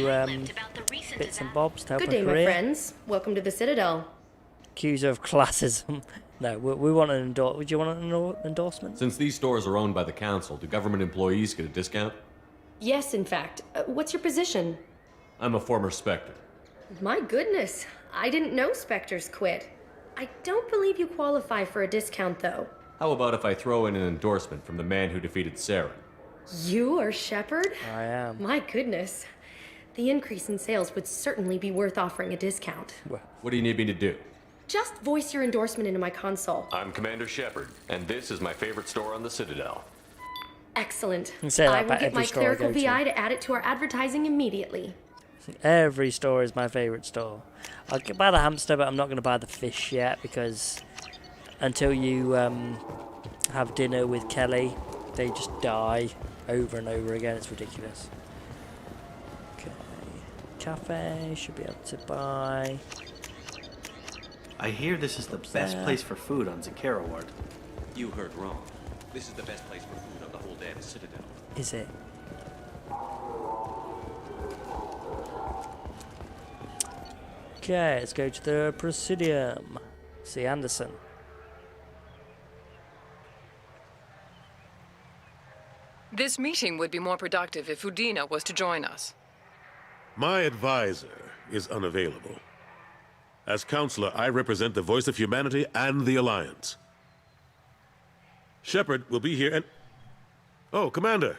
bits and bobs to help Good her day, my career. friends. Welcome to the Citadel. Accuse her of classism. No, we want an endorsement. Would you want an endorsement? Since these stores are owned by the Council, do government employees get a discount? Yes, in fact. What's your position? I'm a former Spectre. My goodness. I didn't know Spectres quit. I don't believe you qualify for a discount, though. How about if I throw in an endorsement from the man who defeated Saren? You are Shepard? I am. My goodness. The increase in sales would certainly be worth offering a discount. What do you need me to do? Just voice your endorsement into my console. I'm Commander Shepard, and this is my favorite store on the Citadel. Excellent. You say that I will about get every my store I clerical go to. VI to add it to our advertising immediately. Every store is my favourite store. I'll buy the hamster, but I'm not going to buy the fish yet because until you have dinner with Kelly, they just die over and over again. It's ridiculous. Okay, cafe should be able to buy. I hear this is the best place for food on Zakira Ward. You heard wrong. This is the best place for food on the whole damn Citadel. Is it? Okay, let's go to the Presidium. See Anderson. This meeting would be more productive if Udina was to join us. My advisor is unavailable. As counselor, I represent the voice of humanity and the Alliance. Shepard will be here and... Oh, Commander.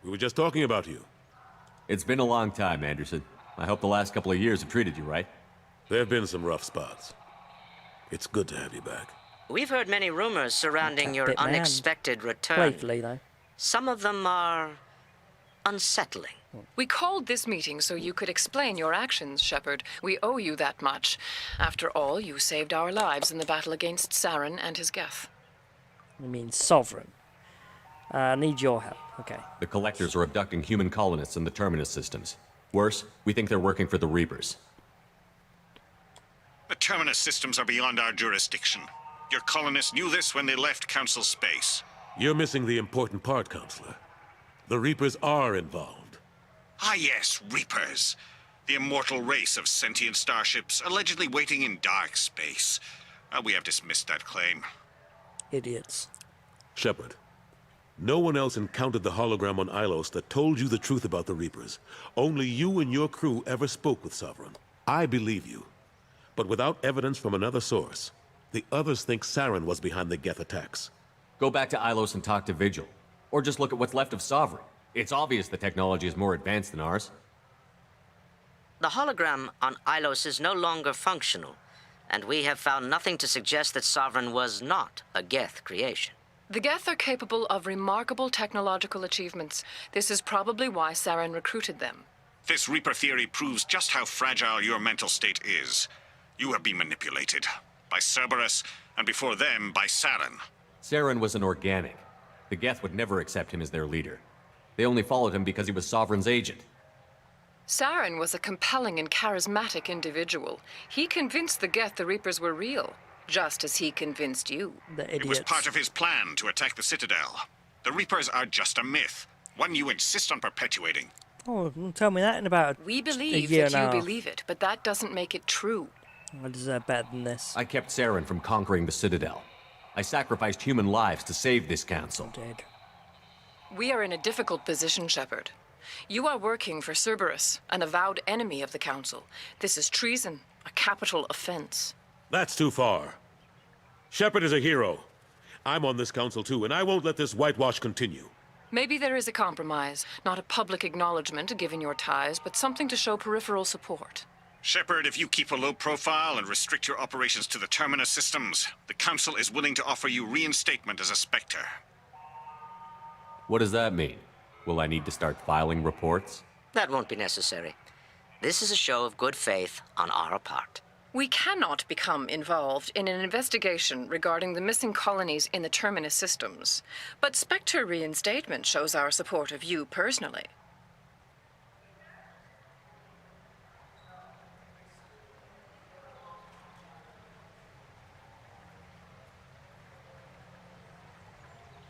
We were just talking about you. It's been a long time, Anderson. I hope the last couple of years have treated you right. There have been some rough spots. It's good to have you back. We've heard many rumors surrounding your bit man. unexpected return. Playfully, though. Some of them are unsettling. We called this meeting so you could explain your actions, Shepard. We owe you that much. After all, you saved our lives in the battle against Saren and his Geth. I mean, Sovereign. I need your help. Okay. The Collectors are abducting human colonists in the Terminus systems. Worse, we think they're working for the Reapers. The Terminus systems are beyond our jurisdiction. Your colonists knew this when they left Council space. You're missing the important part, Counselor. The Reapers are involved. Ah yes, Reapers. The immortal race of sentient starships allegedly waiting in dark space. We have dismissed that claim. Idiots. Shepard, no one else encountered the hologram on Ilos that told you the truth about the Reapers. Only you and your crew ever spoke with Sovereign. I believe you. But without evidence from another source, the others think Saren was behind the Geth attacks. Go back to Ilos and talk to Vigil. Or just look at what's left of Sovereign. It's obvious the technology is more advanced than ours. The hologram on Ilos is no longer functional, and we have found nothing to suggest that Sovereign was not a Geth creation. The Geth are capable of remarkable technological achievements. This is probably why Saren recruited them. This Reaper theory proves just how fragile your mental state is. You have been manipulated. By Cerberus, and before them, by Saren. Saren was an organic. The Geth would never accept him as their leader. They only followed him because he was Sovereign's agent. Saren was a compelling and charismatic individual. He convinced the Geth the Reapers were real, just as he convinced you. It was part of his plan to attack the Citadel. The Reapers are just a myth, one you insist on perpetuating. Oh, don't tell me that in about We a believe year that and a you half. believe it, but that doesn't make it true. I deserve better than this. I kept Saren from conquering the Citadel. I sacrificed human lives to save this council. We are in a difficult position, Shepard. You are working for Cerberus, an avowed enemy of the Council. This is treason, a capital offense. That's too far. Shepard is a hero. I'm on this council too, and I won't let this whitewash continue. Maybe there is a compromise, not a public acknowledgement given your ties, but something to show peripheral support. Shepard, if you keep a low profile and restrict your operations to the Terminus systems, the Council is willing to offer you reinstatement as a Spectre. What does that mean? Will I need to start filing reports? That won't be necessary. This is a show of good faith on our part. We cannot become involved in an investigation regarding the missing colonies in the Terminus systems, but Spectre reinstatement shows our support of you personally.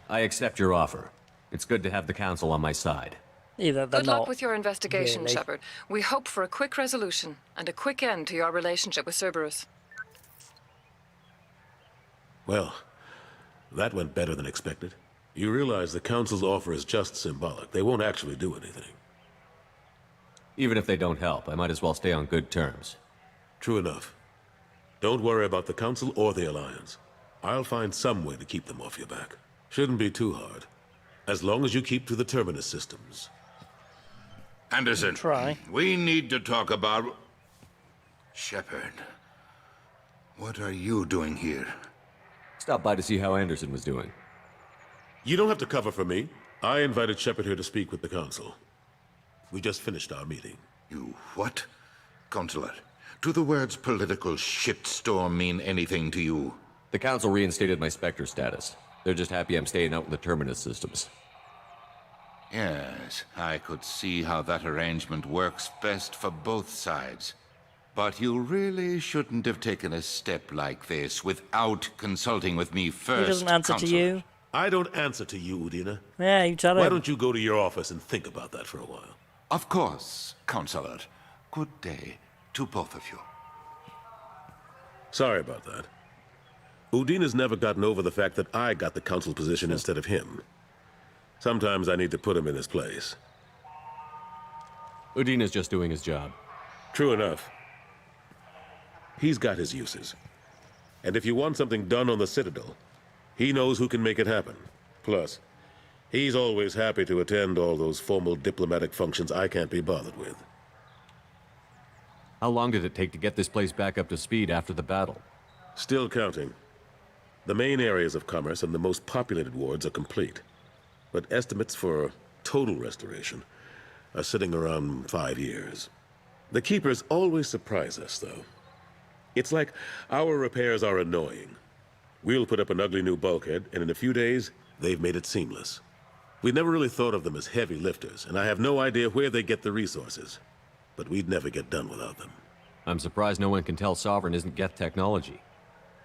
I accept your offer. It's good to have the Council on my side. Either they're Good not. luck with your investigation, really. Shepard. We hope for a quick resolution and a quick end to your relationship with Cerberus. Well, that went better than expected. You realize the Council's offer is just symbolic. They won't actually do anything. Even if they don't help, I might as well stay on good terms. True enough. Don't worry about the Council or the Alliance. I'll find some way to keep them off your back. Shouldn't be too hard. As long as you keep to the Terminus systems. Anderson, we need to talk about... Shepard, what are you doing here? Stopped by to see how Anderson was doing. You don't have to cover for me. I invited Shepard here to speak with the Council. We just finished our meeting. You what? Consular, do the words political shitstorm mean anything to you? The Council reinstated my Spectre status. They're just happy I'm staying out in the Terminus systems. Yes, I could see how that arrangement works best for both sides. But you really shouldn't have taken a step like this without consulting with me first, He doesn't answer to Counselor. you. I don't answer to you, Udina. Yeah, you tell him. Why don't you go to your office and think about that for a while? Of course, Counselor. Good day to both of you. Sorry about that. Udina's never gotten over the fact that I got the Council position instead of him. Sometimes I need to put him in his place. Udina's just doing his job. True enough. He's got his uses. And if you want something done on the Citadel, he knows who can make it happen. Plus, he's always happy to attend all those formal diplomatic functions I can't be bothered with. How long did it take to get this place back up to speed after the battle? Still counting. The main areas of commerce and the most populated wards are complete. But estimates for total restoration are sitting around 5 years. The Keepers always surprise us, though. It's like our repairs are annoying. We'll put up an ugly new bulkhead, and in a few days, they've made it seamless. We never really thought of them as heavy lifters, and I have no idea where they get the resources. But we'd never get done without them. I'm surprised no one can tell Sovereign isn't Geth technology.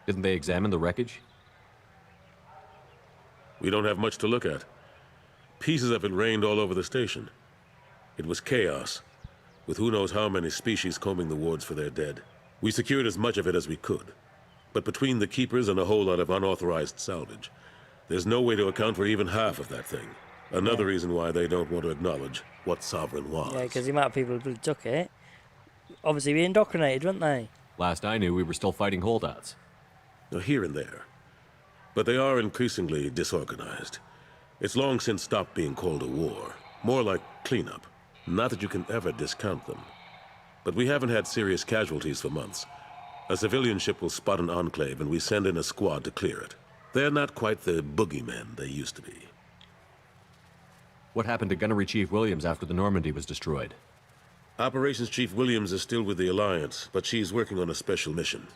Didn't they examine the wreckage? We don't have much to look at. Pieces of it rained all over the station. It was chaos, with who knows how many species combing the wards for their dead. We secured as much of it as we could. But between the keepers and a whole lot of unauthorized salvage, there's no way to account for even half of that thing. Another reason why they don't want to acknowledge what Sovereign was. Yeah, because the amount of people who took it, obviously be indoctrinated, weren't they? Last I knew, we were still fighting holdouts. Here and there. But they are increasingly disorganized. It's long since stopped being called a war. More like cleanup. Not that you can ever discount them. But we haven't had serious casualties for months. A civilian ship will spot an enclave and we send in a squad to clear it. They're not quite the boogeymen they used to be. What happened to Gunnery Chief Williams after the Normandy was destroyed? Operations Chief Williams is still with the Alliance, but she's working on a special mission.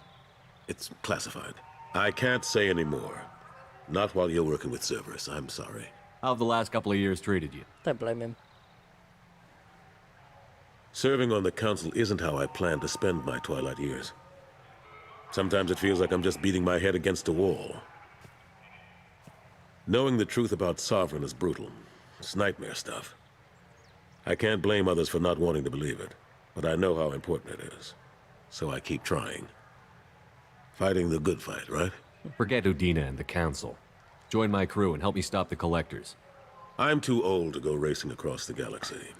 It's classified. I can't say any more. Not while you're working with Cerberus, I'm sorry. How have the last couple of years treated you? Don't blame him. Serving on the Council isn't how I plan to spend my twilight years. Sometimes it feels like I'm just beating my head against a wall. Knowing the truth about Sovereign is brutal. It's nightmare stuff. I can't blame others for not wanting to believe it, but I know how important it is. So I keep trying. Fighting the good fight, right? Forget Udina and the Council. Join my crew and help me stop the Collectors. I'm too old to go racing across the galaxy.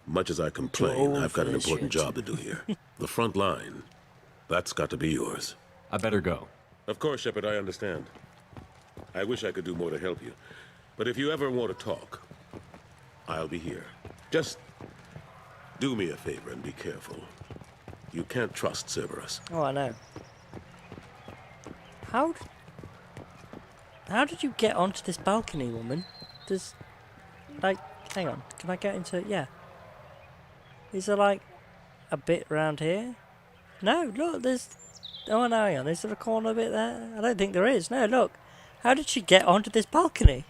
Much as I complain, I've got an important job to do here. The front line. That's got to be yours. I better go. Of course, Shepard, I understand. I wish I could do more to help you. But if you ever want to talk, I'll be here. Just do me a favor and be careful. You can't trust Cerberus. Oh, I know. How did you get onto this balcony, woman? There's, like, hang on. Can I get into it? Yeah. Is there, like, a bit around here? No, look, there's... Oh, no, hang on. Is there a corner bit there? I don't think there is. No, look. How did she get onto this balcony?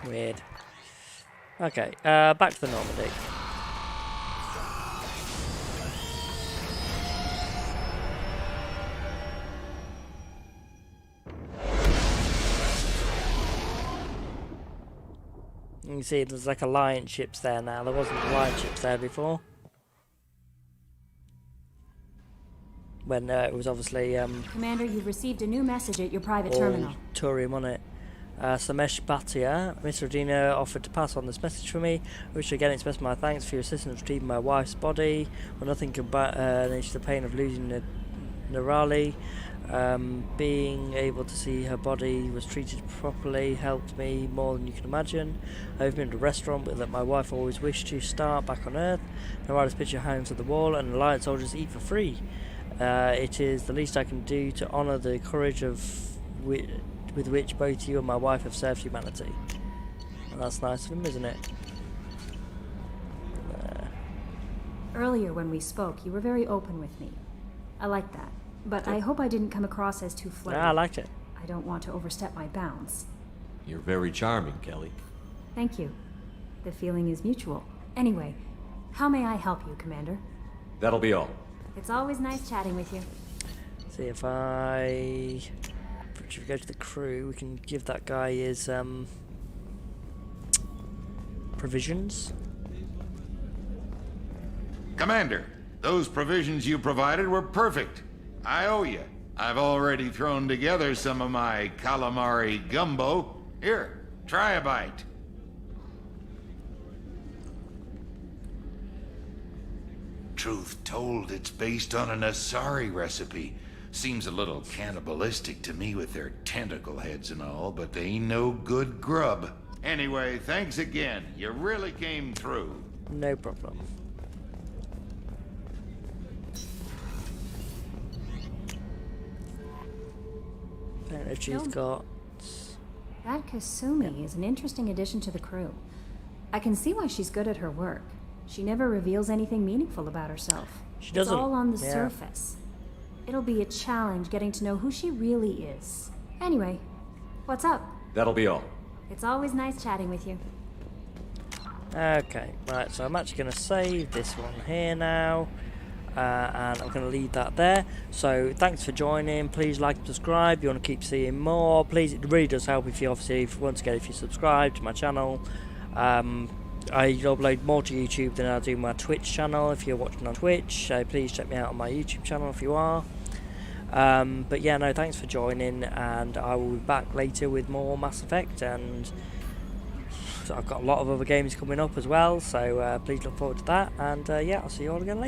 Weird. Okay, back to the Normandy. You can see there's like Alliance ships there now. There wasn't Alliance ships there before. When it was obviously Commander, you've received a new message at your private terminal. Turium on it. Samesh Bhatia, Mr. Adina offered to pass on this message for me. I wish to again express my thanks for your assistance retrieving my wife's body. Well, nothing can manage the pain of losing Nerali. Being able to see her body was treated properly helped me more than you can imagine. I've been to a restaurant that my wife always wished to start back on Earth. Nerali's picture hangs on the wall and Alliance soldiers eat for free. It is the least I can do to honour the courage with which both you and my wife have served humanity. And that's nice of him, isn't it? Earlier when we spoke, you were very open with me. I like that. But I hope I didn't come across as too flirty. I liked it. I don't want to overstep my bounds. You're very charming, Kelly. Thank you. The feeling is mutual. Anyway, how may I help you, Commander? That'll be all. It's always nice chatting with you. See if we go to the crew, we can give that guy his provisions. Commander, those provisions you provided were perfect. I owe you. I've already thrown together some of my calamari gumbo. Here, try a bite. Truth told, it's based on an Asari recipe. Seems a little cannibalistic to me with their tentacle heads and all, but they ain't no good grub. Anyway, thanks again. You really came through. No problem. I don't know if she's got... That Kasumi is an interesting addition to the crew. I can see why she's good at her work. She never reveals anything meaningful about herself. She doesn't. It's all on the surface. It'll be a challenge getting to know who she really is. Anyway, what's up? That'll be all. It's always nice chatting with you. Okay, right, so I'm actually going to save this one here now. And I'm going to leave that there. So thanks for joining. Please like and subscribe if you want to keep seeing more. Please, it really does help if you obviously, once again, if you subscribe to my channel. I upload more to YouTube than I do my Twitch channel. If you're watching on Twitch, so please check me out on my YouTube channel if you are. But yeah, no, thanks for joining, and I will be back later with more Mass Effect, and so I've got a lot of other games coming up as well, so please look forward to that, and yeah, I'll see you all again later.